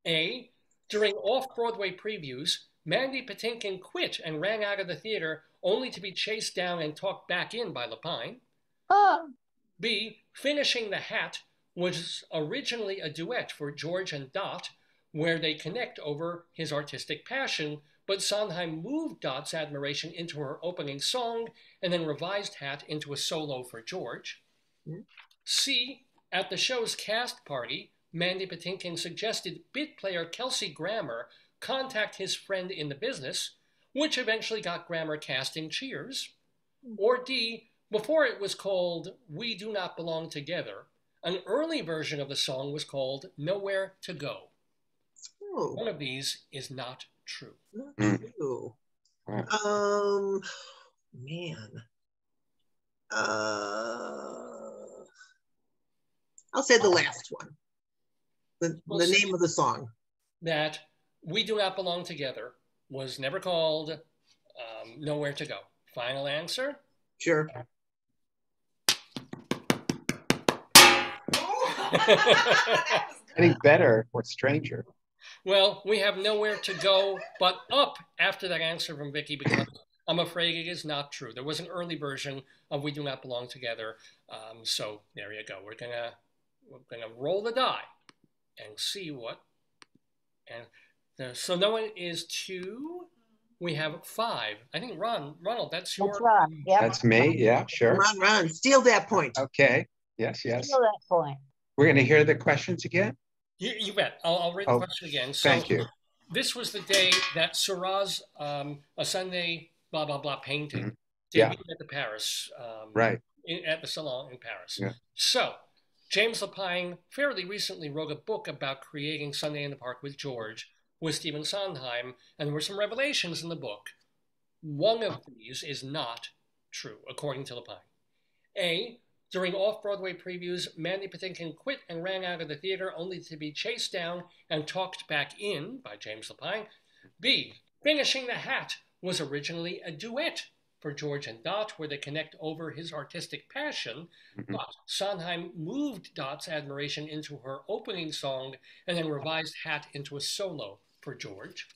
[SPEAKER 1] A. During off-Broadway previews, Mandy Patinkin quit and ran out of the theater only to be chased down and talked back in by Lapine. B. Finishing the Hat was originally a duet for George and Dot, where they connect over his artistic passion, but Sondheim moved Dot's admiration into her opening song and then revised Hat into a solo for George. C. At the show's cast party, Mandy Patinkin suggested bit player Kelsey Grammer contact his friend in the business, which eventually got Grammer cast in Cheers. Or D. Before it was called We Do Not Belong Together, an early version of the song was called Nowhere to Go.
[SPEAKER 7] Oh.
[SPEAKER 1] One of these is not true.
[SPEAKER 7] Not true. Man. I'll say the last one. The name of the song.
[SPEAKER 1] That We Do Not Belong Together was never called Nowhere to Go. Final answer?
[SPEAKER 7] Sure.
[SPEAKER 8] Getting better or stranger.
[SPEAKER 1] Well, we have Nowhere to Go, but up after that answer from Vicki, because I'm afraid it is not true. There was an early version of We Do Not Belong Together. So there you go. We're gonna roll the die and see what. So no one is 2. We have 5. I think Ronald, that's your.
[SPEAKER 9] That's Ron. Yep.
[SPEAKER 8] That's me. Yeah, sure.
[SPEAKER 7] Ron, steal that point.
[SPEAKER 8] Okay. Yes.
[SPEAKER 9] Steal that point.
[SPEAKER 8] We're going to hear the questions again?
[SPEAKER 1] You bet. I'll read the question again. So
[SPEAKER 8] thank you.
[SPEAKER 1] This was the day that Seurat's A Sunday blah, blah, blah painting debuted at the Paris.
[SPEAKER 8] Right.
[SPEAKER 1] At the Salon in Paris.
[SPEAKER 8] Yeah.
[SPEAKER 1] So James Lapine fairly recently wrote a book about creating Sunday in the Park with George with Stephen Sondheim, and there were some revelations in the book. One of these is not true, according to Lapine. A. During off-Broadway previews, Mandy Patinkin quit and ran out of the theater only to be chased down and talked back in by James Lapine. B. Finishing the Hat was originally a duet for George and Dot, where they connect over his artistic passion, but Sondheim moved Dot's admiration into her opening song and then revised Hat into a solo for George.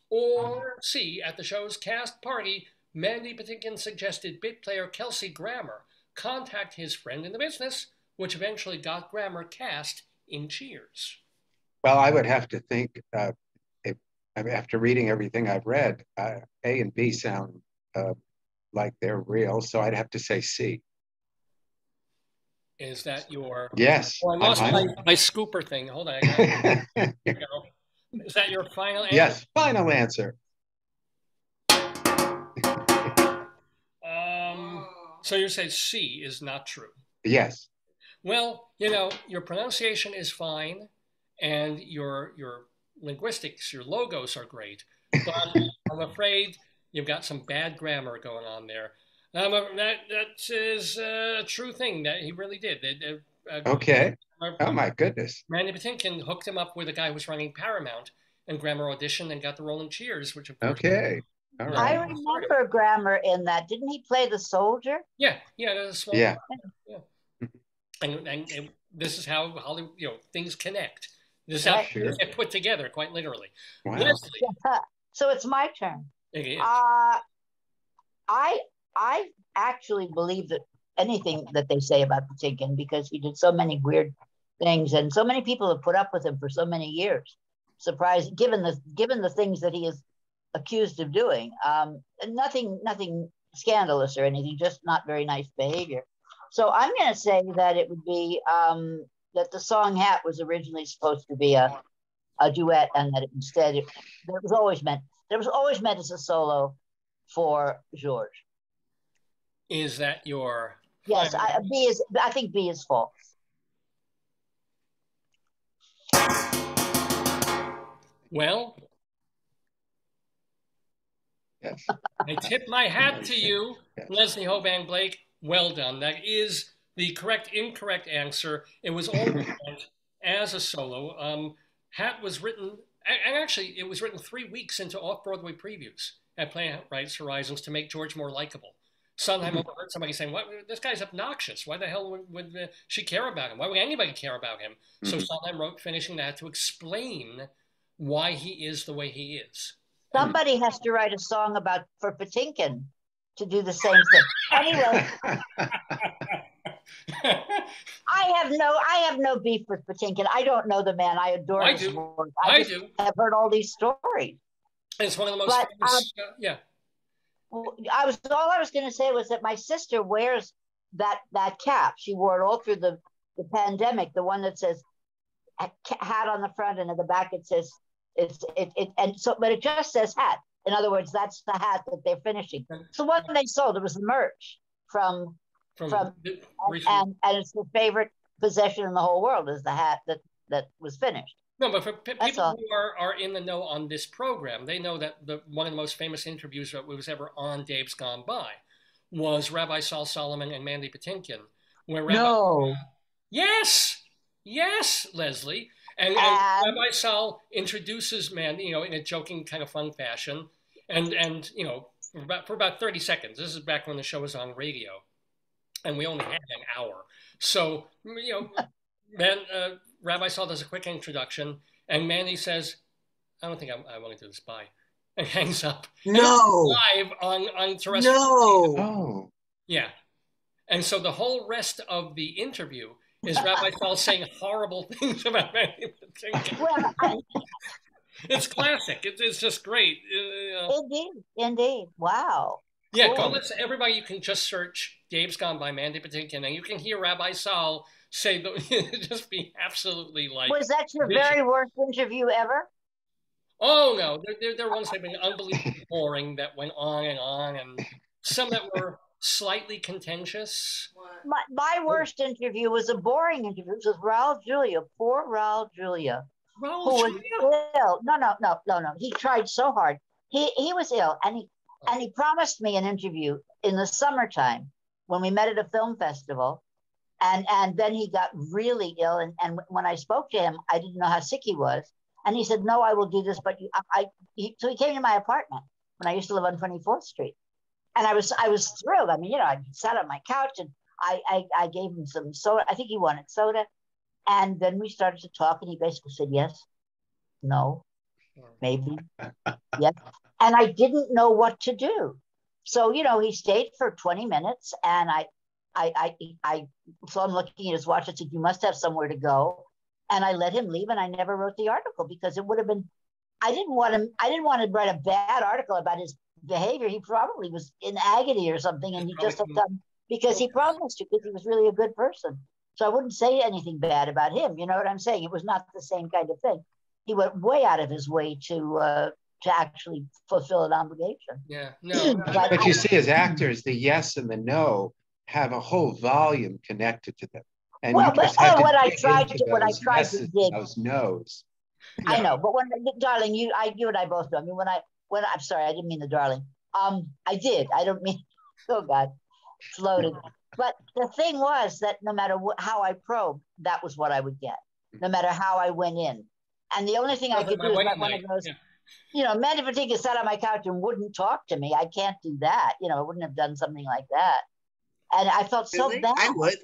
[SPEAKER 1] Or C. At the show's cast party, Mandy Patinkin suggested bit player Kelsey Grammer contact his friend in the business, which eventually got Grammer cast in Cheers?
[SPEAKER 8] Well, I would have to think, after reading everything I've read, A and B sound like they're real, so I'd have to say C.
[SPEAKER 1] Is that your...
[SPEAKER 8] Yes.
[SPEAKER 1] Oh, I lost my scooper thing. Hold on. There you go. Is that your final answer?
[SPEAKER 8] Yes, final answer.
[SPEAKER 1] So you say C is not true?
[SPEAKER 8] Yes.
[SPEAKER 1] Well, you know, your pronunciation is fine, and your linguistics, your logos are great, but I'm afraid you've got some bad grammar going on there. That is a true thing that he really did.
[SPEAKER 8] Okay. Oh my goodness.
[SPEAKER 1] Mandy Patinkin hooked him up with a guy who was running Paramount, and Grammer auditioned and got the role in Cheers, which of course...
[SPEAKER 8] Okay. All right.
[SPEAKER 9] I remember Grammer in that. Didn't he play the soldier?
[SPEAKER 1] Yeah, a small...
[SPEAKER 8] Yeah.
[SPEAKER 1] And this is how Hollywood, things connect. This is how things get put together, quite literally.
[SPEAKER 8] Wow.
[SPEAKER 1] Leslie.
[SPEAKER 9] So it's my turn.
[SPEAKER 1] It is.
[SPEAKER 9] I actually believe that anything that they say about Patinkin, because he did so many weird things, and so many people have put up with him for so many years. Surprised, given the things that he is accused of doing. Nothing scandalous or anything, just not very nice behavior. So I'm going to say that it would be that the song Hat was originally supposed to be a duet, and that instead it was always meant as a solo for George.
[SPEAKER 1] Is that your...
[SPEAKER 9] Yes, I think B is false.
[SPEAKER 1] Well,
[SPEAKER 8] yes.
[SPEAKER 1] I tip my hat to you, yes. Leslie Hoban Blake. Well done. That is the incorrect answer. It was always meant as a solo. Hat was written, and actually it was written 3 weeks into off-Broadway previews at Playwrights Horizons to make George more likable. Sondheim overheard somebody saying, "What? This guy's obnoxious. Why the hell would she care about him? Why would anybody care about him?" So Sondheim wrote finishing that to explain why he is the way he is.
[SPEAKER 9] Somebody has to write a song for Patinkin to do the same thing. Anyway, I have no beef with Patinkin. I don't know the man. I adore his work. I have heard all these stories.
[SPEAKER 1] It's one of the most famous, yeah.
[SPEAKER 9] All I was going to say was that my sister wears that cap. She wore it all through the pandemic. The one that says hat on the front, and at the back it says but it just says hat. In other words, that's the hat that they're finishing. So one they sold, it was the merch from and it's the favorite possession in the whole world is the hat that was finished.
[SPEAKER 1] No, but for people who are in the know on this program, they know that one of the most famous interviews that was ever on Dave's Gone By was Rabbi Saul Solomon and Mandy Patinkin, where Yes, Leslie. And Rabbi Saul introduces Mandy, in a joking kind of fun fashion, and for about 30 seconds. This is back when the show was on radio, and we only had an hour. So then Rabbi Saul does a quick introduction, and Mandy says, "I don't think I want to do this. Bye," and hangs up.
[SPEAKER 7] No,
[SPEAKER 1] live on terrestrial.
[SPEAKER 7] No.
[SPEAKER 8] Oh.
[SPEAKER 1] Yeah, and so the whole rest of the interview is Rabbi Saul saying horrible things about Mandy Patinkin. It's classic. It's just great.
[SPEAKER 9] Indeed. Wow.
[SPEAKER 1] Yeah, cool. Everybody, you can just search Dave's Gone By Mandy Patinkin, and you can hear Rabbi Saul say, just be absolutely like...
[SPEAKER 9] Was that your very worst interview ever?
[SPEAKER 1] Oh, no. There are ones that have been unbelievably boring that went on, and some that were slightly contentious.
[SPEAKER 9] My worst interview was a boring interview. It was Raul Julia, poor Raul Julia, who was ill. No. He tried so hard. He was ill, and he promised me an interview in the summertime when we met at a film festival, and then he got really ill. And when I spoke to him, I didn't know how sick he was, and he said, "No, I will do this." But so he came to my apartment when I used to live on 24th Street. And I was thrilled. I mean, I sat on my couch and I gave him some soda. I think he wanted soda. And then we started to talk, and he basically said, yes, no, maybe, yes. And I didn't know what to do. So, he stayed for 20 minutes, and I saw him looking at his watch. I said, "You must have somewhere to go," and I let him leave. And I never wrote the article because it would have been. I didn't want to write a bad article about his behavior. He probably was in agony or something, and he just had done because he promised to, because he was really a good person. So I wouldn't say anything bad about him. You know what I'm saying? It was not the same kind of thing. He went way out of his way to actually fulfill an obligation.
[SPEAKER 1] Yeah, no.
[SPEAKER 8] But you see, as actors, the yes and the no have a whole volume connected to them. And
[SPEAKER 9] well,
[SPEAKER 8] you just have
[SPEAKER 9] what I
[SPEAKER 8] to
[SPEAKER 9] tried
[SPEAKER 8] dig
[SPEAKER 9] to
[SPEAKER 8] into
[SPEAKER 9] what I
[SPEAKER 8] those
[SPEAKER 9] tried
[SPEAKER 8] yeses
[SPEAKER 9] to dig.
[SPEAKER 8] and those no's.
[SPEAKER 9] I know, but darling, you and I both know. I mean, when I'm sorry, I didn't mean the darling. I did. I don't mean. Oh God, it's loaded. But the thing was that no matter how I probed, that was what I would get. No matter how I went in, and the only thing I could do is like one of those. Yeah. You know, Mandy Patinkin sat on my couch and wouldn't talk to me. I can't do that. You know, I wouldn't have done something like that. And I felt so bad.
[SPEAKER 7] I would.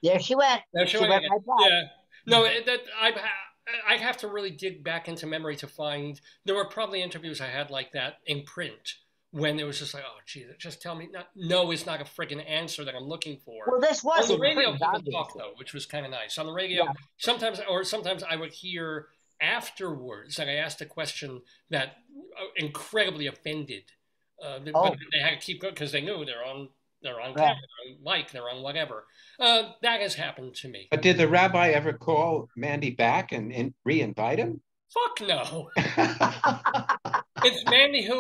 [SPEAKER 9] There she went. She went right back.
[SPEAKER 1] Yeah. No, I have to really dig back into memory to find. There were probably interviews I had like that in print when it was just like, oh, geez, just tell me. No is not a friggin' answer that I'm looking for.
[SPEAKER 9] Well, this was
[SPEAKER 1] on the radio. People talk though, which was kind of nice. On the radio, sometimes I would hear afterwards that I asked a question that incredibly offended. But they had to keep going because they knew they're on camera, they're on mic, they're on whatever. That has happened to me.
[SPEAKER 8] But did the rabbi ever call Mandy back and re-invite him?
[SPEAKER 1] Fuck no. It's Mandy who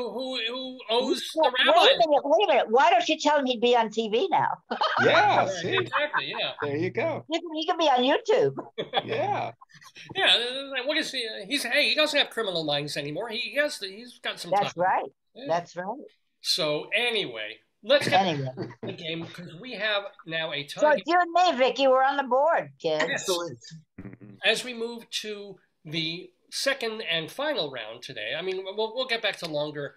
[SPEAKER 1] owes the rabbi.
[SPEAKER 9] Wait a minute. Why don't you tell him he'd be on TV now?
[SPEAKER 8] Yeah,
[SPEAKER 1] see? Exactly, yeah.
[SPEAKER 8] There you go.
[SPEAKER 9] He could be on YouTube.
[SPEAKER 8] Yeah.
[SPEAKER 1] Yeah, what is he? He doesn't have criminal minds anymore. He's got some
[SPEAKER 9] That's
[SPEAKER 1] time.
[SPEAKER 9] Right.
[SPEAKER 1] Yeah.
[SPEAKER 9] That's right.
[SPEAKER 1] So anyway, let's get to the game because we have now a tie.
[SPEAKER 9] So you and me, Vicki, we're on the board, kids.
[SPEAKER 7] Excellent.
[SPEAKER 1] As we move to the second and final round today, I mean, we'll get back to longer.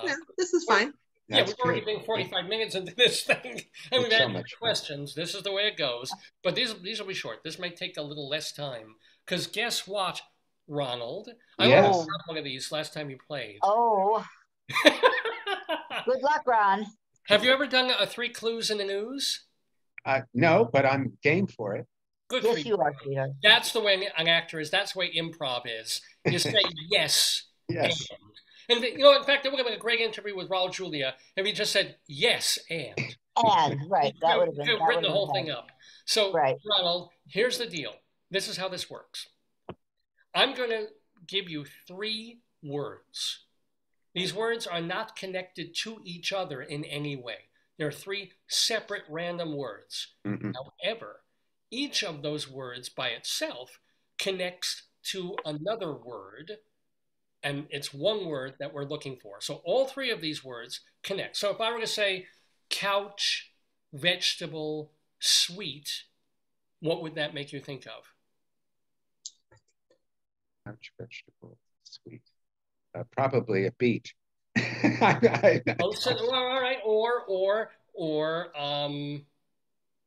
[SPEAKER 7] Yeah, this is fine.
[SPEAKER 1] Yeah, we've already been 45 minutes into this thing, and we've had questions. This is the way it goes. But these will be short. This might take a little less time. Because guess what, Ronald? I almost got one of these last time you played.
[SPEAKER 9] Oh. Good luck, Ron.
[SPEAKER 1] Have you ever done 3 clues in the news?
[SPEAKER 8] No, but I'm game for it.
[SPEAKER 1] Good
[SPEAKER 9] yes, you are, Peter.
[SPEAKER 1] That's the way an actor is. That's the way improv is. You say yes.
[SPEAKER 8] Yes.
[SPEAKER 1] And you know, in fact, there would have been a great interview with Raul Julia if he just said yes and.
[SPEAKER 9] And, right. That would have been.
[SPEAKER 1] Written the whole thing up. So, Ronald, here's the deal. This is how this works. I'm going to give you 3 words. These words are not connected to each other in any way. There are 3 separate random words. Mm-hmm. However, each of those words by itself connects to another word, and it's one word that we're looking for. So all 3 of these words connect. So if I were to say couch, vegetable, sweet, what would that make you think of?
[SPEAKER 8] Couch, vegetable, sweet. Probably a beet.
[SPEAKER 1] All right. Or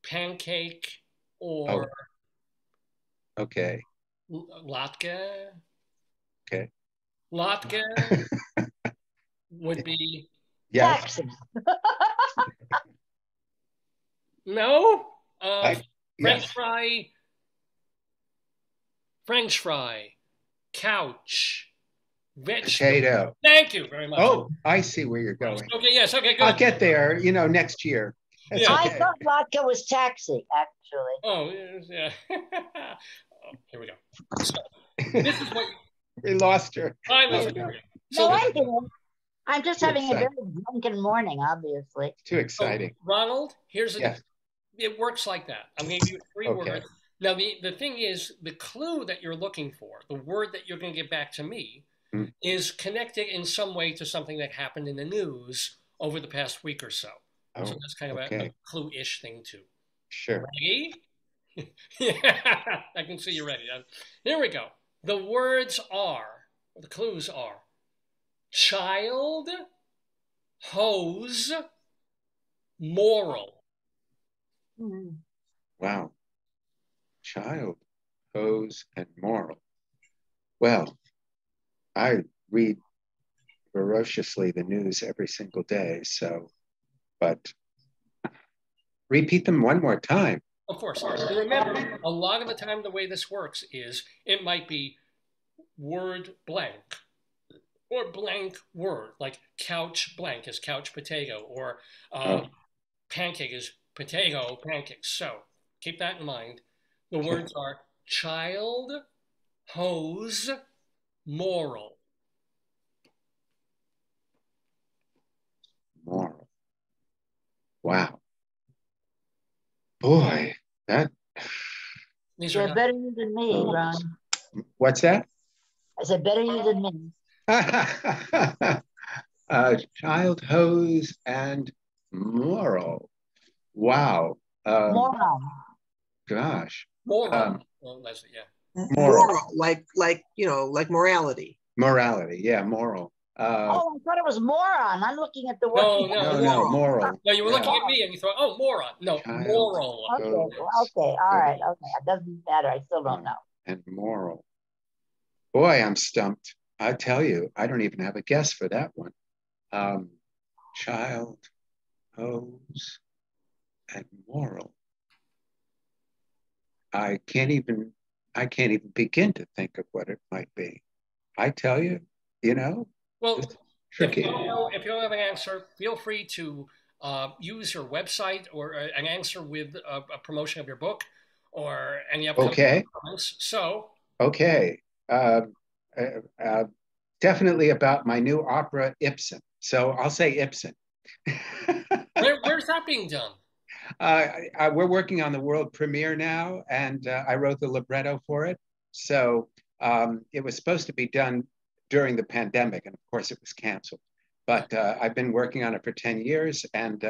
[SPEAKER 1] pancake or.
[SPEAKER 8] Oh. Okay.
[SPEAKER 1] Latke.
[SPEAKER 8] Okay.
[SPEAKER 1] Latke would be.
[SPEAKER 8] Yes.
[SPEAKER 1] No. French fry. Couch.
[SPEAKER 8] Potato.
[SPEAKER 1] Thank you very much.
[SPEAKER 8] Oh, I see where you're going.
[SPEAKER 1] Okay, yes, okay, good.
[SPEAKER 8] I'll get there, next year.
[SPEAKER 1] Yeah.
[SPEAKER 9] I thought vodka was taxi, actually.
[SPEAKER 1] Oh, yeah. Here we go. So, this is what...
[SPEAKER 8] We lost her.
[SPEAKER 1] I
[SPEAKER 9] didn't. I'm just having a very drunken morning, obviously.
[SPEAKER 8] Too exciting.
[SPEAKER 1] So, Ronald, here's it works like that. I'm going to give you 3 words. Now, the thing is, the clue that you're looking for, the word that you're going to get back to me, is connected in some way to something that happened in the news over the past week or so. So that's kind of a clue-ish thing too.
[SPEAKER 8] Sure.
[SPEAKER 1] Ready? Yeah, I can see you're ready. Here we go. The clues are child, hose, moral.
[SPEAKER 8] Wow. Child, hose, and moral. Well, I read ferociously the news every single day, but repeat them one more time.
[SPEAKER 1] Of course. And remember, a lot of the time the way this works is it might be word blank or blank word, like couch blank is couch potato, or pancake is potato pancake. So keep that in mind. The words are child, hose, moral.
[SPEAKER 8] Moral. Wow. Boy, that.
[SPEAKER 9] You're better you than me, Ron.
[SPEAKER 8] What's that?
[SPEAKER 9] I said better you than me.
[SPEAKER 8] Child, hose, and moral. Wow.
[SPEAKER 9] Moron.
[SPEAKER 8] Gosh.
[SPEAKER 1] Moral. Well, Leslie, yeah.
[SPEAKER 7] Moral, like morality.
[SPEAKER 8] Morality, yeah, moral.
[SPEAKER 9] Oh, I thought it was moron. I'm looking at the word.
[SPEAKER 8] No, moral.
[SPEAKER 1] No, you were looking at me and you thought, oh, moron. No,
[SPEAKER 8] Child,
[SPEAKER 1] moral.
[SPEAKER 9] Okay, all right, okay. It doesn't matter. I still don't know.
[SPEAKER 8] And moral. Boy, I'm stumped. I tell you, I don't even have a guess for that one. Child, hose, and moral. I can't even begin to think of what it might be. I tell you,
[SPEAKER 1] Well,
[SPEAKER 8] tricky.
[SPEAKER 1] If you don't have an answer, feel free to use your website or an answer with a promotion of your book or any upcoming comments. So.
[SPEAKER 8] Okay. Definitely about my new opera, Ibsen. So I'll say Ibsen.
[SPEAKER 1] Where's that being done?
[SPEAKER 8] We're working on the world premiere now, and I wrote the libretto for it. So it was supposed to be done during the pandemic, and of course it was canceled. But I've been working on it for 10 years, and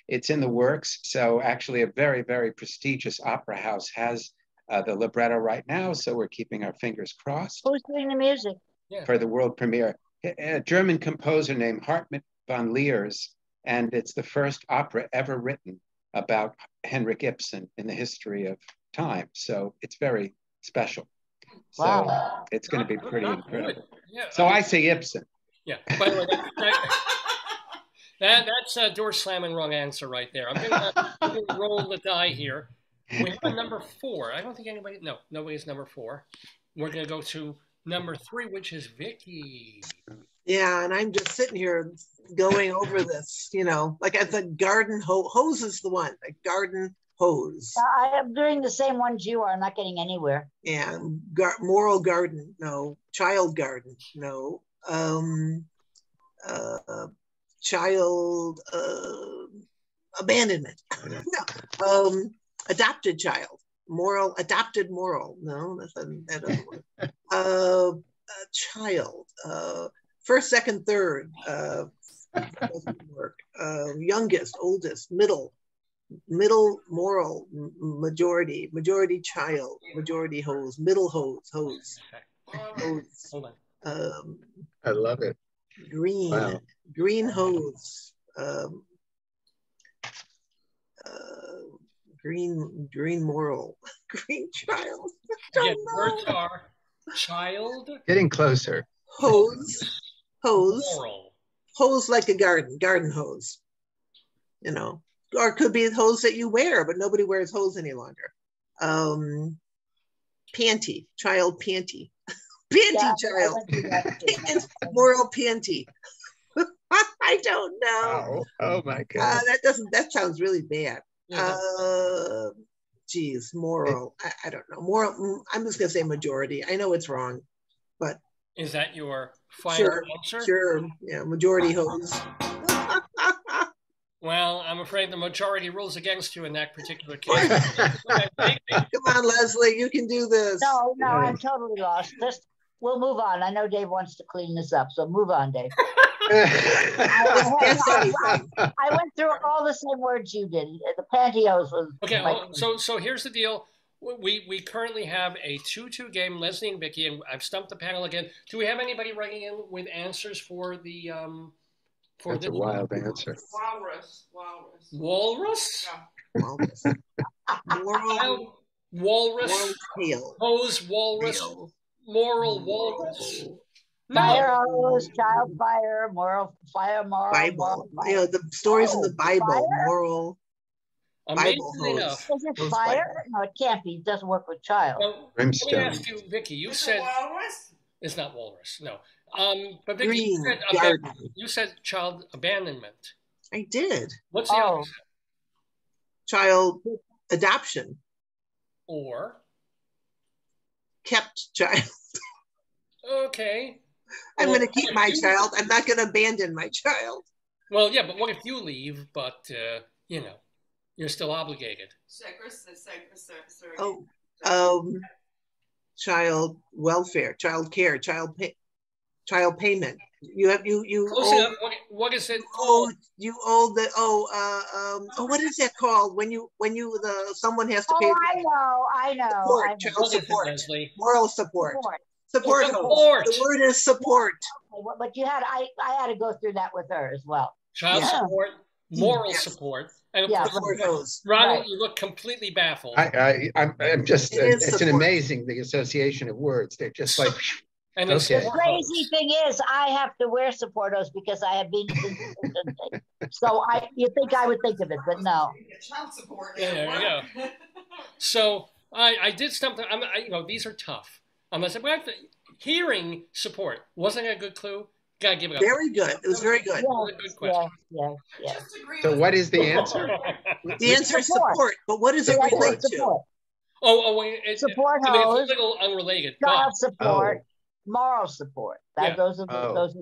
[SPEAKER 8] it's in the works. So actually a very, very prestigious opera house has the libretto right now, so we're keeping our fingers crossed.
[SPEAKER 9] Who's doing the music?
[SPEAKER 8] For the world premiere? A German composer named Hartmut von Leers, and it's the first opera ever written about Henrik Ibsen in the history of time. So it's very special.
[SPEAKER 9] Wow.
[SPEAKER 8] So it's going to be pretty incredible.
[SPEAKER 1] Yeah,
[SPEAKER 8] so I say Ibsen.
[SPEAKER 1] Yeah. By the way, that's a door slamming wrong answer right there. I'm going to roll the die here. We have a number 4. I don't think nobody's number 4. We're going to go to number 3, which is Vicki.
[SPEAKER 7] Yeah, and I'm just sitting here going over this, like I said, garden hose is the one, like garden hose.
[SPEAKER 9] I am doing the same ones you are, not getting anywhere.
[SPEAKER 7] Yeah, moral garden, no. Child garden, no. Child abandonment, no. Adopted child, adopted moral, no, that doesn't work. Child, first, second, third, doesn't work. Youngest, oldest, middle, moral, majority child, majority hose, middle hose.
[SPEAKER 1] Hold on.
[SPEAKER 8] I love it.
[SPEAKER 7] Green,
[SPEAKER 8] wow.
[SPEAKER 7] Green hose, green moral, green child.
[SPEAKER 1] Again, words are child.
[SPEAKER 8] Getting closer.
[SPEAKER 7] Hose,
[SPEAKER 1] moral.
[SPEAKER 7] Hose like a garden hose, or it could be a hose that you wear, but nobody wears hose any longer. Panty, child panty. Panty child. Moral panty. I don't know.
[SPEAKER 8] Oh my God.
[SPEAKER 7] That sounds really bad. Geez, moral. I don't know. Moral, I'm just gonna say majority. I know it's wrong, but
[SPEAKER 1] is that your final answer?
[SPEAKER 7] Sure. Yeah, majority hose.
[SPEAKER 1] Well, I'm afraid the majority rules against you in that particular case.
[SPEAKER 7] Come on, Leslie, you can do this.
[SPEAKER 9] No, I'm totally lost. We'll move on. I know Dave wants to clean this up, so move on, Dave. I went through all the same words you did. The pantyhose was
[SPEAKER 1] okay. So here's the deal. We currently have a 2-2 game, Leslie and Vicki, and I've stumped the panel again. Do we have anybody writing in with answers for the
[SPEAKER 8] That's a wild answer.
[SPEAKER 1] Walrus?
[SPEAKER 7] Yeah.
[SPEAKER 1] Walrus. Hose walrus. Moral walrus.
[SPEAKER 9] Fire hose, child fire, moral fire, moral.
[SPEAKER 7] Bible. The stories in the Bible, moral. Bible
[SPEAKER 1] Amazingly enough.
[SPEAKER 9] Is it fire? No, it can't be. It doesn't work with child.
[SPEAKER 1] Well, let me ask you, Vicki. You said
[SPEAKER 2] walrus?
[SPEAKER 1] It's not walrus. No. But Vicki,
[SPEAKER 7] Green
[SPEAKER 1] you said child abandonment.
[SPEAKER 7] I did.
[SPEAKER 1] What's the opposite?
[SPEAKER 7] Child adoption.
[SPEAKER 1] Or
[SPEAKER 7] kept child.
[SPEAKER 1] Okay.
[SPEAKER 7] I'm going to keep my child. I'm not going to abandon my child.
[SPEAKER 1] Well, yeah, but what if you leave, but, you know, you're still obligated?
[SPEAKER 7] Child welfare, child care, child payment. You
[SPEAKER 1] Close enough. What is it called?
[SPEAKER 7] You owe the what is that called when someone has to pay?
[SPEAKER 9] I know.
[SPEAKER 7] Support, child support,
[SPEAKER 1] Leslie.
[SPEAKER 7] Moral support.
[SPEAKER 1] Support.
[SPEAKER 7] The word is support.
[SPEAKER 9] Okay, but I had to go through that with her as well.
[SPEAKER 1] Child support, moral support, and of course, Ronald, you look completely baffled.
[SPEAKER 8] I'm just. It's an amazing the association of words. They're just like.
[SPEAKER 1] And
[SPEAKER 9] the crazy thing is, I have to wear supportos because I have been. So you think I would think of it, but no.
[SPEAKER 2] Child support.
[SPEAKER 1] Yeah, there you go. So I did something. These are tough. I said, well, hearing support wasn't a good clue. Gotta give it up.
[SPEAKER 7] Very good. It was very good.
[SPEAKER 1] Good question.
[SPEAKER 9] Yeah.
[SPEAKER 8] So what is the answer?
[SPEAKER 7] The answer is support. But what does it relate to?
[SPEAKER 9] Support
[SPEAKER 1] it's a little unrelated.
[SPEAKER 9] Child support. Moral support. Those are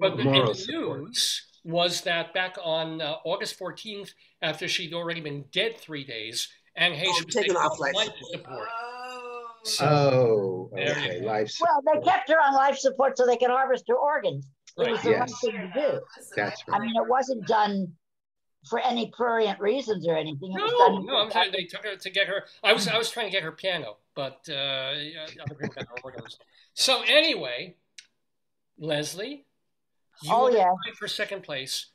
[SPEAKER 1] but the news was that back on August 14th, after she'd already been dead 3 days, Anne Hayes was taken off life support.
[SPEAKER 8] Okay, life support.
[SPEAKER 9] Well, they kept her on life support so they could harvest her organs. It was the right thing to do.
[SPEAKER 8] That's right.
[SPEAKER 9] I mean, it wasn't done for any prurient reasons or anything. It was done
[SPEAKER 1] I'm sorry. They took her to get her. I was trying to get her piano, but other people got her organs. So anyway, Leslie, you are for second place.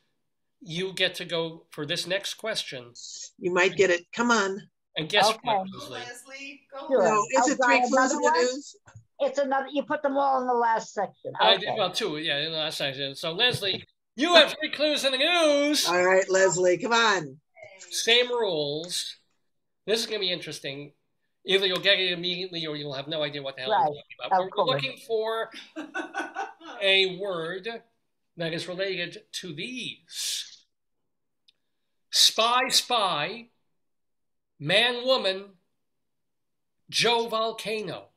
[SPEAKER 1] You get to go for this next question.
[SPEAKER 7] You might get it. Come on.
[SPEAKER 1] And guess what,
[SPEAKER 2] Leslie? Go.
[SPEAKER 7] Sure. No, is it 3 clues in the news?
[SPEAKER 9] It's another. You put them all in the last section. Okay.
[SPEAKER 1] Well, 2, in the last section. So Leslie, you have 3 clues in the news.
[SPEAKER 7] All right, Leslie, come on.
[SPEAKER 1] Same rules. This is going to be interesting. Either you'll get it immediately or you'll have no idea what the hell we're talking about. We're looking for a word that is related to these. Spy, spy, man, woman, Joe Volcano.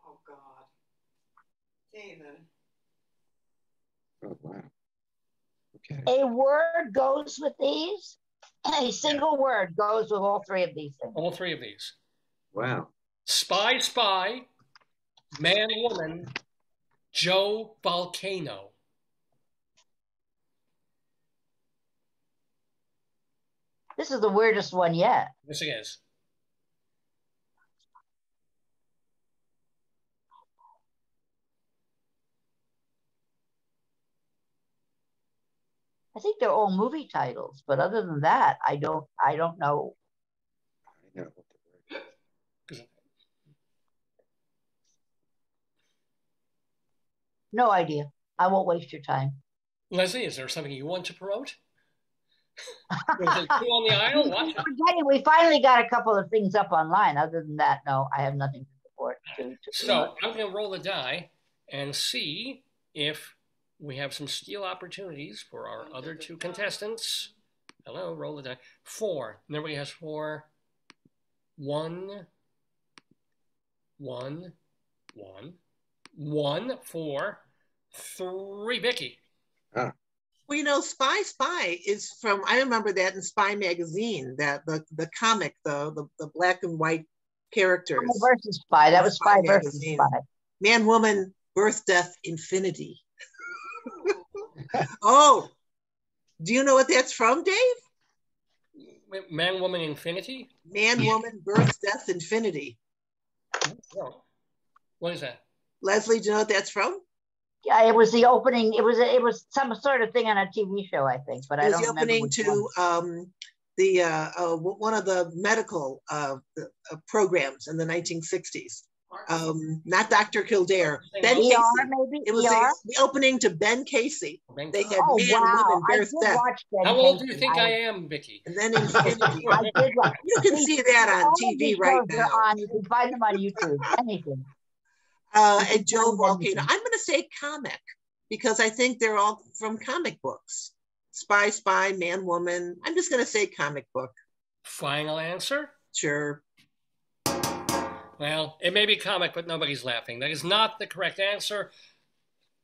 [SPEAKER 2] Oh, God. David.
[SPEAKER 8] Oh, wow. Okay.
[SPEAKER 9] A word goes with these? A single word goes with all 3 of these things.
[SPEAKER 1] All 3 of these.
[SPEAKER 8] Wow.
[SPEAKER 1] Spy, spy, man, woman, Joe Volcano.
[SPEAKER 9] This is the weirdest one yet.
[SPEAKER 1] Yes, it is.
[SPEAKER 9] I think they're all movie titles, but other than that, I don't know.
[SPEAKER 8] I know.
[SPEAKER 9] No idea. I won't waste your time.
[SPEAKER 1] Leslie, is there something you want to promote? On the aisle, watch it.
[SPEAKER 9] We finally got a couple of things up online. Other than that, no, I have nothing to support.
[SPEAKER 1] So I'm going to roll the die and see if we have some steal opportunities for our other 2 contestants. Hello, roll the die. 4. And everybody has 4. 1, 1, 1, 1, 4, 3. Vicki.
[SPEAKER 7] Well, Spy Spy is from, I remember that in Spy magazine, that the comic, the black and white characters.
[SPEAKER 9] Spy versus Spy. That was Spy versus Spy.
[SPEAKER 7] Man, woman, birth, death, infinity. Oh, do you know what that's from, Dave?
[SPEAKER 1] Man, woman, infinity?
[SPEAKER 7] Man, woman, birth, death, infinity.
[SPEAKER 1] Oh. What is that?
[SPEAKER 7] Leslie, do you know what that's from?
[SPEAKER 9] Yeah, it was the opening. It was some sort of thing on a TV show, I think, but I don't remember. It was the opening
[SPEAKER 7] to one of the medical programs in the 1960s. not Dr. Kildare. Ben
[SPEAKER 9] ER,
[SPEAKER 7] Casey.
[SPEAKER 9] maybe?
[SPEAKER 7] It was
[SPEAKER 9] ER?
[SPEAKER 7] the opening to Ben Casey. They had
[SPEAKER 9] Oh,
[SPEAKER 7] man,
[SPEAKER 9] wow.
[SPEAKER 7] woman,
[SPEAKER 9] I
[SPEAKER 7] birth,
[SPEAKER 9] did
[SPEAKER 7] death.
[SPEAKER 9] watch Ben
[SPEAKER 1] How old do
[SPEAKER 9] Casey.
[SPEAKER 1] you think I am, Vicki?
[SPEAKER 7] And then Infinity.
[SPEAKER 9] I did watch.
[SPEAKER 7] You can see that on TV right now.
[SPEAKER 9] You can find them on YouTube. Anything.
[SPEAKER 7] And Joe Volcano. I'm going to say comic because I think they're all from comic books. Spy, spy, man, woman. I'm just going to say comic book.
[SPEAKER 1] Final answer?
[SPEAKER 7] Sure.
[SPEAKER 1] Well, it may be comic, but nobody's laughing. That is not the correct answer.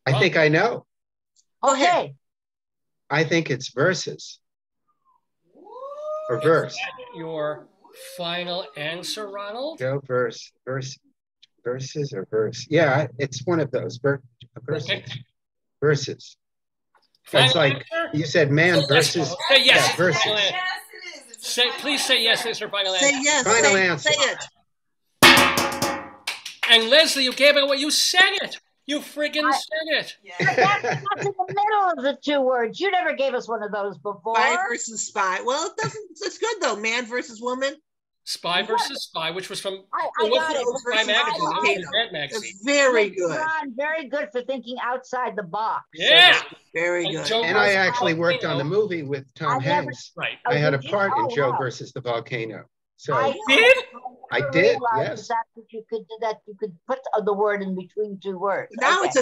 [SPEAKER 8] I think I know.
[SPEAKER 9] Okay.
[SPEAKER 8] I think it's verses. Or verse.
[SPEAKER 1] Your final answer, Ronald?
[SPEAKER 8] Joe, verses or verse. Yeah, it's one of those. Verses.
[SPEAKER 1] Okay.
[SPEAKER 8] Verses.
[SPEAKER 1] Final
[SPEAKER 8] It's like
[SPEAKER 1] answer?
[SPEAKER 8] you said, man versus.
[SPEAKER 1] Say yes.
[SPEAKER 8] Yeah, verses.
[SPEAKER 2] Yes, it is.
[SPEAKER 1] Please say yes. It's your final
[SPEAKER 7] Say
[SPEAKER 1] answer.
[SPEAKER 7] yes.
[SPEAKER 8] Final answer.
[SPEAKER 7] Say it.
[SPEAKER 1] And Leslie, you gave it away. You said it. You friggin' said it.
[SPEAKER 2] Yeah.
[SPEAKER 9] That's in the middle of the two words. You never gave us one of those before.
[SPEAKER 7] Spy versus spy. Well, it doesn't. It's good though. Man versus woman.
[SPEAKER 1] Spy versus Spy, which was from
[SPEAKER 9] I got it.
[SPEAKER 1] Spy magazine. It was
[SPEAKER 7] Volcano.
[SPEAKER 1] that magazine.
[SPEAKER 7] It's very good.
[SPEAKER 9] Ron, very good for thinking outside the box.
[SPEAKER 1] Yeah.
[SPEAKER 7] Very
[SPEAKER 1] And
[SPEAKER 7] good.
[SPEAKER 1] Joe
[SPEAKER 8] And I
[SPEAKER 1] versus
[SPEAKER 8] actually worked on the
[SPEAKER 1] Volcano.
[SPEAKER 8] movie with Tom
[SPEAKER 9] I never-
[SPEAKER 8] Hanks.
[SPEAKER 1] Right.
[SPEAKER 8] I had a
[SPEAKER 9] did you?
[SPEAKER 8] part in
[SPEAKER 9] Oh,
[SPEAKER 8] Joe
[SPEAKER 9] wow.
[SPEAKER 8] versus the Volcano. So
[SPEAKER 9] I
[SPEAKER 1] did?
[SPEAKER 8] I
[SPEAKER 9] never
[SPEAKER 8] did,
[SPEAKER 9] realized
[SPEAKER 8] yes.
[SPEAKER 9] That you could do that. You could put the word in between two words.
[SPEAKER 7] Now
[SPEAKER 9] Okay.
[SPEAKER 7] it's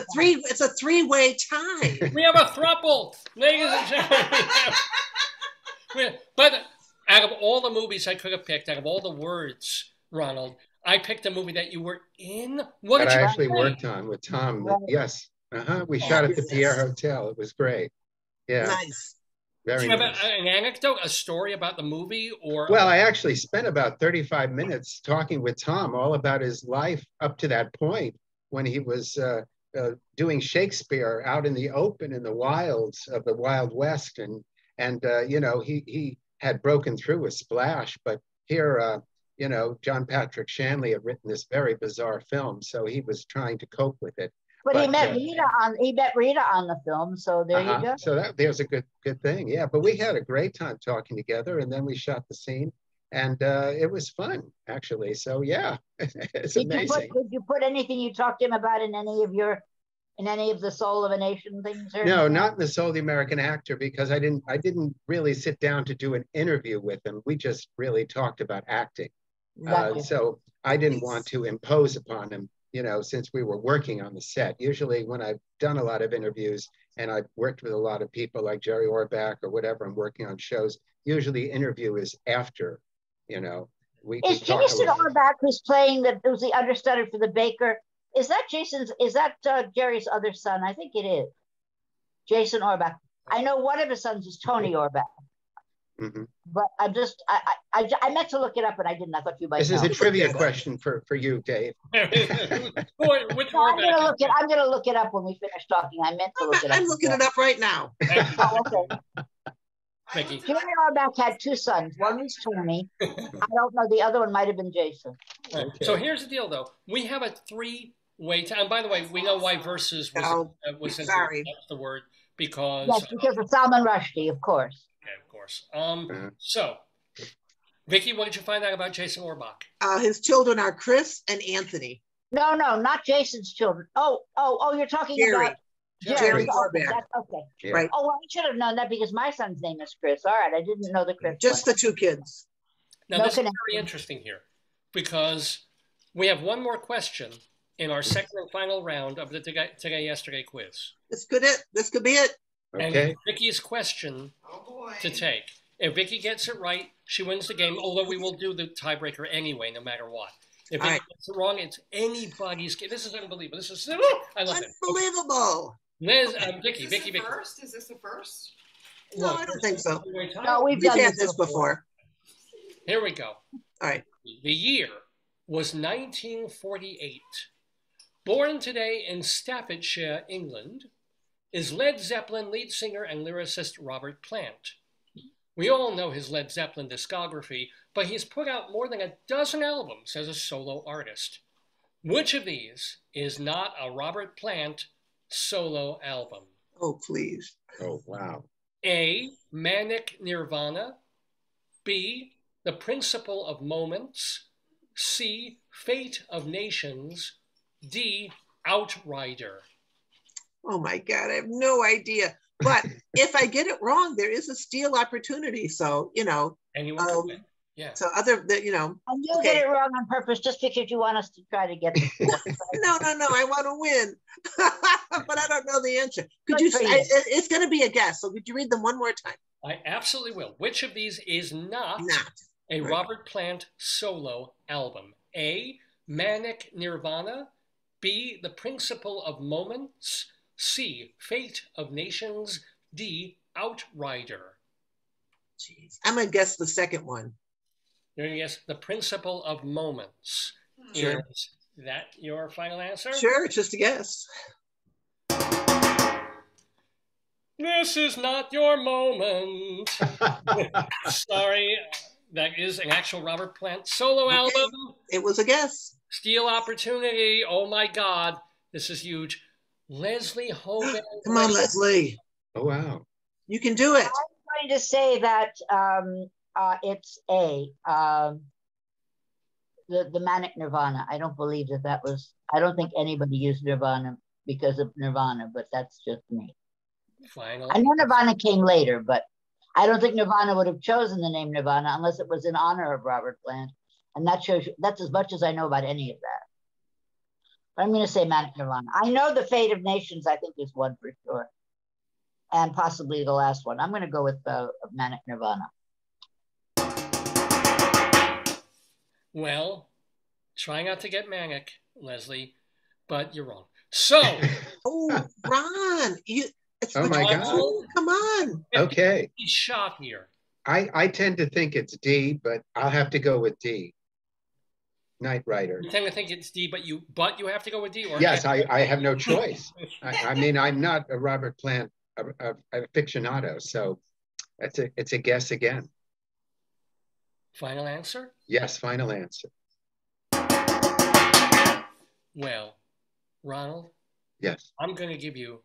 [SPEAKER 7] a three-way tie.
[SPEAKER 1] We have a throuple, ladies and gentlemen. But out of all the movies I could have picked, out of all the words, Ronald, I picked a movie that you were in. What
[SPEAKER 8] that
[SPEAKER 1] did
[SPEAKER 8] I
[SPEAKER 1] you
[SPEAKER 8] actually
[SPEAKER 1] play?
[SPEAKER 8] worked on with Tom.
[SPEAKER 9] Right.
[SPEAKER 8] Yes. We shot at the
[SPEAKER 7] yes.
[SPEAKER 8] Pierre Hotel. It was great. Yeah.
[SPEAKER 7] Nice.
[SPEAKER 1] Do
[SPEAKER 8] Very
[SPEAKER 1] you have
[SPEAKER 8] nice.
[SPEAKER 1] an anecdote, a story about the movie, or
[SPEAKER 8] Well, I actually spent about 35 minutes talking with Tom all about his life up to that point when he was doing Shakespeare out in the open in the wilds of the Wild West. And you know, he had broken through a splash, but here, you know, John Patrick Shanley had written this very bizarre film. So he was trying to cope with it.
[SPEAKER 9] But he met Rita on the film, so there you go.
[SPEAKER 8] So there's a good thing. Yeah, but we had a great time talking together, and then we shot the scene, and it was fun actually. So yeah, it's amazing.
[SPEAKER 9] Did you put anything you talked to him about in any of the Soul of a Nation things? Or
[SPEAKER 8] No,
[SPEAKER 9] anything?
[SPEAKER 8] not in the Soul of the American Actor, because I didn't really sit down to do an interview with him. We just really talked about acting.
[SPEAKER 9] Gotcha.
[SPEAKER 8] So I didn't want to impose upon him, you know, since we were working on the set. Usually when I've done a lot of interviews and I've worked with a lot of people like Jerry Orbach or whatever, I'm working on shows, usually the interview is after, you know.
[SPEAKER 9] Is Jason Orbach, who's playing who's the understudy for the baker, is that Jerry's other son? I think it is. Jason Orbach. I know one of his sons is Tony Orbach.
[SPEAKER 8] Mm-hmm.
[SPEAKER 9] But I meant to look it up, and I didn't. I thought you might.
[SPEAKER 8] This
[SPEAKER 9] know.
[SPEAKER 8] is a trivia question for you, Dave.
[SPEAKER 9] I'm gonna look it up when we finish talking. I meant to look it up.
[SPEAKER 7] I'm looking it up right now.
[SPEAKER 9] Oh, okay.
[SPEAKER 1] Vicki.
[SPEAKER 9] Jerry Orbach had two sons. One was Tony. I don't know. The other one might have been Jason.
[SPEAKER 1] Right.
[SPEAKER 8] Okay.
[SPEAKER 1] So here's the deal, though. We have a three-way tie. And by the way, we know why versus was
[SPEAKER 7] sorry.
[SPEAKER 1] That's the word, because...
[SPEAKER 9] Yes, because of Salman Rushdie, of course.
[SPEAKER 1] Okay, of course. So, Vicki, what did you find out about Jason Orbach?
[SPEAKER 7] His children are Chris and Anthony.
[SPEAKER 9] No, not Jason's children. Oh, you're talking about
[SPEAKER 7] Jerry
[SPEAKER 9] Okay,
[SPEAKER 7] Orbach.
[SPEAKER 9] okay.
[SPEAKER 8] Yeah.
[SPEAKER 7] Right.
[SPEAKER 9] Oh, well, I should have known that because my son's name is Chris. All right, I didn't know the Chris.
[SPEAKER 7] Just the two kids.
[SPEAKER 1] Now,
[SPEAKER 9] No
[SPEAKER 1] this
[SPEAKER 9] connection.
[SPEAKER 1] is very interesting here because we have one more question in our second and final round of the Today-Yesterday quiz.
[SPEAKER 7] This could be it.
[SPEAKER 8] Okay.
[SPEAKER 1] And Vicki's question
[SPEAKER 2] Oh boy.
[SPEAKER 1] to take. If Vicki gets it right, she wins the game, although we will do the tiebreaker anyway, no matter what. If Vicki gets it wrong, it's anybody's game. This is unbelievable. This is, I love it.
[SPEAKER 7] Unbelievable.
[SPEAKER 1] Vicki.
[SPEAKER 2] First? Is this the first?
[SPEAKER 7] No, I don't think so.
[SPEAKER 9] No, we've
[SPEAKER 7] We've
[SPEAKER 9] done
[SPEAKER 7] had this before.
[SPEAKER 1] Here we go.
[SPEAKER 7] All right.
[SPEAKER 1] The year was 1948. Born today in Staffordshire, England, is Led Zeppelin lead singer and lyricist Robert Plant. We all know his Led Zeppelin discography, but he's put out more than a dozen albums as a solo artist. Which of these is not a Robert Plant solo album?
[SPEAKER 7] Oh, please.
[SPEAKER 8] Oh, wow.
[SPEAKER 1] A. Manic Nirvana. B. The Principle of Moments. C. Fate of Nations, D, Outrider.
[SPEAKER 7] Oh my God, I have no idea. But if I get it wrong, there is a steal opportunity. So, you know.
[SPEAKER 1] Anyone can win. Yeah.
[SPEAKER 7] So you know.
[SPEAKER 9] And you'll get it wrong on purpose just because you want us to try to get the score.
[SPEAKER 7] No, I want to win. But I don't know the answer. It's going to be a guess. So could you read them one more time?
[SPEAKER 1] I absolutely will. Which of these is not a Robert Plant solo album? A, Manic Nirvana. B, The Principle of Moments. C, Fate of Nations. D, Outrider.
[SPEAKER 7] Jeez. I'm going to guess the second one.
[SPEAKER 1] You're going to guess The Principle of Moments.
[SPEAKER 7] Sure.
[SPEAKER 1] Is that your final answer?
[SPEAKER 7] Sure, it's just a guess.
[SPEAKER 1] This is not your moment. Sorry, that is an actual Robert Plant solo album.
[SPEAKER 7] It was a guess.
[SPEAKER 1] Steal opportunity. Oh my God, this is huge. Leslie Hoban.
[SPEAKER 7] Come on, Leslie.
[SPEAKER 8] Oh, wow.
[SPEAKER 7] You can do it.
[SPEAKER 9] I'm going to say that it's A, the Manic Nirvana. I don't believe that was, I don't think anybody used Nirvana because of Nirvana, but that's just me.
[SPEAKER 1] Final.
[SPEAKER 9] I know Nirvana came later, but I don't think Nirvana would have chosen the name Nirvana unless it was in honor of Robert Plant. And that shows you, that's as much as I know about any of that. But I'm going to say Manic Nirvana. I know the Fate of Nations, I think, is one for sure. And possibly the last one. I'm going to go with Manic Nirvana.
[SPEAKER 1] Well, try not to get manic, Leslie, but you're wrong. So.
[SPEAKER 7] Oh, Ron.
[SPEAKER 8] Oh my God.
[SPEAKER 7] Come on.
[SPEAKER 8] Okay.
[SPEAKER 1] He's shot here.
[SPEAKER 8] I tend to think it's D, but I'll have to go with D. Knight Rider.
[SPEAKER 1] You tend to think it's D, but you have to go with D? Or
[SPEAKER 8] yes, I have no choice. I mean, I'm not a Robert Plant a aficionado, so it's a guess again.
[SPEAKER 1] Final answer?
[SPEAKER 8] Yes, final answer.
[SPEAKER 1] Well, Ronald?
[SPEAKER 8] Yes.
[SPEAKER 1] I'm going to give you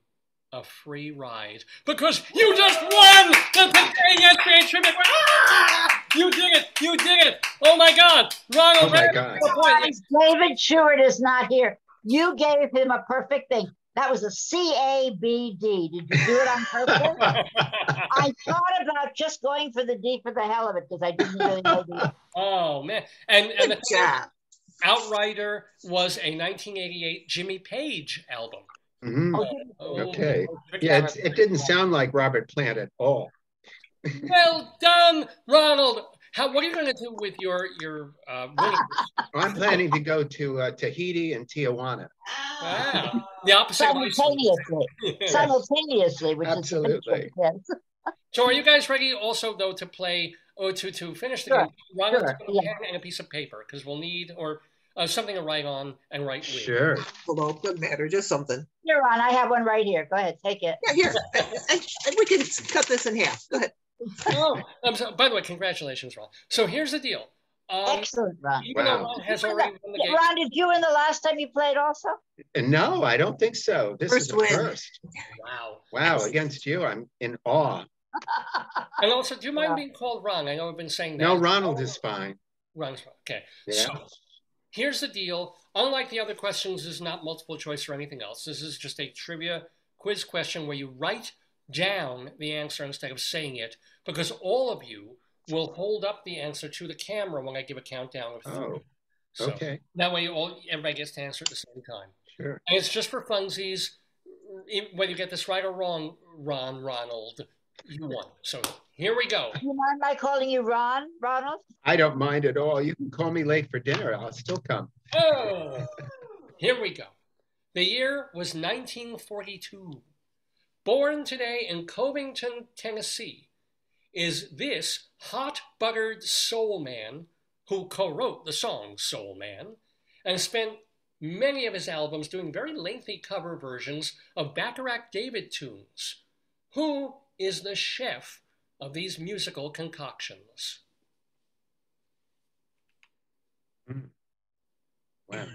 [SPEAKER 1] a free ride because you just won the PANDEMONIUM trivia. Ah! You did it! Oh my God, Ronald!
[SPEAKER 8] Oh my God!
[SPEAKER 9] David Stewart is not here. You gave him a perfect thing. That was a CABD. Did you do it on purpose? I thought about just going for the D for the hell of it because I didn't really know the.
[SPEAKER 1] Oh man! And
[SPEAKER 7] Good job.
[SPEAKER 1] Outrider was a 1988 Jimmy Page album.
[SPEAKER 8] Mm-hmm. Okay. Yeah, it didn't sound like Robert Plant at all.
[SPEAKER 1] Well done, Ronald. What are you going to do with your winnings?
[SPEAKER 8] I'm planning to go to Tahiti and Tijuana.
[SPEAKER 1] Wow. The opposite.
[SPEAKER 9] Simultaneously, which
[SPEAKER 8] absolutely.
[SPEAKER 9] Is
[SPEAKER 1] so are you guys ready also, though, to play to finish the game? Ronald's got a pen and a piece of paper because we'll need, or something to write on and write with.
[SPEAKER 8] Sure.
[SPEAKER 7] Well, doesn't matter, just something.
[SPEAKER 9] Here, Ron, I have one right here. Go ahead, take it.
[SPEAKER 7] Yeah, here. We can cut this in half. Go ahead.
[SPEAKER 1] Oh, by the way, congratulations, Ron. So here's the deal.
[SPEAKER 9] Excellent, Ron.
[SPEAKER 1] Even though Ron has already won the game.
[SPEAKER 9] Ron, did you win the last time you played also?
[SPEAKER 8] No, I don't think so. This is the first.
[SPEAKER 1] Wow.
[SPEAKER 8] Wow, against you, I'm in awe.
[SPEAKER 1] And also, do you mind being called Ron? I know I've been saying that.
[SPEAKER 8] No, Ronald is fine.
[SPEAKER 1] Ronald's fine. Okay.
[SPEAKER 8] Yeah.
[SPEAKER 1] So here's the deal. Unlike the other questions, this is not multiple choice or anything else. This is just a trivia quiz question where you write down the answer instead of saying it, because all of you will hold up the answer to the camera when I give a countdown of 3.
[SPEAKER 8] Oh,
[SPEAKER 1] so
[SPEAKER 8] okay.
[SPEAKER 1] That way everybody gets to answer at the same time.
[SPEAKER 8] Sure.
[SPEAKER 1] And it's just for funsies. Whether you get this right or wrong, Ronald, you won. So here we go.
[SPEAKER 9] Do you mind my calling you Ron, Ronald?
[SPEAKER 8] I don't mind at all. You can call me late for dinner. I'll still come.
[SPEAKER 1] Oh, here we go. The year was 1942. Born today in Covington, Tennessee, is this hot-buttered soul man who co-wrote the song Soul Man and spent many of his albums doing very lengthy cover versions of Bacharach David tunes. Who is the chef of these musical concoctions?
[SPEAKER 8] Wow.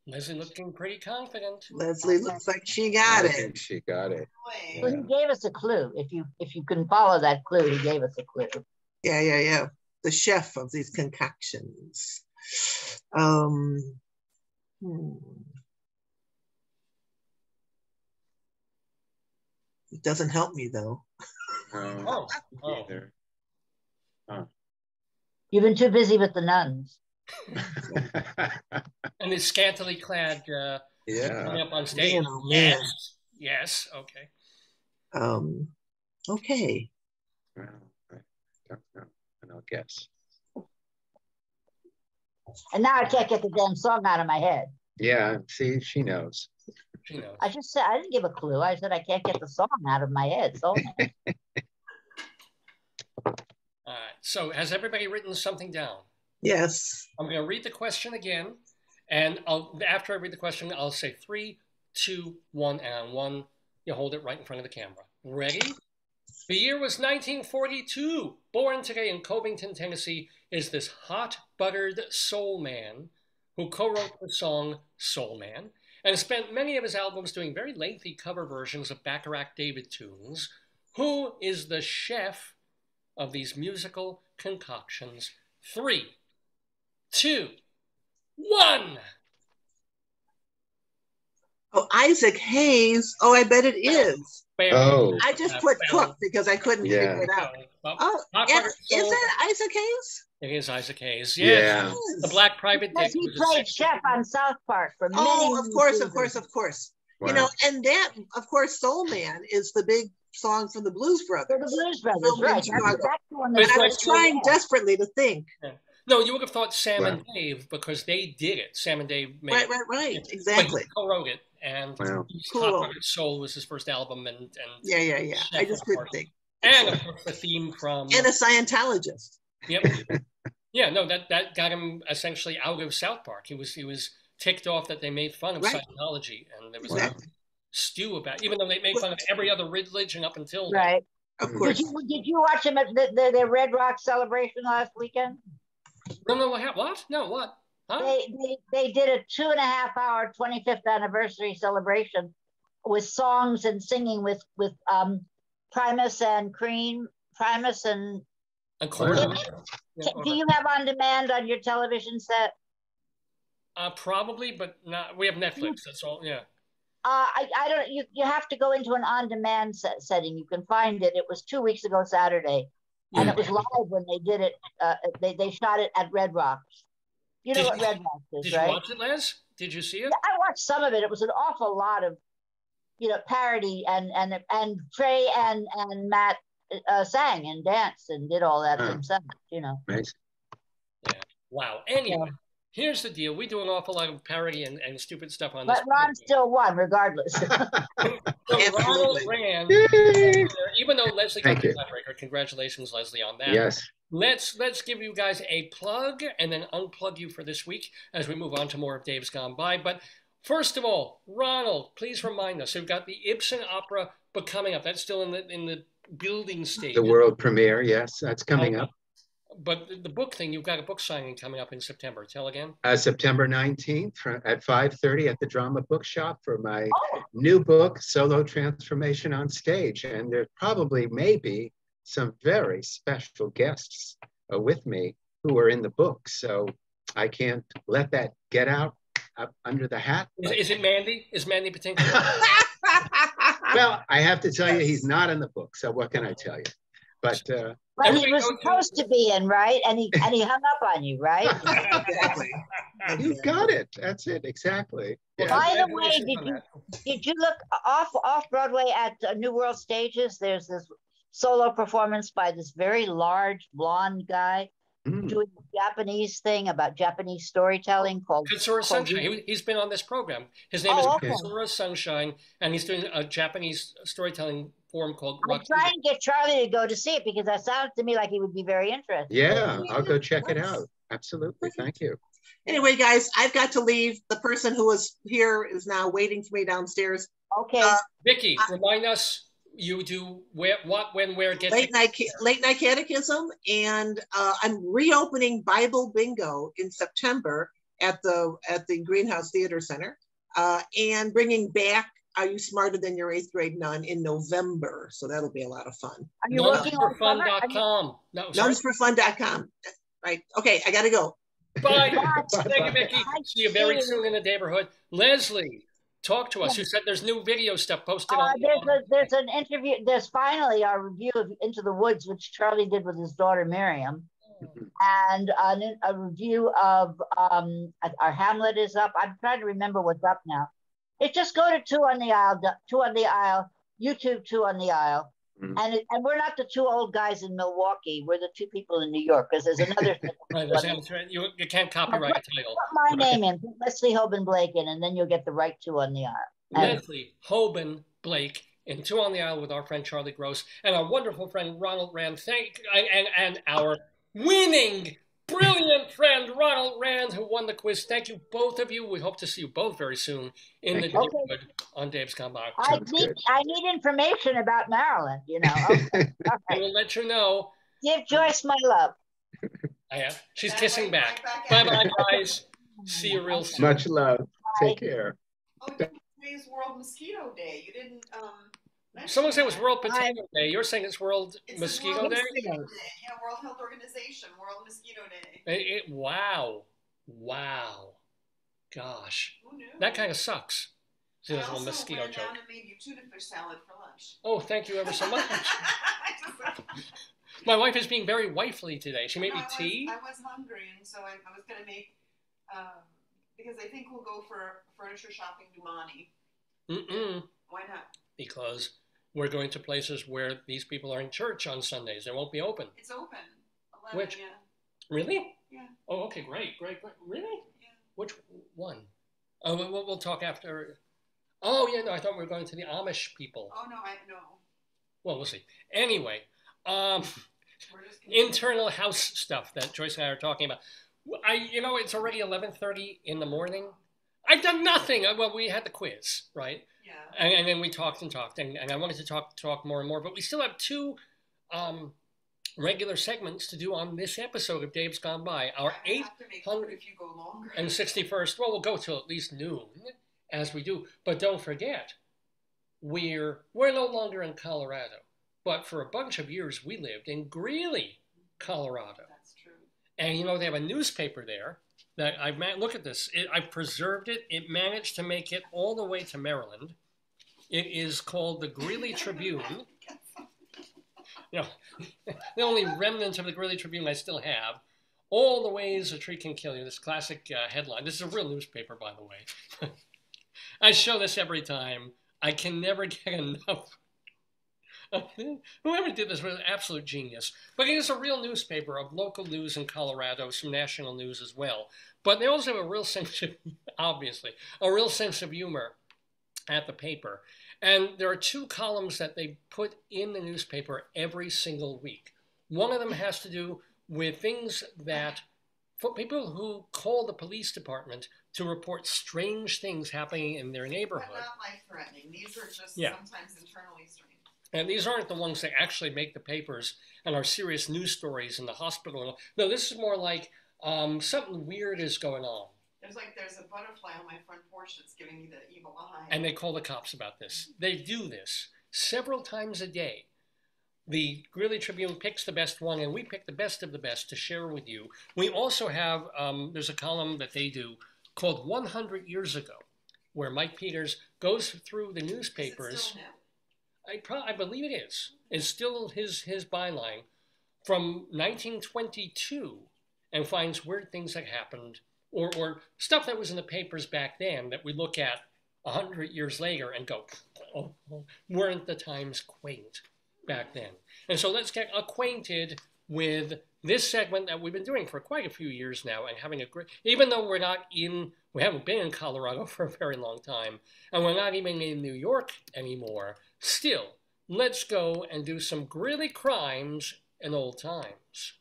[SPEAKER 1] Leslie looking pretty confident.
[SPEAKER 7] Leslie looks like she got it.
[SPEAKER 8] I think she got it.
[SPEAKER 9] Well, he gave us a clue. If you can follow that clue, he gave us a clue.
[SPEAKER 7] Yeah. The chef of these concoctions. It doesn't help me though.
[SPEAKER 1] Oh.
[SPEAKER 9] You've been too busy with the nuns.
[SPEAKER 1] And the scantily clad coming up on stage.
[SPEAKER 7] Man, oh man.
[SPEAKER 1] Yes. Okay.
[SPEAKER 7] Okay.
[SPEAKER 8] Well, I don't know. And I'll guess.
[SPEAKER 9] And now I can't get the damn song out of my head.
[SPEAKER 8] Yeah, see, she knows.
[SPEAKER 1] She knows.
[SPEAKER 9] I just said, I didn't give a clue. I said I can't get the song out of my head. So.
[SPEAKER 1] All right. So has everybody written something down?
[SPEAKER 7] Yes.
[SPEAKER 1] I'm going to read the question again. And after I read the question, I'll say 3, 2, 1, and on 1, you hold it right in front of the camera. Ready? The year was 1942. Born today in Covington, Tennessee, is this hot-buttered soul man who co-wrote the song Soul Man and spent many of his albums doing very lengthy cover versions of Bacharach David tunes. Who is the chef of these musical concoctions? 3, 2, 1.
[SPEAKER 7] Oh, Isaac Hayes. Oh, I bet it is.
[SPEAKER 8] Oh.
[SPEAKER 7] I just put Cook because I couldn't figure it out. Oh, is it Isaac Hayes?
[SPEAKER 1] It is Isaac Hayes. Yes. Yeah. The Black Private Dick.
[SPEAKER 9] He played chef on South Park for many
[SPEAKER 7] of course.
[SPEAKER 8] Wow.
[SPEAKER 7] You know, and that, of course, Soul Man is the big song from the Blues Brothers.
[SPEAKER 9] For the Blues Brothers, right.
[SPEAKER 7] That's the one that I was trying desperately to think.
[SPEAKER 1] Yeah. No, you would have thought Sam and Dave because they did it. Sam and Dave made it.
[SPEAKER 7] Right. Exactly.
[SPEAKER 1] He co-wrote it, and Hot Soul was his first album. And
[SPEAKER 7] yeah. I just couldn't think.
[SPEAKER 1] And of course, the theme from
[SPEAKER 7] and a Scientologist.
[SPEAKER 1] Yep. Yeah, no, that got him essentially out of South Park. He was ticked off that they made fun of Scientology, and there was a stew about it, even though they made fun of every other religion up until
[SPEAKER 9] right.
[SPEAKER 1] Then.
[SPEAKER 7] Of course.
[SPEAKER 9] Did you watch them at the Red Rock celebration last weekend?
[SPEAKER 1] No, what? No, what?
[SPEAKER 9] Huh? They did a 2.5-hour 25th anniversary celebration with songs and singing with Primus and Cream, Primus and
[SPEAKER 1] Corn.
[SPEAKER 9] Do you have on demand on your television set?
[SPEAKER 1] Probably, but not. We have Netflix. That's all. Yeah.
[SPEAKER 9] I don't. You have to go into an on-demand setting. You can find it. It was 2 weeks ago Saturday, and it was live when they did it. They shot it at Red Rocks. You know what Red Rocks is, right?
[SPEAKER 1] Did you watch it, Les? Did you see it?
[SPEAKER 9] Yeah, I watched some of it. It was an awful lot of, parody and Trey and Matt sang and danced and did all that themselves.
[SPEAKER 8] Nice.
[SPEAKER 1] Yeah. Wow. Anyway. Here's the deal. We do an awful lot of parody and stupid stuff on
[SPEAKER 9] this.
[SPEAKER 1] But
[SPEAKER 9] Ron still won, regardless.
[SPEAKER 1] Ronald ran, even though Leslie got the tiebreaker. Congratulations, Leslie, on that.
[SPEAKER 8] Yes.
[SPEAKER 1] Let's give you guys a plug and then unplug you for this week as we move on to more of Dave's Gone By. But first of all, Ronald, please remind us. We've got the Ibsen opera book coming up. That's still in the building stage.
[SPEAKER 8] The world premiere, yes, that's coming up.
[SPEAKER 1] But the book thing, you've got a book signing coming up in September. Tell again.
[SPEAKER 8] September 19th at 5:30 at the Drama Bookshop for my new book, Solo Transformation on Stage. And there probably may be some very special guests with me who are in the book. So I can't let that get out up under the hat.
[SPEAKER 1] Is it Mandy? Is Mandy Patinkin?
[SPEAKER 8] Well, I have to tell you, he's not in the book. So what can I tell you? But
[SPEAKER 9] he was supposed to be in, right? And he hung up on you, right?
[SPEAKER 7] Exactly.
[SPEAKER 8] You got it. That's it. Exactly.
[SPEAKER 9] Yeah. By the way, did you look off Broadway at New World Stages? There's this solo performance by this very large blonde guy doing a Japanese thing about Japanese storytelling called
[SPEAKER 1] Katsura Sunshine. He's been on this program. His name is Katsura Sunshine, and he's doing a Japanese storytelling form called
[SPEAKER 9] I'm trying to get Charlie to go to see it because that sounds to me like he would be very interested.
[SPEAKER 8] Yeah, I'll go check it out. Absolutely. Thank you.
[SPEAKER 7] Anyway, guys, I've got to leave. The person who was here is now waiting for me downstairs.
[SPEAKER 9] Okay.
[SPEAKER 1] Vicki, remind us, you do where, what, when, where, get
[SPEAKER 7] late night catechism, and I'm reopening Bible Bingo in September at the Greenhouse Theater Center, and bringing back Are You Smarter Than Your 8th Grade Nun in November. So that'll be a lot of fun.
[SPEAKER 9] Are you working on summer?
[SPEAKER 1] Nunsforfun.com. No,
[SPEAKER 7] Nunsforfun.com. Right. Okay, I got to go.
[SPEAKER 1] Bye. Thank you, Vicki. See you very soon in the Daverhood. Leslie, talk to us. You said there's new video stuff posted on.
[SPEAKER 9] There's an interview. There's finally our review of Into the Woods, which Charlie did with his daughter Miriam, and a review of our Hamlet is up. I'm trying to remember what's up now. It just go to Two on the Aisle, YouTube 2 on the Aisle. And we're not the 2 old guys in Milwaukee. We're the 2 people in New York, because there's another thing.
[SPEAKER 1] You can't copyright a title.
[SPEAKER 9] Put my name in, put Leslie Hoban Blake in, and then you'll get the right 2 on the Aisle.
[SPEAKER 1] Leslie Hoban Blake in 2 on the Aisle with our friend Charlie Gross and our wonderful friend Ronald Rand. And our winning, brilliant friend Ronald Rand, who won the quiz. Thank you, both of you. We hope to see you both very soon in the neighborhood on Dave's Gone By.
[SPEAKER 9] I need information about Maryland, you know. Okay.
[SPEAKER 1] I will let you know.
[SPEAKER 9] Give Joyce my love.
[SPEAKER 1] I am. She's kissing back. Bye-bye, guys. See you real soon.
[SPEAKER 8] Much love.
[SPEAKER 9] Bye.
[SPEAKER 8] Take care.
[SPEAKER 2] Oh, today's World Mosquito Day. You didn't
[SPEAKER 1] Someone said it was World Potato Day. You're saying it's World Mosquito Day?
[SPEAKER 2] Yeah, World Health Organization, World Mosquito Day.
[SPEAKER 1] Wow. Gosh.
[SPEAKER 2] Who knew?
[SPEAKER 1] That kind of sucks. See,
[SPEAKER 2] I
[SPEAKER 1] there's a
[SPEAKER 2] also
[SPEAKER 1] mosquito
[SPEAKER 2] went
[SPEAKER 1] joke.
[SPEAKER 2] down and made you tuna fish salad for lunch.
[SPEAKER 1] Oh, thank you ever so much. My wife is being very wifely today. She made me tea.
[SPEAKER 2] I was hungry, and so I was going to make, because I think we'll go for furniture shopping Dumani. Why not?
[SPEAKER 1] Because we're going to places where these people are in church on Sundays. They won't be open.
[SPEAKER 2] It's open. 11,
[SPEAKER 1] Which?
[SPEAKER 2] Yeah.
[SPEAKER 1] Really?
[SPEAKER 2] Yeah.
[SPEAKER 1] Oh, okay, great. Really?
[SPEAKER 2] Yeah.
[SPEAKER 1] Which one? Oh, we'll talk after. Oh, yeah, no, I thought we were going to the Amish people.
[SPEAKER 2] Oh, no, I know.
[SPEAKER 1] Well, we'll see. Anyway, internal house stuff that Joyce and I are talking about. It's already 11:30 in the morning. I've done nothing. Well, we had the quiz, right?
[SPEAKER 2] Yeah.
[SPEAKER 1] And then we talked, and I wanted to talk more and more, but we still have 2 regular segments to do on this episode of Dave's Gone By. Our 861st. Well, we'll go till at least noon, as we do. But don't forget, we're no longer in Colorado, but for a bunch of years we lived in Greeley, Colorado.
[SPEAKER 2] That's true.
[SPEAKER 1] And they have a newspaper there that look at this. I've preserved it. It managed to make it all the way to Maryland. It is called the Greeley Tribune. The only remnants of the Greeley Tribune I still have. All the ways a tree can kill you. This classic headline. This is a real newspaper, by the way. I show this every time. I can never get enough. Whoever did this was an absolute genius. But it is a real newspaper of local news in Colorado, some national news as well. But they also have a real sense of, obviously, a real sense of humor at the paper. And there are 2 columns that they put in the newspaper every single week. One of them has to do with things that, for people who call the police department to report strange things happening in their neighborhood.
[SPEAKER 2] But not life-threatening. These are just sometimes internally strange.
[SPEAKER 1] And these aren't the ones that actually make the papers and are serious news stories in the hospital. No, this is more like something weird is going on.
[SPEAKER 2] There's a butterfly on my front porch that's giving me the evil eye.
[SPEAKER 1] And they call the cops about this. They do this several times a day. The Greeley Tribune picks the best one, and we pick the best of the best to share with you. We also have, there's a column that they do called 100 Years Ago, where Mike Peters goes through the newspapers.
[SPEAKER 2] Is it still new?
[SPEAKER 1] I believe it is. It's still his byline from 1922 and finds weird things that happened or stuff that was in the papers back then that we look at 100 years later and go, oh, weren't the times quaint back then? And so let's get acquainted with this segment that we've been doing for quite a few years now and having a great, even though we haven't been in Colorado for a very long time, and we're not even in New York anymore, still, let's go and do some Greeley crimes in old times.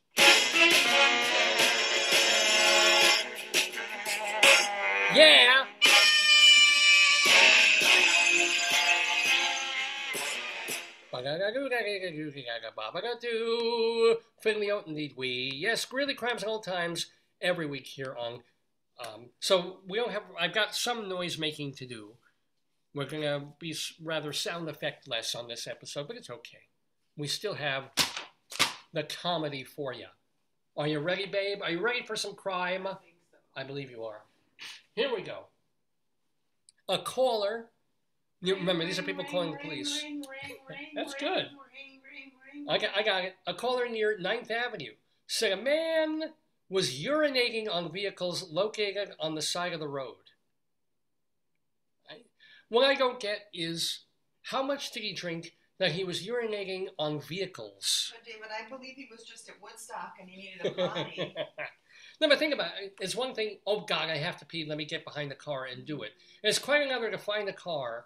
[SPEAKER 1] Yeah! Fiddly-oat indeed we. Yes, Greeley crimes in old times every week here on. So we don't have. I've got some noise making to do. We're going to be rather sound effect-less on this episode, but it's okay. We still have the comedy for you. Are you ready, babe? Are you ready for some crime?
[SPEAKER 2] I think so.
[SPEAKER 1] I believe you are. Here we go. A caller. You remember, these are people calling the police. That's good. I got it. A caller near 9th Avenue said a man was urinating on vehicles located on the side of the road. What I don't get is, how much did he drink that he was urinating on vehicles?
[SPEAKER 2] But David, I believe he was just at Woodstock and he needed a potty.
[SPEAKER 1] No, but think about it. It's one thing, oh God, I have to pee, let me get behind the car and do it. It's quite another to find the car,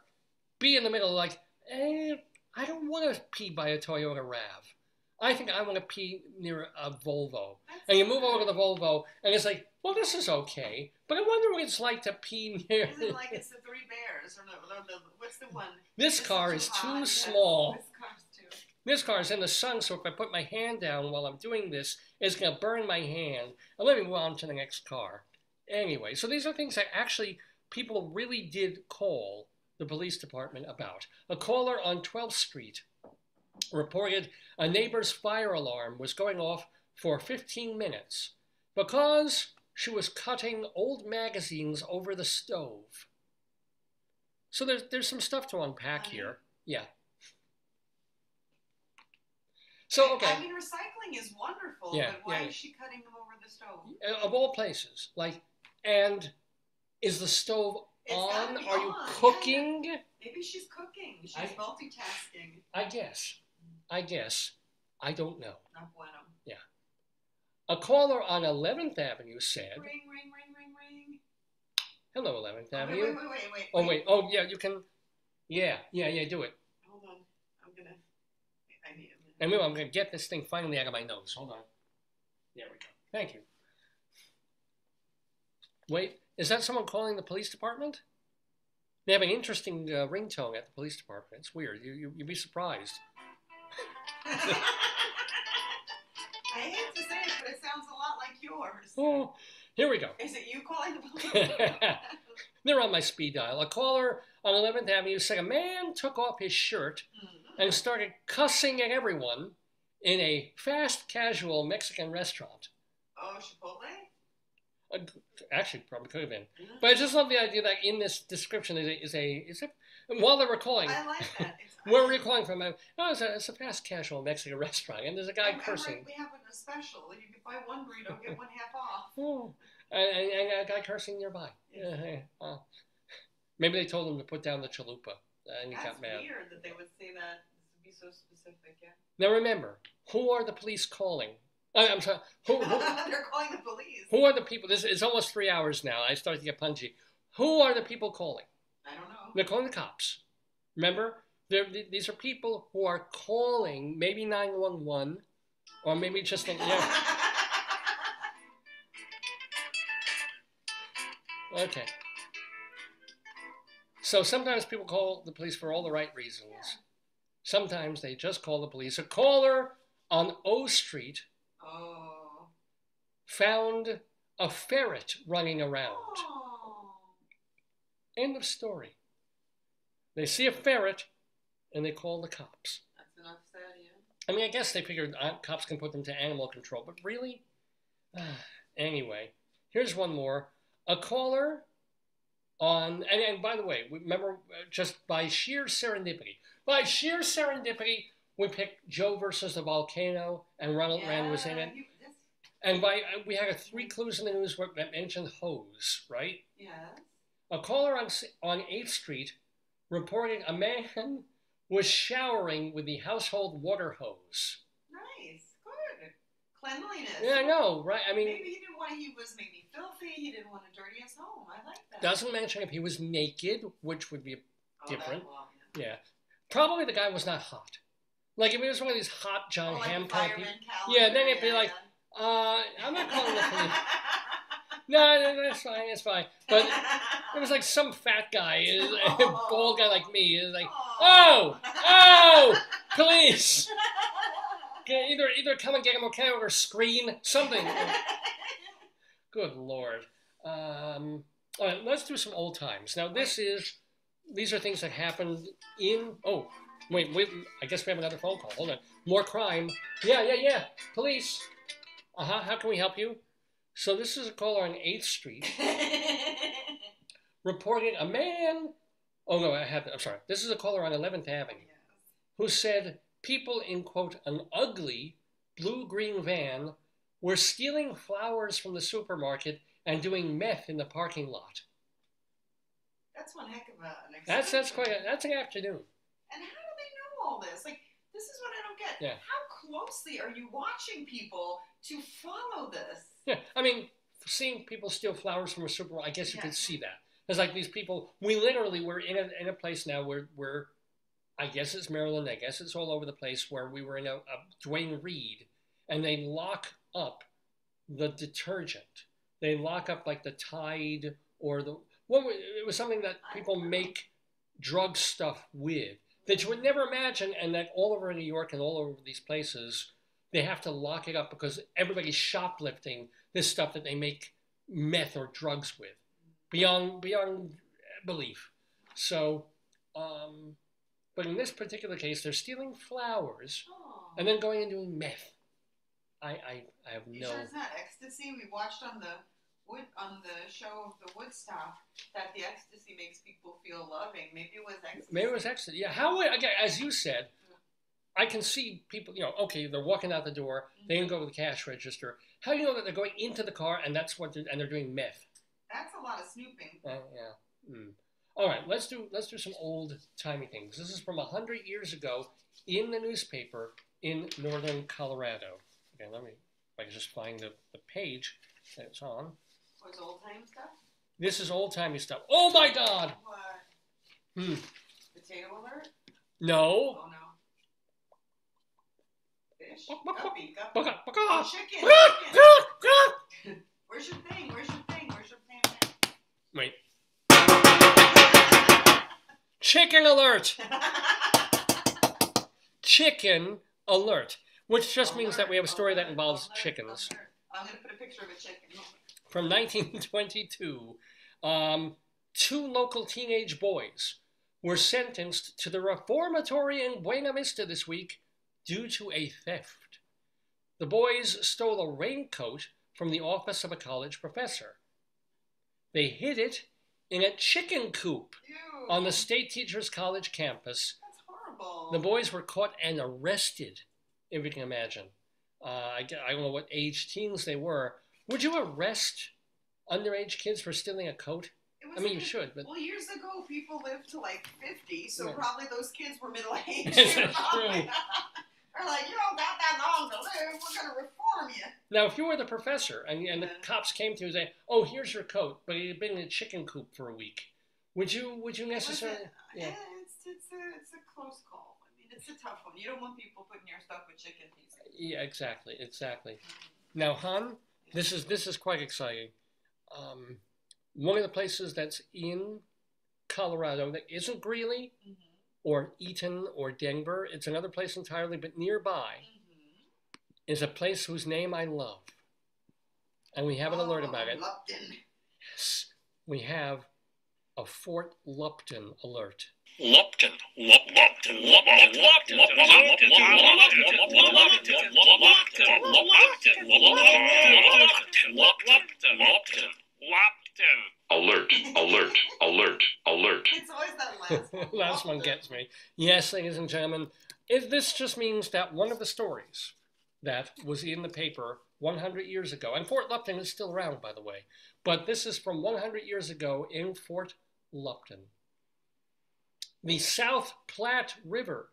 [SPEAKER 1] be in the middle like, I don't want to pee by a Toyota RAV. I think I want to pee near a Volvo. And you move over to the Volvo, and it's like, well, this is okay, but I wonder what it's like to pee near.
[SPEAKER 2] Is it like it's the Three Bears? Or what's the one?
[SPEAKER 1] This car is too small. This car is in the sun, so if I put my hand down while I'm doing this, it's going to burn my hand. And let me move on to the next car. Anyway, so these are things that actually people really did call the police department about. A caller on 12th Street reported a neighbor's fire alarm was going off for 15 minutes because she was cutting old magazines over the stove. So there's some stuff to unpack here. Yeah. So, okay.
[SPEAKER 2] I mean, recycling is wonderful, but why is she cutting them over the stove?
[SPEAKER 1] Of all places. Like, and is the stove on? Are you cooking?
[SPEAKER 2] Yeah. Maybe she's cooking. She's multitasking.
[SPEAKER 1] I guess. I don't know.
[SPEAKER 2] Not bueno.
[SPEAKER 1] Yeah. A caller on 11th Avenue said...
[SPEAKER 2] Ring, ring, ring, ring, ring.
[SPEAKER 1] Hello, 11th Avenue.
[SPEAKER 2] Wait.
[SPEAKER 1] Oh, wait. Oh, yeah, you can... Yeah, do it.
[SPEAKER 2] Hold on. I need a minute.
[SPEAKER 1] And I'm going to get this thing finally out of my nose. Hold on. There we go. Thank you. Wait, is that someone calling the police department? They have an interesting ringtone at the police department. It's weird. You'd be surprised.
[SPEAKER 2] I hate to say it, but it sounds a lot like yours.
[SPEAKER 1] Oh, here we go.
[SPEAKER 2] Is it you calling the police?
[SPEAKER 1] They're on my speed dial. A caller on 11th Avenue said a man took off his shirt and started cussing at everyone in a fast casual Mexican restaurant.
[SPEAKER 2] Oh, Chipotle?
[SPEAKER 1] Actually, probably could have been. But I just love the idea that in this description is a while they were calling.
[SPEAKER 2] I like that.
[SPEAKER 1] Where were you calling from? Oh, it's a fast casual Mexican restaurant, and there's a guy cursing.
[SPEAKER 2] We have a special. You can buy one burrito, get one half off.
[SPEAKER 1] Oh, and a guy cursing nearby.
[SPEAKER 2] Yes.
[SPEAKER 1] Maybe they told him to put down the chalupa, and he got mad.
[SPEAKER 2] That's weird that they would say that. This would be so specific. Yeah.
[SPEAKER 1] Now remember, who are the police calling? I'm sorry. Who
[SPEAKER 2] They're calling the police.
[SPEAKER 1] Who are the people? It's almost 3 hours now. I started to get punchy. Who are the people calling?
[SPEAKER 2] I don't know.
[SPEAKER 1] They're calling the cops. Remember, these are people who are calling maybe 911 or maybe just Okay. So sometimes people call the police for all the right reasons. Yeah. Sometimes they just call the police. A caller on O Street found a ferret running around. End of story. They see a ferret and they call the cops.
[SPEAKER 2] That's enough said, yeah.
[SPEAKER 1] I mean, I guess they figured cops can put them to animal control, but really? Anyway, here's one more. A caller on, and by the way, remember, just by sheer serendipity, we picked Joe versus the Volcano, and Ronald Rand was in it. And we had 3 clues in the news that mentioned hose, right?
[SPEAKER 2] Yes.
[SPEAKER 1] A caller on 8th Street reported a man was showering with the household water hose.
[SPEAKER 2] Nice, good. Cleanliness.
[SPEAKER 1] Yeah, I know, right? I mean,
[SPEAKER 2] maybe he was maybe filthy. He didn't want to dirty his home. I like that.
[SPEAKER 1] Doesn't mention if he was naked, which would be different. Yeah. Probably the guy was not hot. Like if he was one of these hot John Hamm kind of people. Yeah, then it'd be like, I'm not calling the police. No, it's fine. But it was like some fat guy, a bald guy like me. It was like, oh, police! Either come and get him, okay, or scream something. Good Lord. All right, let's do some old times. Now this is these are things that happened in, oh, wait, I guess we have another phone call. Hold on. More crime. Yeah. Police. How can we help you? So this is a caller on 8th Street reporting a man, oh no, I'm sorry. This is a caller on 11th Avenue who said people in, quote, an ugly blue-green van were stealing flowers from the supermarket and doing meth in the parking lot.
[SPEAKER 2] That's one heck of an
[SPEAKER 1] excursion. That's an afternoon.
[SPEAKER 2] And how do they know all this? Like, this is what I don't get.
[SPEAKER 1] Yeah.
[SPEAKER 2] How closely are you watching people to follow this?
[SPEAKER 1] Yeah, I mean, seeing people steal flowers from a supermarket, I guess you could see that. It's like these people, we literally were in a place now where I guess it's Maryland, I guess it's all over the place, where we were in a Dwayne Reed, and they lock up the detergent. They lock up like the Tide or it was something that people make drug stuff with that you would never imagine, and that all over New York and all over these places, they have to lock it up because everybody's shoplifting this stuff that they make meth or drugs with, beyond belief. So, but in this particular case, they're stealing flowers and then going and doing meth. I have no.
[SPEAKER 2] You sure it's not ecstasy? We watched on the show of the Woodstock that the ecstasy makes people feel loving. Maybe it was ecstasy.
[SPEAKER 1] Maybe it was ecstasy. Yeah. How? Again, as you said, I can see people. Okay, they're walking out the door. They can go to the cash register. How do you know that they're going into the car and they're doing meth?
[SPEAKER 2] That's a lot of snooping.
[SPEAKER 1] Yeah. All right, let's do some old timey things. This is from 100 years ago in the newspaper in northern Colorado. Okay, if I can just find the page that it's on.
[SPEAKER 2] What's old time stuff?
[SPEAKER 1] This is old timey stuff. Oh my God!
[SPEAKER 2] What? Potato alert?
[SPEAKER 1] No.
[SPEAKER 2] Oh no. Fish? Guppy.
[SPEAKER 1] Oh,
[SPEAKER 2] chicken. Where's your thing?
[SPEAKER 1] Wait. Chicken alert! Chicken alert. Which just means that we have a story that involves chickens.
[SPEAKER 2] I'm going to put a picture of a chicken.
[SPEAKER 1] From 1922, 2 local teenage boys were sentenced to the reformatory in Buena Vista this week due to a theft. The boys stole a raincoat from the office of a college professor. They hid it in a chicken coop on the State Teachers College campus.
[SPEAKER 2] That's horrible.
[SPEAKER 1] The boys were caught and arrested, if you can imagine. I don't know what age teens they were. Would you arrest underage kids for stealing a coat? I mean, you should, but...
[SPEAKER 2] Well, years ago, people lived to like 50, so probably those kids were middle-aged.
[SPEAKER 1] That's true.
[SPEAKER 2] They're like, you don't got that long to live, we're going to reform you.
[SPEAKER 1] Now, if you were the professor and the cops came to you and say, oh, here's your coat, but it had been in a chicken coop for a week, would you necessarily...
[SPEAKER 2] Yeah, it's a close call. I mean, it's a tough one. You don't want people putting your stuff with chicken pieces.
[SPEAKER 1] Yeah, exactly. Now, Han, this is quite exciting. One of the places that's in Colorado that isn't Greeley or Eaton or Denver, it's another place entirely, but nearby is a place whose name I love. And we have an alert about it.
[SPEAKER 2] Lupton.
[SPEAKER 1] Yes, we have a Fort Lupton alert.
[SPEAKER 3] Lupton. Lupton. Lupton. Alert.
[SPEAKER 2] It's always that
[SPEAKER 1] last one gets me. Yes, ladies and gentlemen, this just means that one of the stories that was in the paper 100 years ago, and Fort Lupton is still around, by the way, but this is from 100 years ago in Fort Lupton. The South Platte River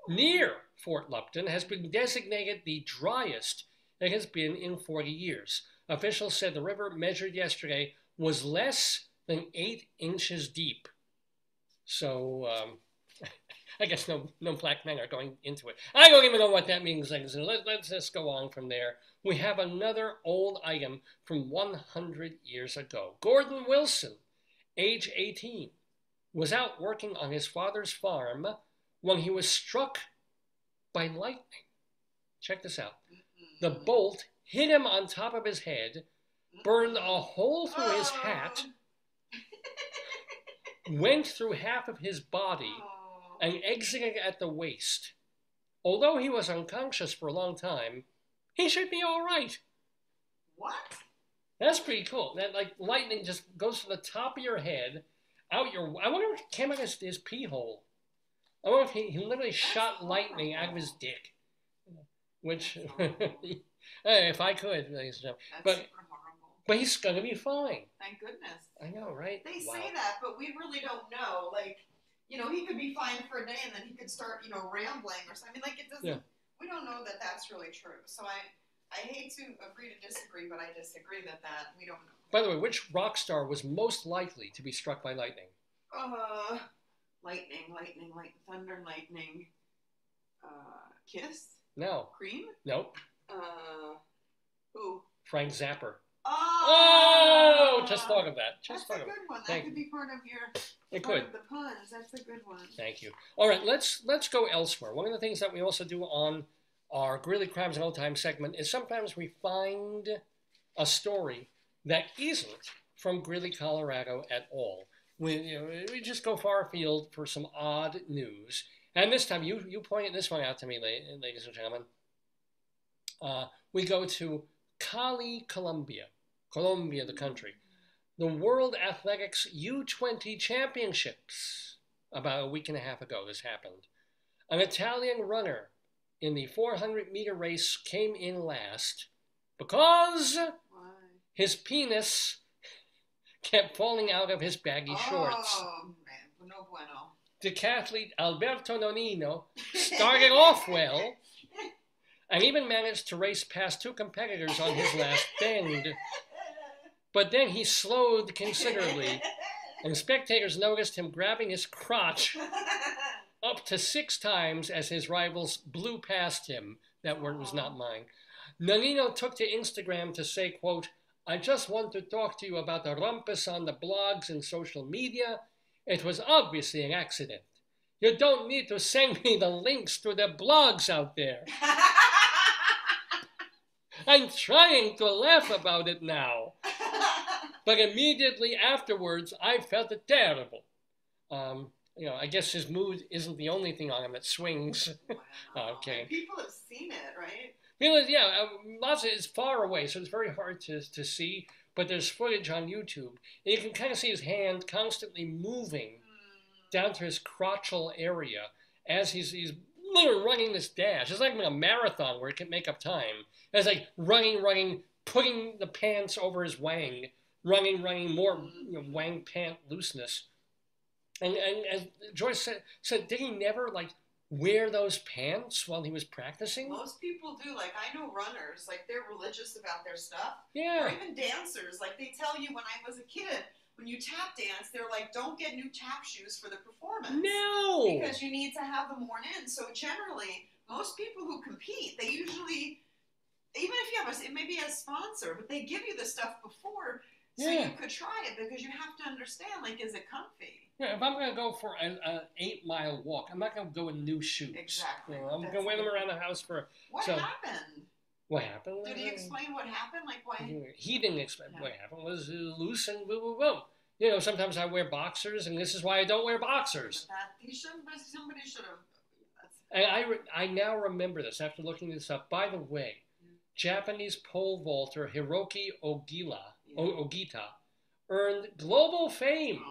[SPEAKER 1] near Fort Lupton has been designated the driest it has been in 40 years. Officials said the river measured yesterday was less than 8 inches deep. So, I guess no black men are going into it. I don't even know what that means, ladies and gentlemen. Let's just go on from there. We have another old item from 100 years ago. Gordon Wilson, age 18, was out working on his father's farm when he was struck by lightning. Check this out. The bolt hit him on top of his head, burned a hole through his hat, went through half of his body and exited at the waist. Although he was unconscious for a long time, he should be all right.
[SPEAKER 2] What?
[SPEAKER 1] That's pretty cool. That like lightning just goes to the top of your head, out your. I wonder if it came out of his pee hole. I wonder if he literally shot lightning out of his dick. Which, if I could, ladies and gentlemen.
[SPEAKER 2] That's super horrible.
[SPEAKER 1] But he's gonna be fine.
[SPEAKER 2] Thank goodness.
[SPEAKER 1] I know, right?
[SPEAKER 2] They say that, but we really don't know. Like, you know, he could be fine for a day and then he could start, you know, rambling or something. Like, it doesn't. Yeah. We don't know that that's really true. So I hate to agree to disagree, but I disagree that we don't know.
[SPEAKER 1] By the way, which rock star was most likely to be struck by lightning?
[SPEAKER 2] Lightning, thunder, lightning. Kiss?
[SPEAKER 1] No.
[SPEAKER 2] Cream?
[SPEAKER 1] Nope.
[SPEAKER 2] Who?
[SPEAKER 1] Frank Zappa.
[SPEAKER 2] Oh!
[SPEAKER 1] Just thought of that.
[SPEAKER 2] That's a good one. That could be part of your.
[SPEAKER 1] It could.
[SPEAKER 2] The puns. That's a good one.
[SPEAKER 1] Thank you. All right, let's go elsewhere. One of the things that we also do on our Greeley Crimes and Old Time segment is sometimes we find a story that isn't from Greeley, Colorado at all. We just go far afield for some odd news. And this time, you pointed this one out to me, ladies and gentlemen. We go to Cali, Colombia, the country. The World Athletics U20 Championships. About a week and a half ago, this happened. An Italian runner in the 400-meter race came in last because his penis kept falling out of his baggy shorts.
[SPEAKER 2] Oh, man. No bueno.
[SPEAKER 1] Decathlete Alberto Nonino started off well and even managed to race past two competitors on his last bend. But then he slowed considerably, and spectators noticed him grabbing his crotch up to 6 times as his rivals blew past him. That word was not mine. Nonino took to Instagram to say, quote, "I just want to talk to you about the rumpus on the blogs and social media. It was obviously an accident. You don't need to send me the links to the blogs out there. I'm trying to laugh about it now. But immediately afterwards, I felt it terrible." I guess his mood isn't the only thing on him that swings.
[SPEAKER 2] Wow.
[SPEAKER 1] Okay.
[SPEAKER 2] People have seen it, right?
[SPEAKER 1] Lots of it's far away, so it's very hard to see. But there's footage on YouTube, and you can kind of see his hand constantly moving down to his crotchal area as he's literally running this dash. It's like a marathon where he can make up time. It's like running, putting the pants over his wang, running, more wang pant looseness. And as Joyce said, did he never wear those pants while he was practicing?
[SPEAKER 2] Most people do. I know runners, they're religious about their stuff.
[SPEAKER 1] Yeah.
[SPEAKER 2] Or even dancers. They tell you when I was a kid, when you tap dance, they're like, don't get new tap shoes for the performance.
[SPEAKER 1] No!
[SPEAKER 2] Because you need to have them worn in. So generally, most people who compete, they usually, even if you have it may be a sponsor, but they give you the stuff before so you could try it because you have to understand, is it comfy?
[SPEAKER 1] Yeah, if I'm going to go for an 8-mile walk, I'm not going to go in new shoes.
[SPEAKER 2] Exactly.
[SPEAKER 1] I'm going to wear them around the house for...
[SPEAKER 2] What happened?
[SPEAKER 1] What happened?
[SPEAKER 2] Did he explain what happened? Why?
[SPEAKER 1] He didn't explain. What happened was loose and boom. Sometimes I wear boxers, and this is why I don't wear boxers.
[SPEAKER 2] Somebody should have...
[SPEAKER 1] And I now remember this after looking this up. By the way, Japanese pole vaulter Hiroki Ogita earned global fame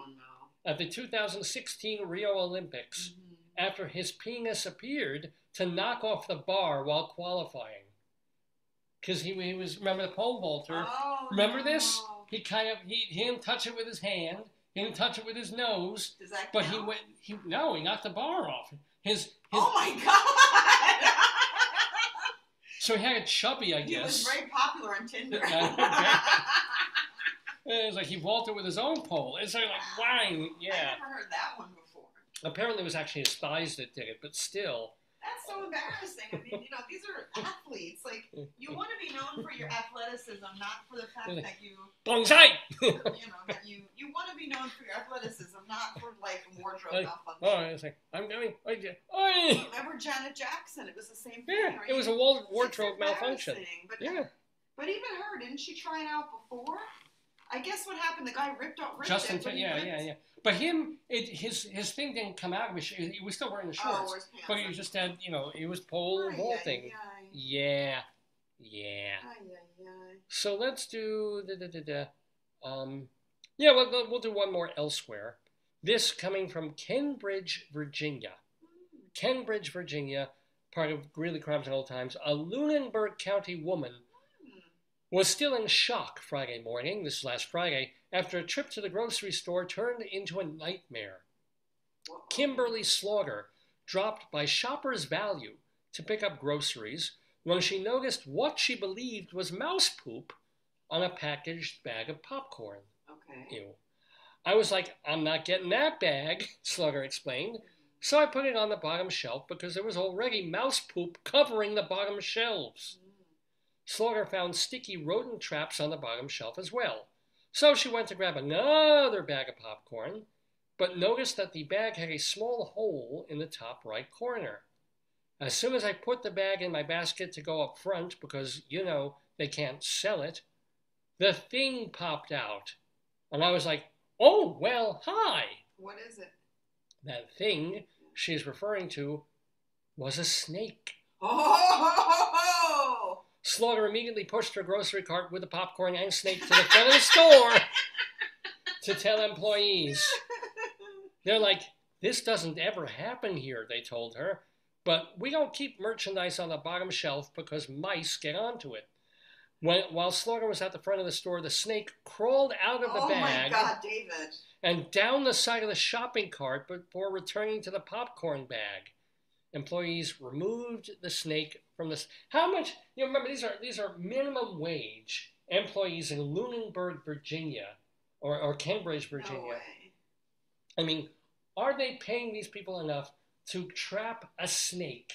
[SPEAKER 1] at the 2016 Rio Olympics after his penis appeared to knock off the bar while qualifying. Because he was, remember the pole vaulter?
[SPEAKER 2] Oh,
[SPEAKER 1] remember this? He didn't touch it with his hand. He didn't touch it with his nose.
[SPEAKER 2] Does that
[SPEAKER 1] but
[SPEAKER 2] count?
[SPEAKER 1] he knocked the bar off.
[SPEAKER 2] Oh my God!
[SPEAKER 1] So he had a chubby, I guess.
[SPEAKER 2] He was very popular on Tinder.
[SPEAKER 1] It's like he vaulted with his own pole. It's like wang, yeah.
[SPEAKER 2] I never heard that one before.
[SPEAKER 1] Apparently it was actually his thighs that did it, but still.
[SPEAKER 2] That's so embarrassing. I mean, these are athletes. You want to be known for your athleticism, not for the fact that you...
[SPEAKER 1] Bonsai!
[SPEAKER 2] that you want to be known for your athleticism, not for, wardrobe malfunction.
[SPEAKER 1] Oh, it's like, I'm going...
[SPEAKER 2] Remember Janet Jackson? It was the same thing.
[SPEAKER 1] Yeah, it was a wardrobe malfunction.
[SPEAKER 2] But even her, didn't she try it out before? I guess what happened, the guy ripped
[SPEAKER 1] Justin,
[SPEAKER 2] it.
[SPEAKER 1] Yeah. But his thing didn't come out. He was still wearing the shorts, but he just had, he was pole vaulting. Yeah. So let's do we'll do one more elsewhere. This coming from Kenbridge, Virginia. Kenbridge, Virginia, part of Greeley Crimes and Old Times. A Lunenburg County woman was still in shock Friday morning, this last Friday, after a trip to the grocery store turned into a nightmare. Kimberly Slaughter dropped by Shoppers Value to pick up groceries when she noticed what she believed was mouse poop on a packaged bag of popcorn.
[SPEAKER 2] Okay.
[SPEAKER 1] Ew. I was like, I'm not getting that bag, Slaughter explained. So I put it on the bottom shelf because there was already mouse poop covering the bottom shelves. Slaughter found sticky rodent traps on the bottom shelf as well. So she went to grab another bag of popcorn, but noticed that the bag had a small hole in the top right corner. As soon as I put the bag in my basket to go up front, because, they can't sell it, the thing popped out. And I was like, oh, well, hi.
[SPEAKER 2] What is it?
[SPEAKER 1] That thing she's referring to was a snake.
[SPEAKER 2] Oh!
[SPEAKER 1] Slaughter immediately pushed her grocery cart with the popcorn and snake to the front of the store to tell employees. They're like, this doesn't ever happen here, they told her, but we don't keep merchandise on the bottom shelf because mice get onto it. While Slaughter was at the front of the store, the snake crawled out of the bag.
[SPEAKER 2] Oh my God, David.
[SPEAKER 1] And down the side of the shopping cart before returning to the popcorn bag. Employees removed the snake from the... How much... remember, these are minimum wage employees in Lunenburg, Virginia, or Cambridge, Virginia.
[SPEAKER 2] No way.
[SPEAKER 1] I mean, are they paying these people enough to trap a snake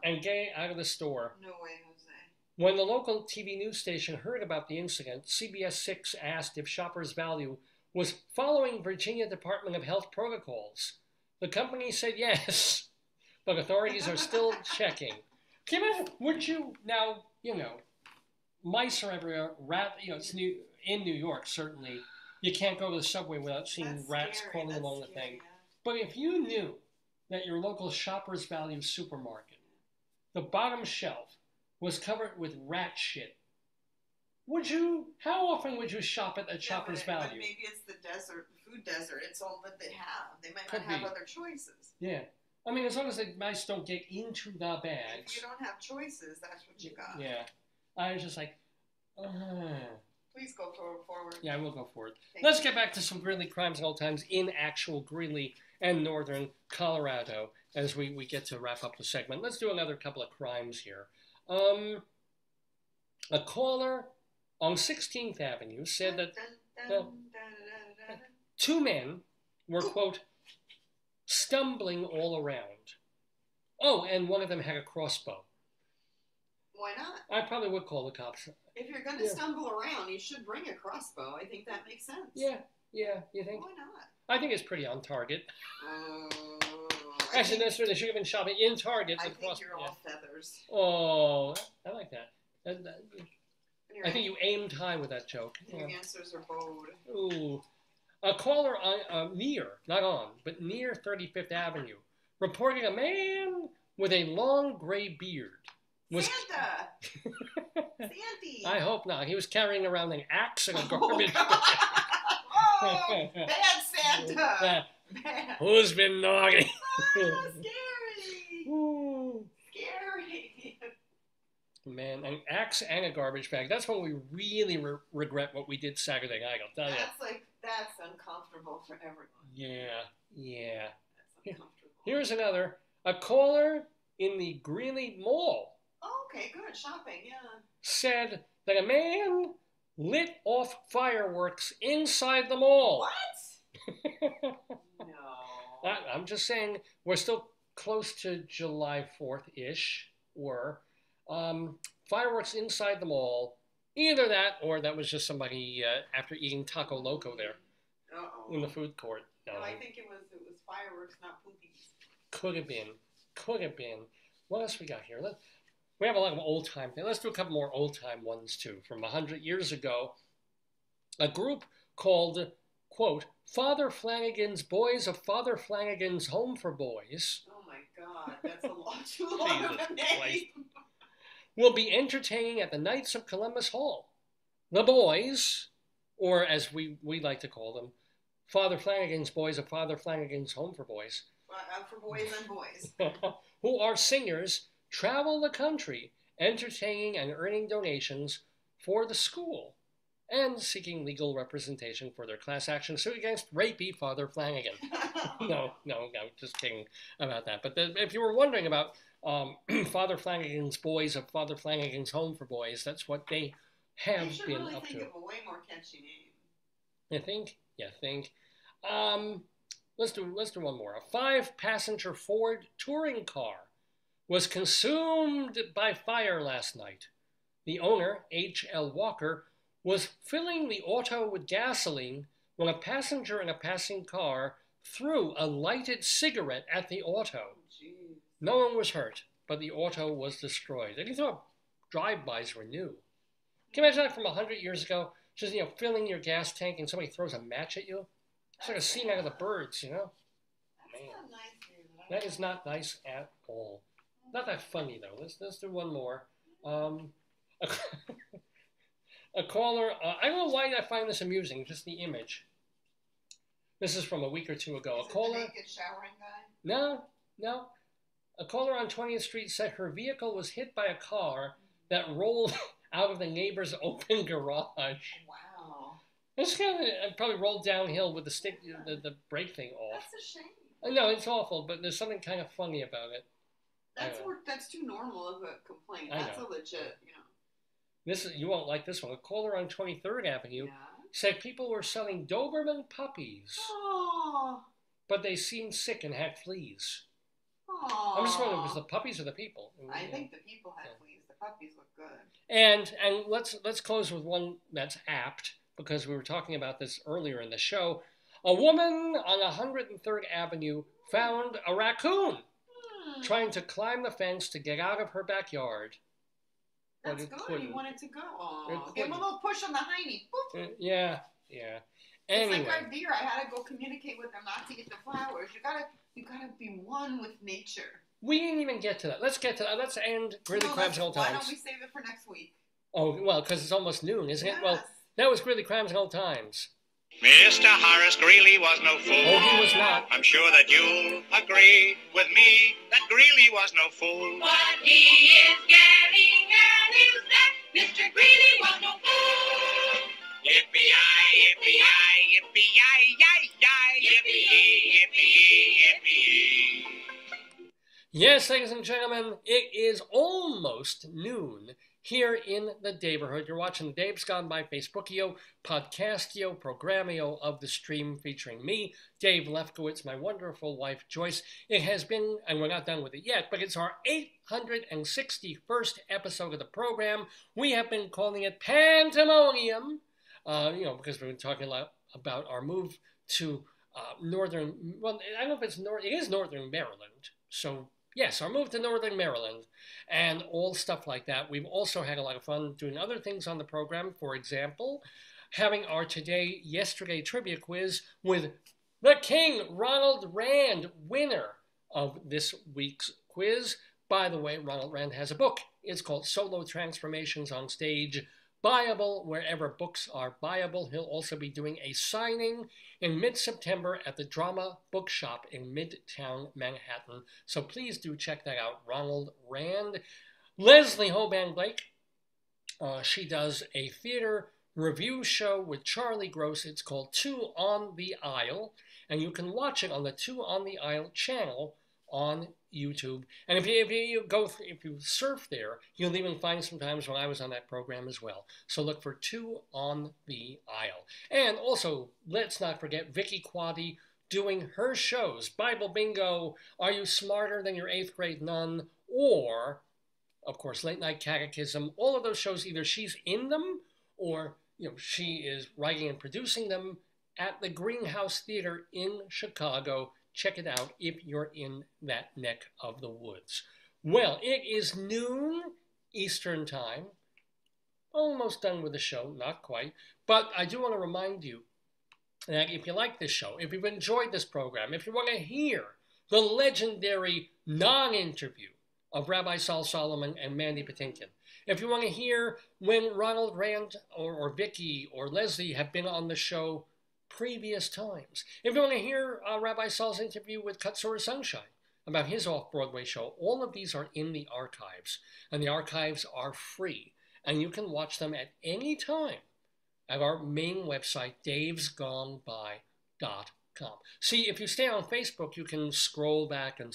[SPEAKER 1] and get it out of the store?
[SPEAKER 2] No way, Jose.
[SPEAKER 1] When the local TV news station heard about the incident, CBS 6 asked if Shoppers Value was following Virginia Department of Health protocols. The company said yes, but authorities are still checking. Can you imagine, would you, now, mice are everywhere, it's in New York, certainly, you can't go to the subway without seeing rats crawling along the thing.
[SPEAKER 2] Yeah.
[SPEAKER 1] But if you knew that your local Shoppers Value supermarket, the bottom shelf, was covered with rat shit, how often would you shop at Shoppers Value?
[SPEAKER 2] But maybe it's the food desert. It's all that they have. They might not have other choices.
[SPEAKER 1] Yeah. I mean, as long as the mice don't get into the bags.
[SPEAKER 2] If you don't have choices, that's what you got.
[SPEAKER 1] Yeah. I was just like,
[SPEAKER 2] Please go forward.
[SPEAKER 1] Yeah, we'll go forward. Let's get back to some Greeley Crimes and Old Times in actual Greeley and northern Colorado as we get to wrap up the segment. Let's do another couple of crimes here. A caller on 16th Avenue said that two men were, quote, stumbling all around. Oh, and one of them had a crossbow.
[SPEAKER 2] Why not?
[SPEAKER 1] I probably would call the cops.
[SPEAKER 2] If you're going to stumble around, you should bring a crossbow. I think that makes sense.
[SPEAKER 1] Yeah, you think?
[SPEAKER 2] Why not?
[SPEAKER 1] I think it's pretty on target. Actually, that's true. They should have been shopping in Target.
[SPEAKER 2] I think you're all feathers.
[SPEAKER 1] Oh, I like that. I think you aimed high with that joke.
[SPEAKER 2] Your answers are bold.
[SPEAKER 1] Ooh. A caller near 35th Avenue reported a man with a long gray beard.
[SPEAKER 2] Santa! Santy!
[SPEAKER 1] I hope not. He was carrying around an axe and a garbage bag.
[SPEAKER 2] Oh, bad Santa! Bad.
[SPEAKER 1] Who's been naughty?
[SPEAKER 2] Oh, scary! Scary!
[SPEAKER 1] Man, an axe and a garbage bag. That's when we really regret what we did Saturday night, I'll tell you.
[SPEAKER 2] That's uncomfortable for everyone.
[SPEAKER 1] Yeah.
[SPEAKER 2] That's uncomfortable.
[SPEAKER 1] Here's another. A caller in the Greeley Mall.
[SPEAKER 2] Oh, okay, good. Shopping, yeah.
[SPEAKER 1] Said that a man lit off fireworks inside the mall.
[SPEAKER 2] What? No.
[SPEAKER 1] I'm just saying, we're still close to July 4th-ish, fireworks inside the mall. Either that, or that was just somebody after eating Taco Loco there in the food court.
[SPEAKER 2] No, I think it was fireworks, not poopies.
[SPEAKER 1] Could have been. What else we got here? We have a lot of old-time things. Let's do a couple more old-time ones, too. From 100 years ago, a group called, quote, Father Flanagan's Boys of Father Flanagan's Home for Boys.
[SPEAKER 2] Oh my God, that's a lot too long of a name.
[SPEAKER 1] Will be entertaining at the Knights of Columbus Hall. The boys, or as we like to call them, Father Flanagan's Boys of Father Flanagan's Home for Boys.
[SPEAKER 2] For boys and boys.
[SPEAKER 1] Who are singers, travel the country, entertaining and earning donations for the school, and seeking legal representation for their class action suit against rapey Father Flanagan. No, just kidding about that. But if you were wondering about Father Flanagan's Boys of Father Flanagan's Home for Boys, that's what they have
[SPEAKER 2] should
[SPEAKER 1] been
[SPEAKER 2] really
[SPEAKER 1] up
[SPEAKER 2] think
[SPEAKER 1] to.
[SPEAKER 2] of a way more catchy name.
[SPEAKER 1] You think? Let's do one more. A 5-passenger Ford touring car was consumed by fire last night. The owner, H.L. Walker, was filling the auto with gasoline when a passenger in a passing car threw a lighted cigarette at the auto.
[SPEAKER 2] Jeez.
[SPEAKER 1] No one was hurt, but the auto was destroyed. And you thought drive-bys were new. Can you imagine that from 100 years ago? Just, filling your gas tank and somebody throws a match at you? It's like a scene out of The Birds,
[SPEAKER 2] That's not nice, dude.
[SPEAKER 1] That is not nice at all. Not that funny, though. Let's do one more. A caller, I don't know why I find this amusing, just the image. This is from a week or two ago.
[SPEAKER 2] Is it the naked showering guy?
[SPEAKER 1] No. A caller on 20th Street said her vehicle was hit by a car that rolled out of the neighbor's open garage.
[SPEAKER 2] Wow.
[SPEAKER 1] It's kind of probably rolled downhill with the brake thing off.
[SPEAKER 2] That's a shame.
[SPEAKER 1] I know, it's awful, but there's something kind of funny about it.
[SPEAKER 2] That's too normal of a complaint. That's a legit,
[SPEAKER 1] You won't like this one. A caller on 23rd Avenue said people were selling Doberman puppies.
[SPEAKER 2] Aww.
[SPEAKER 1] But they seemed sick and had fleas.
[SPEAKER 2] Aww.
[SPEAKER 1] I'm just wondering, was the puppies or the people?
[SPEAKER 2] I think the people had fleas. The puppies look good.
[SPEAKER 1] And let's close with one that's apt, because we were talking about this earlier in the show. A woman on 103rd Avenue found a raccoon trying to climb the fence to get out of her backyard.
[SPEAKER 2] That's good. You want it to go. Aww. Give him a little push on the hiney.
[SPEAKER 1] Yeah. Anyway.
[SPEAKER 2] It's like our deer. I had to go communicate with them not to eat the flowers. You gotta be one with nature.
[SPEAKER 1] We didn't even get to that. Let's get to that. Let's end Greeley Crab's Old Times.
[SPEAKER 2] Why don't we save it for next week?
[SPEAKER 1] Oh, well, because it's almost noon, isn't it? Well, that was Greeley Crab's Old Times.
[SPEAKER 3] Mr. Horace Greeley was no fool.
[SPEAKER 1] Oh, he was not.
[SPEAKER 3] I'm sure that you'll agree with me that Greeley was no fool.
[SPEAKER 6] What he is getting at is that Mr. Greeley was no fool.
[SPEAKER 3] Yippee-yi, yippee-yi, yippee-yi-yi-yi, yippee-yi, yippee-yi.
[SPEAKER 1] Yes, ladies and gentlemen, it is almost noon here in the Daverhood. You're watching the Dave's Gone By Facebookio, Podcastio, Programmio of the stream featuring me, Dave Lefkowitz, my wonderful wife, Joyce. It has been, and we're not done with it yet, but it's our 861st episode of the program. We have been calling it Pandemonium, because we've been talking a lot about our move to northern, well, I don't know if it is northern Maryland, so yes, our move to northern Maryland and all stuff like that. We've also had a lot of fun doing other things on the program. For example, having our yesterday trivia quiz with the King, Ronald Rand, winner of this week's quiz. By the way, Ronald Rand has a book. It's called Solo Transformations on Stage, buyable wherever books are buyable. He'll also be doing a signing in mid-September at the Drama Bookshop in Midtown Manhattan. So please do check that out, Ronald Rand. Leslie Hoban Blake, she does a theater review show with Charlie Gross. It's called Two on the Aisle, and you can watch it on the Two on the Aisle channel on YouTube. And if you surf there, you'll even find some times when I was on that program as well. So look for Two on the Aisle. And also, let's not forget Vicki Quade doing her shows, Bible Bingo, Are You Smarter Than Your 8th Grade Nun, or, of course, Late Night Catechism. All of those shows, either she's in them or she is writing and producing them at the Greenhouse Theater in Chicago. Check it out if you're in that neck of the woods. Well, it is noon Eastern Time. Almost done with the show, not quite. But I do want to remind you that if you like this show, if you've enjoyed this program, if you want to hear the legendary non-interview of Rabbi Saul Solomon and Mandy Patinkin, if you want to hear when Ronald, Rand, or Vicki, or Leslie have been on the show previous times, if you want to hear Rabbi Saul's interview with Katsura Sunshine about his off-Broadway show, all of these are in the archives, and the archives are free, and you can watch them at any time at our main website, davesgoneby.com. See, if you stay on Facebook, you can scroll back and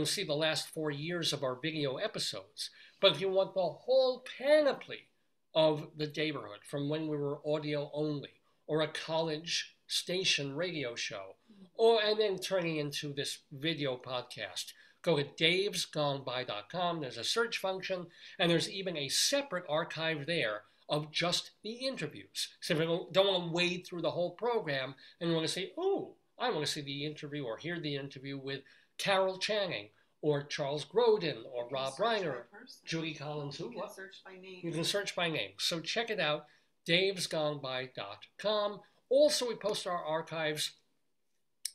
[SPEAKER 1] see the last 4 years of our video episodes. But if you want the whole panoply of the Daverhood, from when we were audio only, or a college station radio show, and then turning into this video podcast, go to davesgoneby.com. There's a search function, and there's even a separate archive there of just the interviews. So if you don't want to wade through the whole program and you want to say, oh, I want to see the interview or hear the interview with Carol Channing or Charles Grodin or Rob Reiner, Judy Collins,
[SPEAKER 2] You can search by name.
[SPEAKER 1] You can search by name. So check it out, davesgoneby.com. Also, we post our archives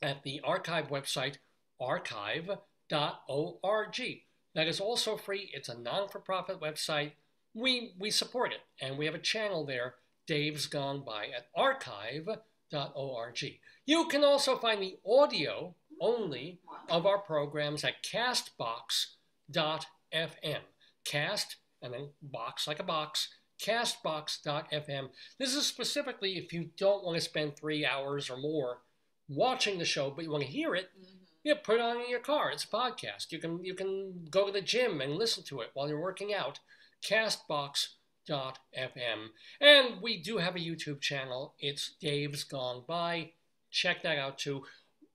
[SPEAKER 1] at the archive website, archive.org. That is also free. It's a non-for-profit website. We support it, and we have a channel there, Dave's Gone By, at archive.org. You can also find the audio only of our programs at castbox.fm. Cast, and then box like a box, castbox.fm. This is specifically if you don't want to spend 3 hours or more watching the show, but you want to hear it. You put it on in your car. It's a podcast. You can go to the gym and listen to it while you're working out. Castbox.fm. And we do have a YouTube channel. It's Dave's Gone By. Check that out too.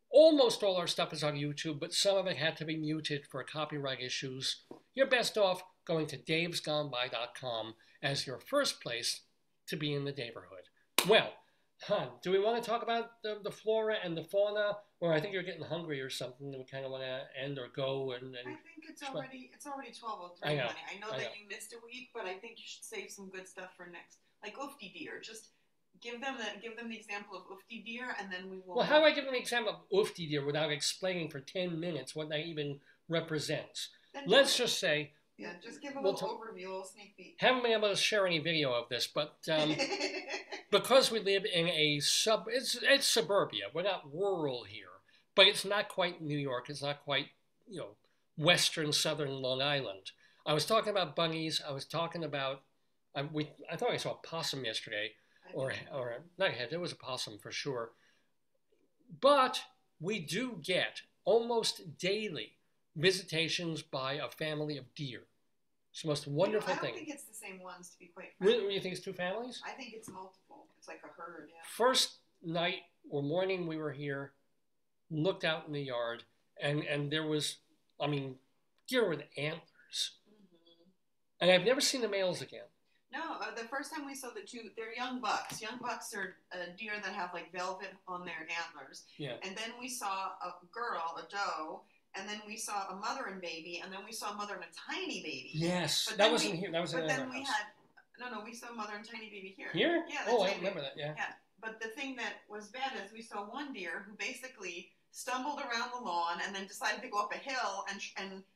[SPEAKER 1] Almost all our stuff is on YouTube, but some of it had to be muted for copyright issues. You're best off going to davesgoneby.com as your first place to be in the Daverhood. Well, do we want to talk about the flora and the fauna, or I think you're getting hungry or something, and we kind of want to end or go? And
[SPEAKER 2] I think it's already 12:03.
[SPEAKER 1] I know
[SPEAKER 2] that you missed a week, but I think you should save some good stuff for next, like Ufti deer. Just give them the example of Ufti deer, and then we will.
[SPEAKER 1] Well, how do I give them an example of Ufti deer without explaining for 10 minutes what that even represents? Let's just say.
[SPEAKER 2] Yeah, just give a little overview, a little sneak peek.
[SPEAKER 1] Haven't been able to share any video of this, but because we live in it's suburbia. We're not rural here, but it's not quite New York. It's not quite, western, southern Long Island. I was talking about bunnies. I was talking about, I thought I saw a possum yesterday, or not a head. There was a possum for sure. But we do get almost daily visitations by a family of deer. It's the most wonderful thing.
[SPEAKER 2] I don't think it's the same ones, to be quite frank.
[SPEAKER 1] Really? You think it's two families?
[SPEAKER 2] I think it's multiple. It's like a herd, yeah.
[SPEAKER 1] First night or morning we were here, looked out in the yard, and there was, deer with antlers. And I've never seen the males again.
[SPEAKER 2] No, the first time we saw the two, they're young bucks. Young bucks are deer that have like velvet on their antlers.
[SPEAKER 1] Yeah. And
[SPEAKER 2] then we saw a girl, a doe, and then we saw a mother and baby, and then we saw a mother and a tiny baby.
[SPEAKER 1] Yes, but that wasn't here. That was in our house.
[SPEAKER 2] But then we saw a mother and tiny baby here.
[SPEAKER 1] Here?
[SPEAKER 2] Yeah.
[SPEAKER 1] Oh, I remember that. Yeah.
[SPEAKER 2] Yeah. But the thing that was bad is we saw one deer who basically stumbled around the lawn and then decided to go up a hill and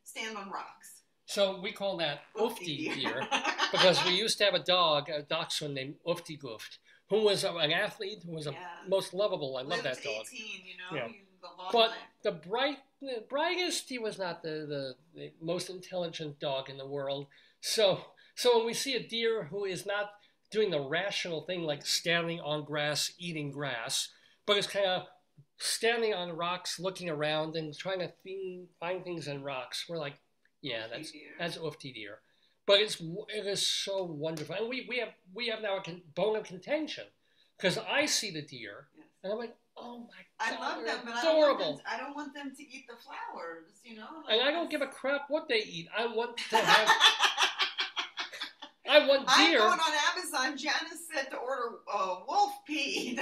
[SPEAKER 2] stand on rocks.
[SPEAKER 1] So we call that Ufti deer because we used to have a dachshund named Ufti Guft, who was an athlete, who was most lovable. I love that dog.
[SPEAKER 2] 18,
[SPEAKER 1] Yeah. But the brightest, he was not the most intelligent dog in the world. So when we see a deer who is not doing the rational thing like standing on grass, eating grass, but is kind of standing on rocks, looking around and trying to find things in rocks, we're like, yeah, that's Ufti deer. But it is so wonderful. And we have now a bone of contention because I see the deer and I'm like, oh my God,
[SPEAKER 2] I love them, but
[SPEAKER 1] adorable.
[SPEAKER 2] I don't want them to eat the flowers, Like,
[SPEAKER 1] and I don't give a crap what they eat. I want to have. I want deer.
[SPEAKER 2] I'm going on Amazon. Janice said to order wolf pee.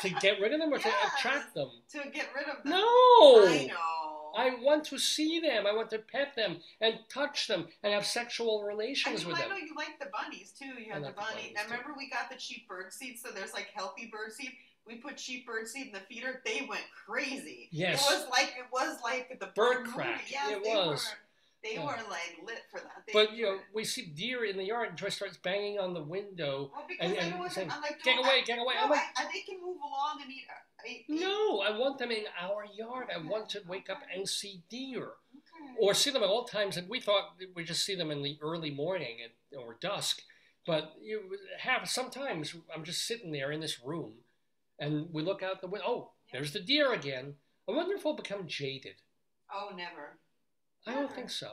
[SPEAKER 1] To get rid of them or to attract them?
[SPEAKER 2] To get rid of them.
[SPEAKER 1] No.
[SPEAKER 2] I know. No.
[SPEAKER 1] I want to see them. I want to pet them and touch them and have sexual relations with them.
[SPEAKER 2] I know you like the bunnies too. You have the bunny. And remember we got the cheap bird seed, so there's like healthy bird seed. We put cheap bird seed in the feeder. They went crazy.
[SPEAKER 1] Yes.
[SPEAKER 2] It was like the
[SPEAKER 1] bird crack.
[SPEAKER 2] Yes,
[SPEAKER 1] it was.
[SPEAKER 2] They were like lit for that.
[SPEAKER 1] But we see deer in the yard, and Joyce starts banging on the window and saying,
[SPEAKER 2] like,
[SPEAKER 1] "Get away, get away!"
[SPEAKER 2] No, they can move along and eat.
[SPEAKER 1] No, I want them in our yard. I want to wake up and see deer, or see them at all times. And we thought we just see them in the early morning or dusk, but sometimes I'm just sitting there in this room, and we look out the window. Oh, there's the deer again. I wonder if we'll become jaded.
[SPEAKER 2] Oh, never.
[SPEAKER 1] I don't think so.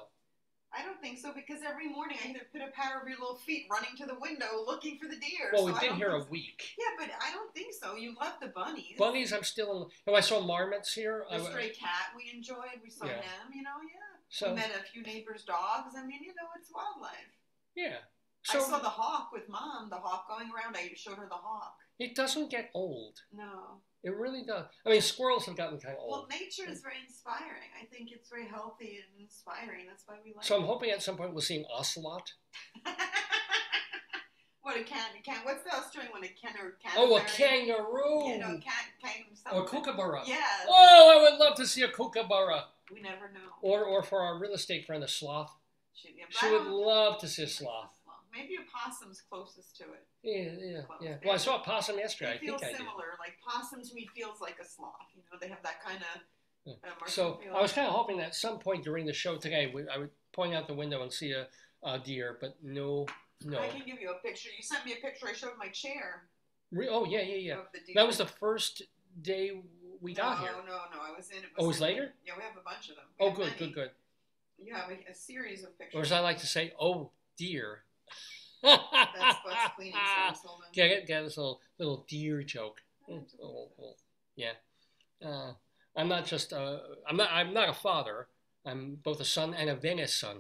[SPEAKER 2] I don't think so, because every morning I hear the pitter-patter of your little feet running to the window looking for the deer.
[SPEAKER 1] Well, we've been here a week.
[SPEAKER 2] Yeah, but I don't think so. You love the bunnies.
[SPEAKER 1] Bunnies, I'm still in. Oh, I saw marmots here.
[SPEAKER 2] The stray cat we enjoyed. We saw them, So, we met a few neighbors' dogs. I mean, it's wildlife.
[SPEAKER 1] Yeah. So,
[SPEAKER 2] I saw the hawk with Mom, the hawk going around. I showed her the hawk.
[SPEAKER 1] It doesn't get old.
[SPEAKER 2] No.
[SPEAKER 1] It really does. I mean, squirrels have gotten kind of old.
[SPEAKER 2] Well, nature is very inspiring. I think it's very healthy and inspiring. That's why we like it.
[SPEAKER 1] So I'm hoping at some point we'll see an ocelot.
[SPEAKER 2] What, a can? What's the Australian one? A kangaroo?
[SPEAKER 1] Oh, a kangaroo.
[SPEAKER 2] Yeah, no,
[SPEAKER 1] or a kookaburra.
[SPEAKER 2] Yeah.
[SPEAKER 1] Oh, I would love to see a kookaburra.
[SPEAKER 2] We never know.
[SPEAKER 1] Or for our real estate friend, a sloth. She would love to see a sloth.
[SPEAKER 2] Maybe a possum's closest to it.
[SPEAKER 1] Yeah. Well, I saw a possum yesterday. I think I did.
[SPEAKER 2] Similar. Like possum to me feels like a sloth. They have that kind of.
[SPEAKER 1] So I was kind of hoping that at some point during the show today, I would point out the window and see a deer, but no.
[SPEAKER 2] I can give you a picture. You sent me a picture. I showed my chair.
[SPEAKER 1] Oh yeah. That was the first day we got here.
[SPEAKER 2] No. I was in.
[SPEAKER 1] It was later?
[SPEAKER 2] Yeah, we have a bunch of them.
[SPEAKER 1] Oh, good.
[SPEAKER 2] You have a series of pictures.
[SPEAKER 1] Or as I like to say, oh dear.
[SPEAKER 2] That's what's cleaning service.
[SPEAKER 1] Get this little deer joke. Yeah. I'm not just I'm not a father. I'm both a son and a Venice son.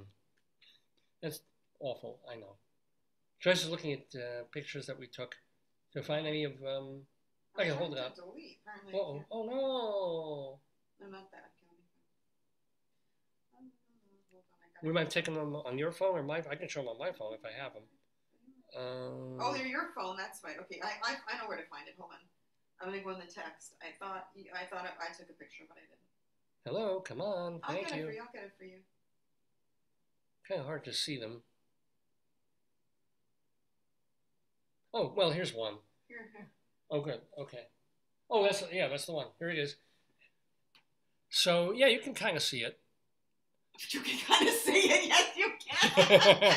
[SPEAKER 1] That's awful, I know. Joyce is looking at pictures that we took to find any of I can hold it up. Oh no.
[SPEAKER 2] No, not that.
[SPEAKER 1] We might have taken them on your phone or my. I can show them on my phone if I have them.
[SPEAKER 2] Oh, they're your phone. That's right. Okay, I know where to find it. Hold on. I'm gonna go in the text. I thought I took a picture, but I didn't.
[SPEAKER 1] Hello, come on. Thank you.
[SPEAKER 2] I'll get it for you.
[SPEAKER 1] Kind of hard to see them. Oh well, here's one.
[SPEAKER 2] Here.
[SPEAKER 1] Oh, good. Okay. Oh, that's the one. Here it is. So yeah, you can kind of see it.
[SPEAKER 2] You can kind of see it. Yes, you can.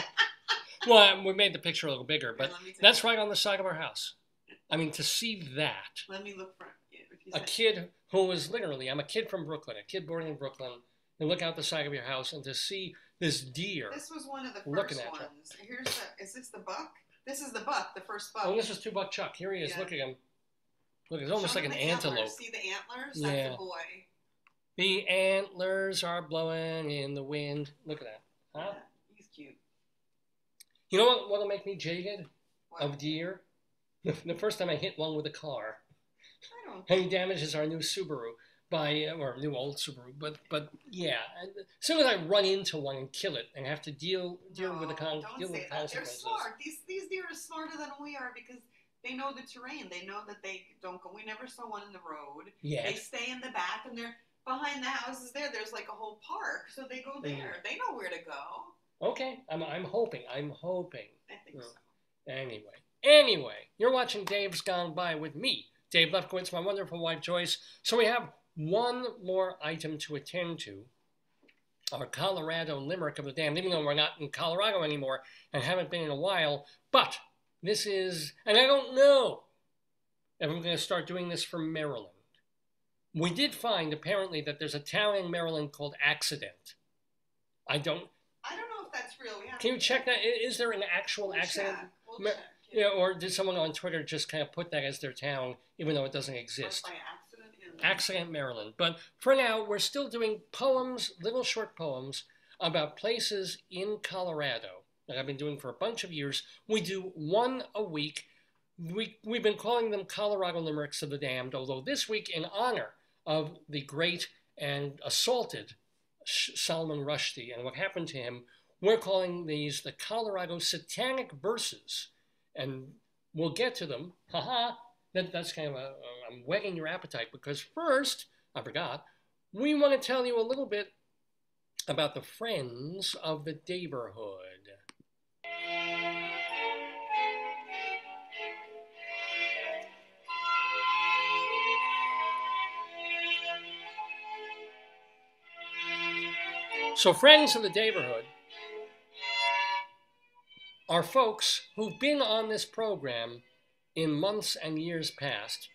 [SPEAKER 1] Well, we made the picture a little bigger, but that's right on the side of our house. I mean, to see that.
[SPEAKER 2] Let me look for
[SPEAKER 1] a kid who was literally, I'm a kid from Brooklyn, a kid born in Brooklyn, and look out the side of your house and to see this deer.
[SPEAKER 2] This was one of the first ones. Is this the buck? This is the buck, the first buck.
[SPEAKER 1] Oh, this is 2-buck Chuck. Here he is. Yeah. Look at him. Look, it's almost like an antelope.
[SPEAKER 2] Antlers. See the antlers? That's a boy.
[SPEAKER 1] The antlers are blowing in the wind. Look at that. Huh?
[SPEAKER 2] Yeah, he's cute.
[SPEAKER 1] You know what'll make me jaded of deer? The first time I hit one with a car. And he damages our new Subaru or new old Subaru. But yeah, as soon as I run into one and kill it and have to deal with the consequences.
[SPEAKER 2] They're smart. These deer are smarter than we are because they know the terrain. They know that they don't go. We never saw one in the road.
[SPEAKER 1] Yeah.
[SPEAKER 2] They stay in the back and they're behind the houses there's like a whole park, so they go there. They know where to go.
[SPEAKER 1] Okay, I'm hoping.
[SPEAKER 2] I think so.
[SPEAKER 1] Anyway, you're watching Dave's Gone By with me, Dave Lefkowitz, my wonderful wife Joyce. So we have one more item to attend to. Our Colorado Limerick of the Damned, even though we're not in Colorado anymore and haven't been in a while. But this is, and I don't know if I'm going to start doing this for Maryland. We did find, apparently, that there's a town in Maryland called Accident. I don't know
[SPEAKER 2] if that's real.
[SPEAKER 1] Can you check that? Is there an actual accident?
[SPEAKER 2] We'll check.
[SPEAKER 1] Yeah, or did someone on Twitter just kind of put that as their town, even though it doesn't exist?
[SPEAKER 2] By
[SPEAKER 1] Accident, Maryland. But for now, we're still doing poems, little short poems, about places in Colorado that I've been doing for a bunch of years. We do one a week. We've been calling them Colorado Limericks of the Damned, although this week, in honor of the great and assaulted Solomon Rushdie. And what happened to him, we're calling these the Colorado Satanic Verses. And we'll get to them. Haha. That's kind of I'm whetting your appetite, because first, I forgot, we want to tell you a little bit about the Friends of the Daverhood. So Friends of the Daverhood are folks who've been on this program in months and years past,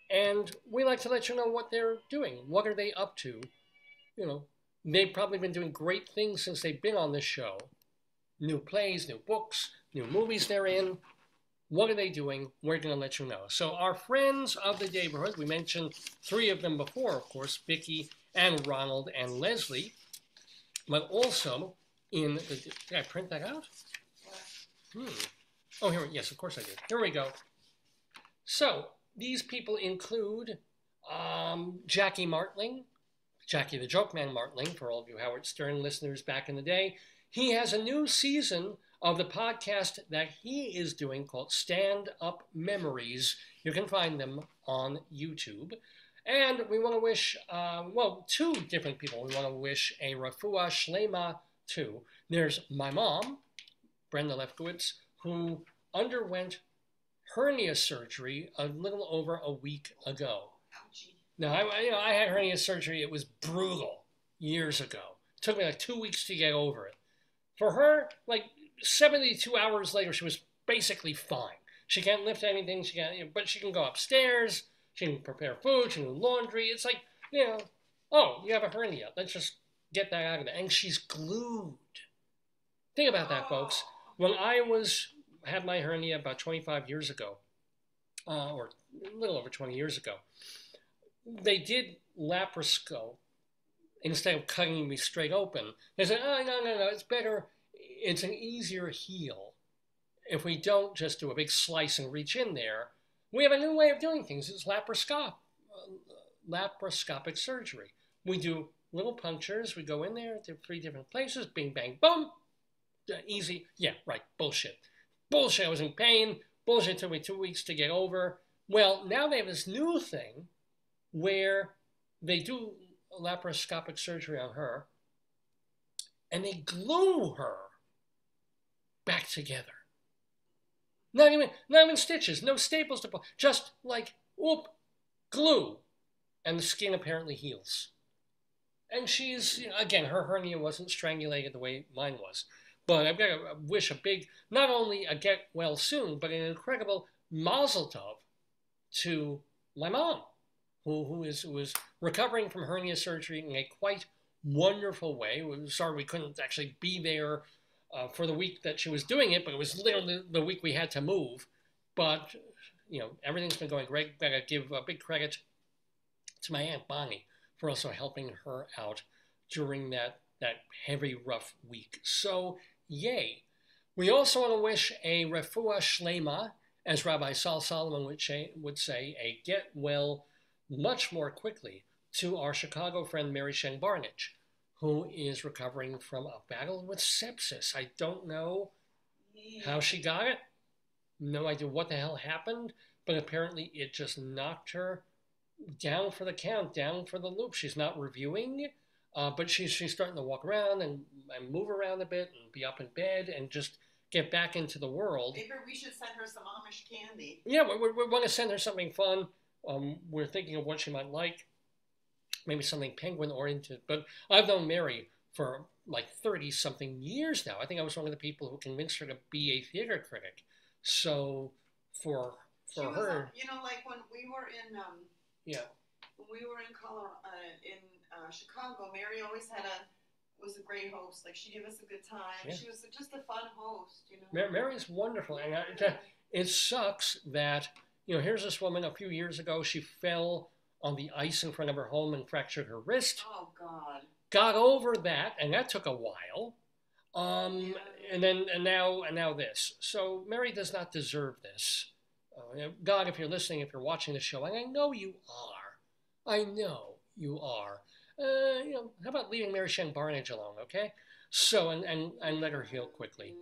[SPEAKER 1] and we like to let you know what they're doing. What are they up to? You know, they've probably been doing great things since they've been on this show. New plays, new books, new movies they're in. What are they doing? We're going to let you know. So our Friends of the Daverhood, we mentioned 3 of them before, of course, Vicki and Ronald and Leslie, but also in the... Did I print that out? Oh, here, yes, of course I did. Here we go. So, these people include Jackie Martling, Jackie the Joke Man Martling, for all of you Howard Stern listeners back in the day. He has a new season of the podcast that he is doing called Stand Up Memories. You can find them on YouTube. And we want to wish, 2 different people we want to wish a refuah shlema to. There's my mom, Brenda Lefkowitz, who underwent hernia surgery a little over a week ago. Now, I had hernia surgery. It was brutal years ago. It took me like 2 weeks to get over it. For her, like 72 hours later, she was basically fine. She can't lift anything, but she can go upstairs, she can prepare food, she can do laundry. It's like, oh, you have a hernia. Let's just get that out of there. And she's glued. Think about that, folks. When I had my hernia about 25 years ago, or a little over 20 years ago, they did laparoscope instead of cutting me straight open. They said, oh, no, it's better, it's an easier heal if we don't just do a big slice and reach in there. We have a new way of doing things. It's laparoscopic surgery. We do little punctures. We go in there to 3 different places, bing, bang, boom. Easy. Yeah, right. Bullshit. I was in pain. Bullshit. It took me 2 weeks to get over. Well, now they have this new thing where they do laparoscopic surgery on her and they glue her back together. Not even stitches, no staples to put, just like, whoop, glue. And the skin apparently heals. And she's, again, her hernia wasn't strangulated the way mine was. But I've got to wish a big, not only a get well soon, but an incredible mazel tov to my mom, who was recovering from hernia surgery in a quite wonderful way. We're sorry we couldn't actually be there for the week that she was doing it, but it was literally the week we had to move. But, everything's been going great. Got to give a big credit to my Aunt Bonnie for also helping her out during that heavy, rough week. So, yay. We also want to wish a refuah shlema, as Rabbi Saul Solomon would say, a get well much more quickly, to our Chicago friend Mary Sheng Barnage, who is recovering from a battle with sepsis. I don't know how she got it. No idea what the hell happened, but apparently it just knocked her down for the count, down for the loop. She's not reviewing, but she's starting to walk around and move around a bit and be up in bed and just get back into the world.
[SPEAKER 2] Maybe we should send her some Amish candy.
[SPEAKER 1] Yeah, we want to send her something fun. We're thinking of what she might like. Maybe something penguin-oriented. But I've known Mary for like 30-something years now. I think I was one of the people who convinced her to be a theater critic. So for her...
[SPEAKER 2] like when we were in... When we were in Colorado, in Chicago, Mary always was a great host. Like, she gave us a good time. Yeah. She was just a fun host,
[SPEAKER 1] Mary's wonderful. And it sucks that, here's this woman a few years ago, she fell on the ice in front of her home and fractured her wrist.
[SPEAKER 2] Oh, God.
[SPEAKER 1] Got over that, and that took a while. And now this. So Mary does not deserve this. God, if you're listening, if you're watching the show, and I know you are. how about leaving Mary Shang Barnage alone, okay? So, and let her heal quickly.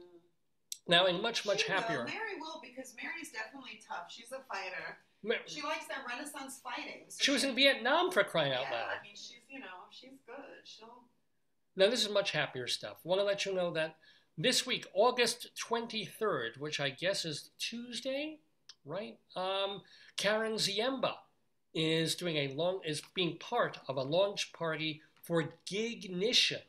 [SPEAKER 1] Now, in much happier...
[SPEAKER 2] Mary will, because Mary's definitely tough. She's a fighter. She likes that Renaissance fighting. So
[SPEAKER 1] she was in Vietnam, for crying out loud.
[SPEAKER 2] I mean, she's good. She'll...
[SPEAKER 1] Now, this is much happier stuff. I want to let you know that this week, August 23rd, which I guess is Tuesday, right? Karen Ziemba is being part of a launch party for Gignition.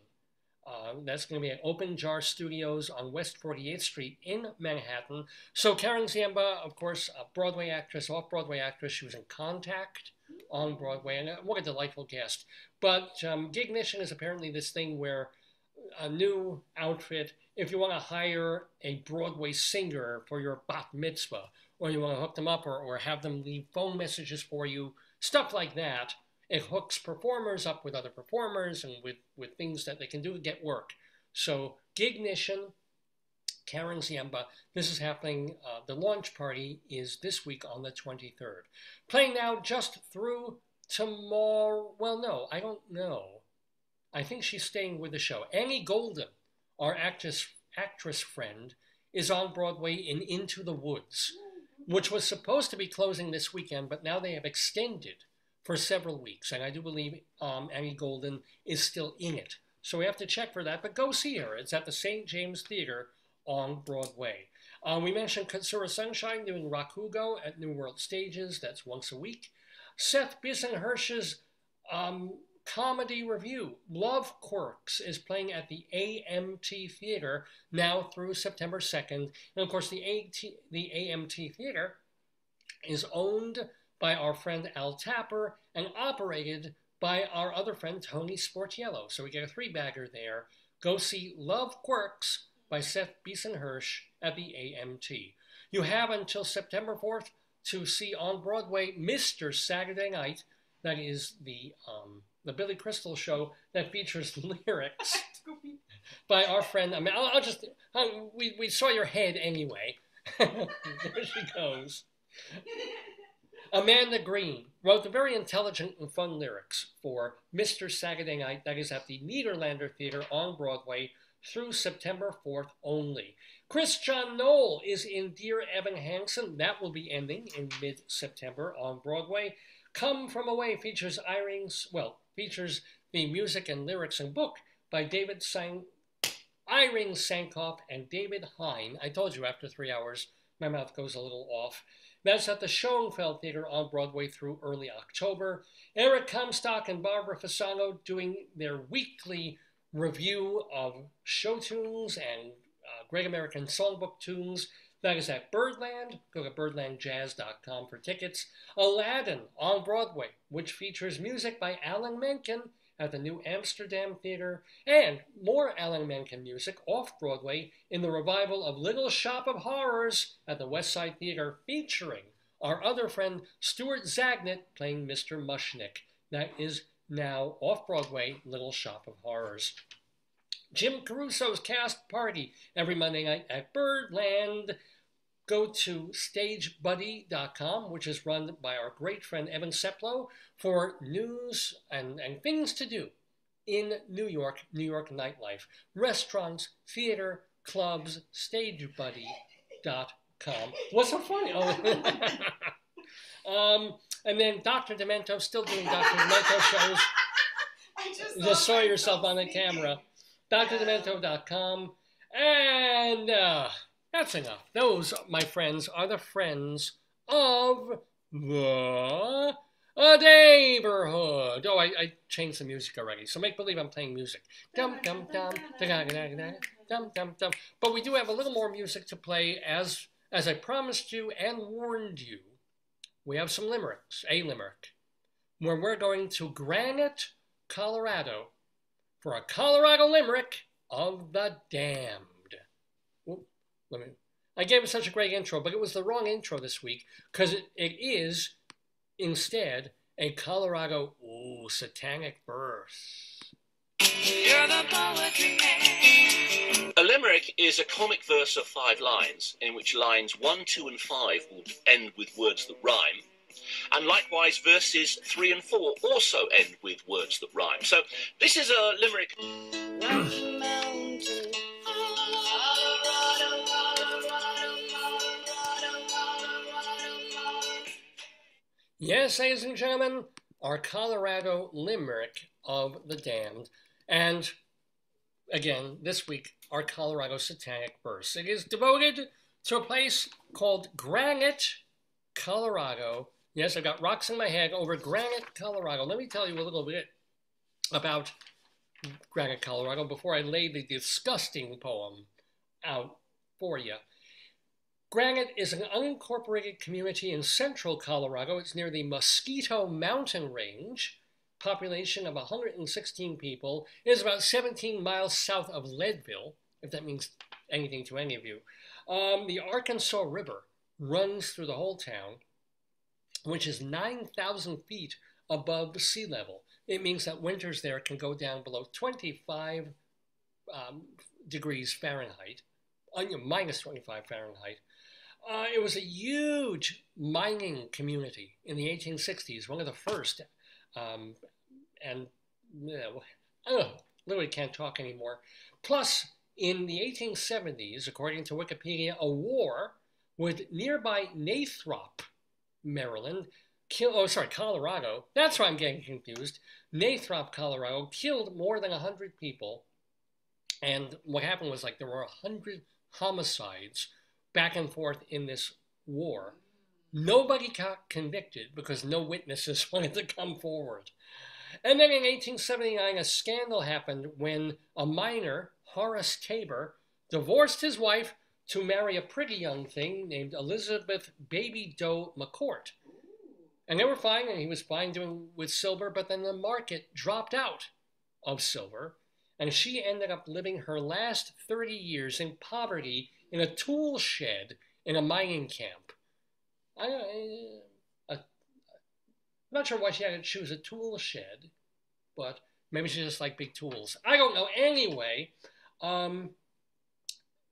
[SPEAKER 1] That's going to be at Open Jar Studios on West 48th Street in Manhattan. So Karen Ziemba, of course, a Broadway actress, off-Broadway actress. She was in Contact on Broadway, and what a delightful guest. But Gignition is apparently this thing where a new outfit, if you want to hire a Broadway singer for your bat mitzvah, or you want to hook them up or have them leave phone messages for you, stuff like that, it hooks performers up with other performers and with things that they can do to get work. So Gignition, Karen Ziemba, this is happening. The launch party is this week on the 23rd. Playing now just through tomorrow. Well, no, I don't know. I think she's staying with the show. Annie Golden, our actress friend, is on Broadway in Into the Woods, which was supposed to be closing this weekend, but now they have extended for several weeks, and I do believe Annie Golden is still in it. So we have to check for that, but go see her. It's at the St. James Theater on Broadway. We mentioned Katsura Sunshine doing Rakugo at New World Stages. That's once a week. Seth Bisson-Hirsch's comedy review, Love Quirks, is playing at the AMT Theater now through September 2nd. And of course, the AMT Theater is owned by our friend Al Tapper and operated by our other friend Tony Sportiello. So we get a three-bagger there. Go see Love Quirks by Seth Bisson-Hirsch at the AMT. You have until September 4th to see on Broadway Mr. Saturday Night. That is the Billy Crystal show that features lyrics by our friend. I mean, we saw your head anyway. There she goes. Amanda Green wrote the very intelligent and fun lyrics for Mr. Saturday Night, that is at the Nederlander Theater on Broadway through September 4th only. Chris John Knoll is in Dear Evan Hansen. That will be ending in mid-September on Broadway. Come From Away features the music and lyrics and book by Irene Sankoff and David Hine. I told you after 3 hours, my mouth goes a little off. That's at the Schoenfeld Theater on Broadway through early October. Eric Comstock and Barbara Fasano doing their weekly review of show tunes and Great American Songbook tunes. That is at Birdland. Go to birdlandjazz.com for tickets. Aladdin on Broadway, which features music by Alan Menken at the New Amsterdam Theater, and more Alan Menken music off-Broadway in the revival of Little Shop of Horrors at the West Side Theater, featuring our other friend Stuart Zagnit playing Mr. Mushnick. That is now off-Broadway, Little Shop of Horrors. Jim Caruso's Cast Party every Monday night at Birdland. Go to stagebuddy.com, which is run by our great friend Evan Seplow, for news and things to do in New York nightlife. Restaurants, theater, clubs, stagebuddy.com. What's so funny? Oh. And then Dr. Demento, still doing Dr. Demento shows.
[SPEAKER 2] I
[SPEAKER 1] just saw yourself on the camera. DrDemento.com. And that's enough. Those, my friends, are the friends of the Daverhood. Oh, I changed the music already, so make believe I'm playing music. Dum dum dum, dum dum dum. But we do have a little more music to play, as I promised you and warned you. We have some limericks, a limerick, where we're going to Granite, Colorado, for a Colorado limerick of the damned. I gave it such a great intro, but it was the wrong intro this week, because it is, instead, a Colorado, satanic verse.
[SPEAKER 3] You're the poetry man. A limerick is a comic verse of 5 lines, in which lines 1, 2, and 5 will end with words that rhyme, And likewise, verses 3 and 4 also end with words that rhyme. So this is a limerick. Rocky Mountain, Colorado, Colorado.
[SPEAKER 1] Yes, ladies and gentlemen, our Colorado limerick of the damned. And again, this week, our Colorado satanic verse. It is devoted to a place called Granite, Colorado. Yes, I've got rocks in my head over Granite, Colorado. Let me tell you a little bit about Granite, Colorado before I lay the disgusting poem out for you. Granite is an unincorporated community in central Colorado. It's near the Mosquito Mountain Range. Population of 116 people. It is about 17 miles south of Leadville, if that means anything to any of you. The Arkansas River runs through the whole town, which is 9,000 feet above sea level. It means that winters there can go down below 25 degrees Fahrenheit, minus 25 Fahrenheit. It was a huge mining community in the 1860s, one of the first. And I literally can't talk anymore. Plus, in the 1870s, according to Wikipedia, a war with nearby Nathrop, Maryland, Colorado. That's why I'm getting confused. Nathrop, Colorado, killed more than 100 people. And what happened was, like, there were 100 homicides back and forth in this war. Nobody got convicted because no witnesses wanted to come forward. And then in 1879, a scandal happened when a miner, Horace Tabor, divorced his wife to marry a pretty young thing named Elizabeth Baby Doe McCourt. And they were fine, and he was fine doing with silver, but then the market dropped out of silver, and she ended up living her last 30 years in poverty in a tool shed in a mining camp. I'm not sure why she had to choose a tool shed, but maybe she just liked big tools. I don't know. Anyway,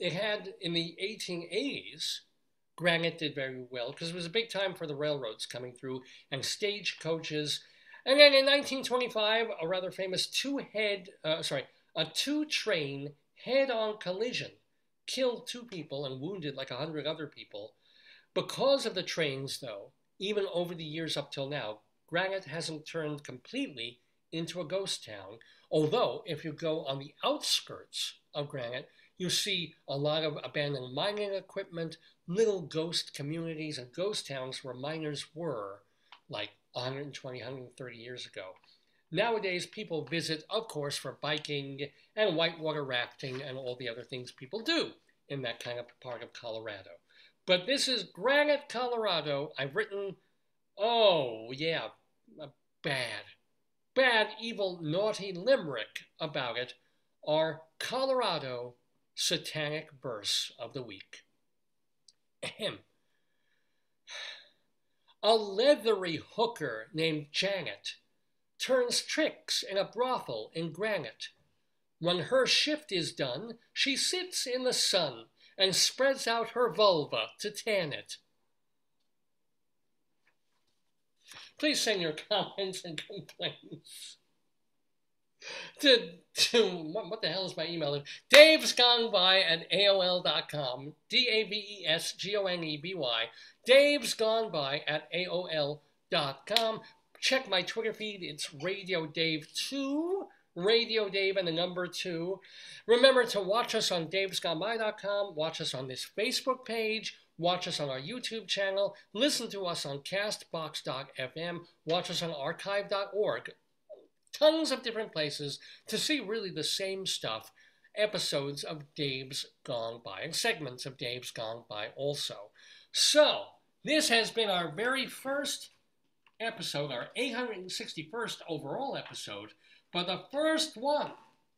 [SPEAKER 1] it had, in the 1880s, Granite did very well because it was a big time for the railroads coming through and stagecoaches. And then in 1925, a rather famous a two-train head-on collision killed 2 people and wounded like 100 other people. Because of the trains, though, even over the years up till now, Granite hasn't turned completely into a ghost town. Although, if you go on the outskirts of Granite, you see a lot of abandoned mining equipment, little ghost communities and ghost towns where miners were like 120, 130 years ago. Nowadays, people visit, of course, for biking and whitewater rafting and all the other things people do in that kind of part of Colorado. But this is Granite, Colorado. I've written, a bad, evil, naughty limerick about it, our Colorado satanic verse of the week. Ahem. A leathery hooker named Janet turns tricks in a brothel in Granite. When her shift is done, she sits in the sun and spreads out her vulva to tan it. Please send your comments and complaints to what the hell is my email? davesgoneby@aol.com. DAVESGONEBY. davesgoneby@aol.com. Check my Twitter feed. It's Radio Dave 2. Radio Dave and the number 2. Remember to watch us on davesgoneby.com. Watch us on this Facebook page. Watch us on our YouTube channel. Listen to us on castbox.fm. Watch us on archive.org. Tons of different places to see really the same stuff. Episodes of Dave's Gone By and segments of Dave's Gone By also. So, this has been our very first episode, our 861st overall episode, but the first one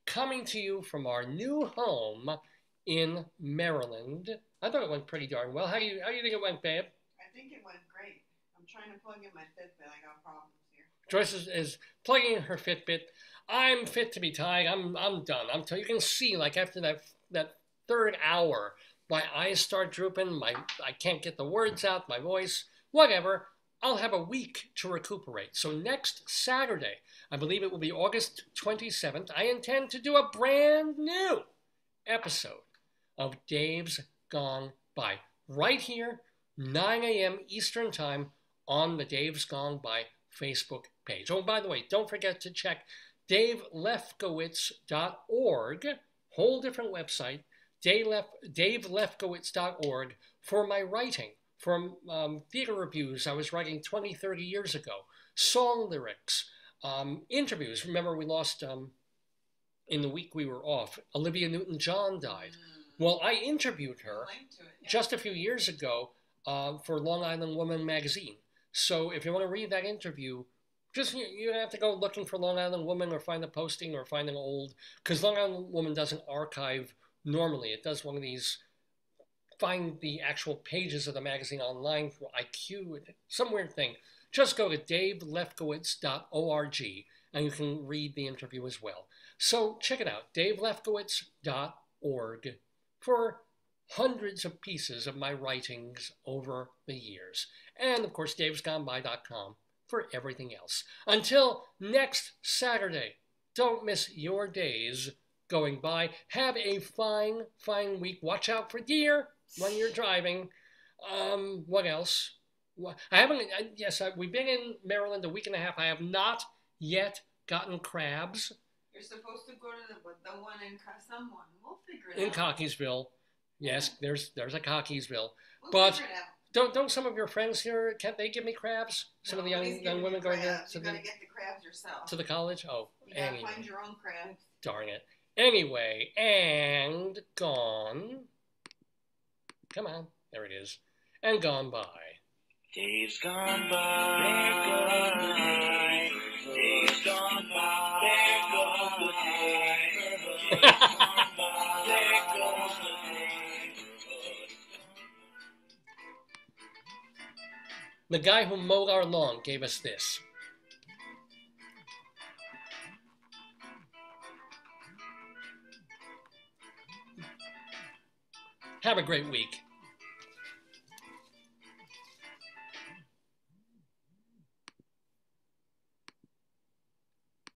[SPEAKER 1] coming to you from our new home in Maryland. I thought it went pretty darn well. How do you think it went, babe?
[SPEAKER 2] I think it went great. I'm trying to plug in my Fitbit. I got problems here.
[SPEAKER 1] Joyce is plugging in her Fitbit. I'm fit to be tied. I'm done. You can see, like, after that third hour, my eyes start drooping. I can't get the words out. My voice, whatever. I'll have a week to recuperate. So next Saturday, I believe it will be August 27th, I intend to do a brand new episode of Dave's Gone By. Right here, 9 a.m. Eastern Time on the Dave's Gone By Facebook page. Oh, by the way, don't forget to check davelefkowitz.org, whole different website, davelefkowitz.org, for my writing, from theater reviews I was writing 20, 30 years ago, song lyrics, interviews. Remember, we lost, in the week we were off, Olivia Newton-John died. Well, I interviewed her just a few years ago for Long Island Woman magazine. So if you want to read that interview, just you don't have to go looking for Long Island Woman or find the posting or find an old, because Long Island Woman doesn't archive normally. It does one of these, find the actual pages of the magazine online for IQ, some weird thing. Just go to davelefkowitz.org and you can read the interview as well. So check it out, davelefkowitz.org, for hundreds of pieces of my writings over the years. And of course, davesgoneby.com for everything else. Until next Saturday, don't miss your days going by. Have a fine, fine week. Watch out for deer when you're driving. What else? We've been in Maryland a week and a half. I have not yet gotten crabs.
[SPEAKER 2] You're supposed to go to the one in someone. We'll figure it out.
[SPEAKER 1] In Cockeysville. Yes, there's a Cockeysville.
[SPEAKER 2] We'll
[SPEAKER 1] But
[SPEAKER 2] figure it out.
[SPEAKER 1] don't some of your friends here, can't they give me crabs? Some of the young women going to
[SPEAKER 2] You gotta get the crabs yourself.
[SPEAKER 1] the college? Oh,
[SPEAKER 2] You gotta
[SPEAKER 1] anyway.
[SPEAKER 2] find your own crabs.
[SPEAKER 1] Darn it. Anyway, and gone. Come on, there it is. And gone by.
[SPEAKER 5] Days gone by. Days gone by. Days gone
[SPEAKER 1] The guy who mowed our lawn gave us this. Have a great week.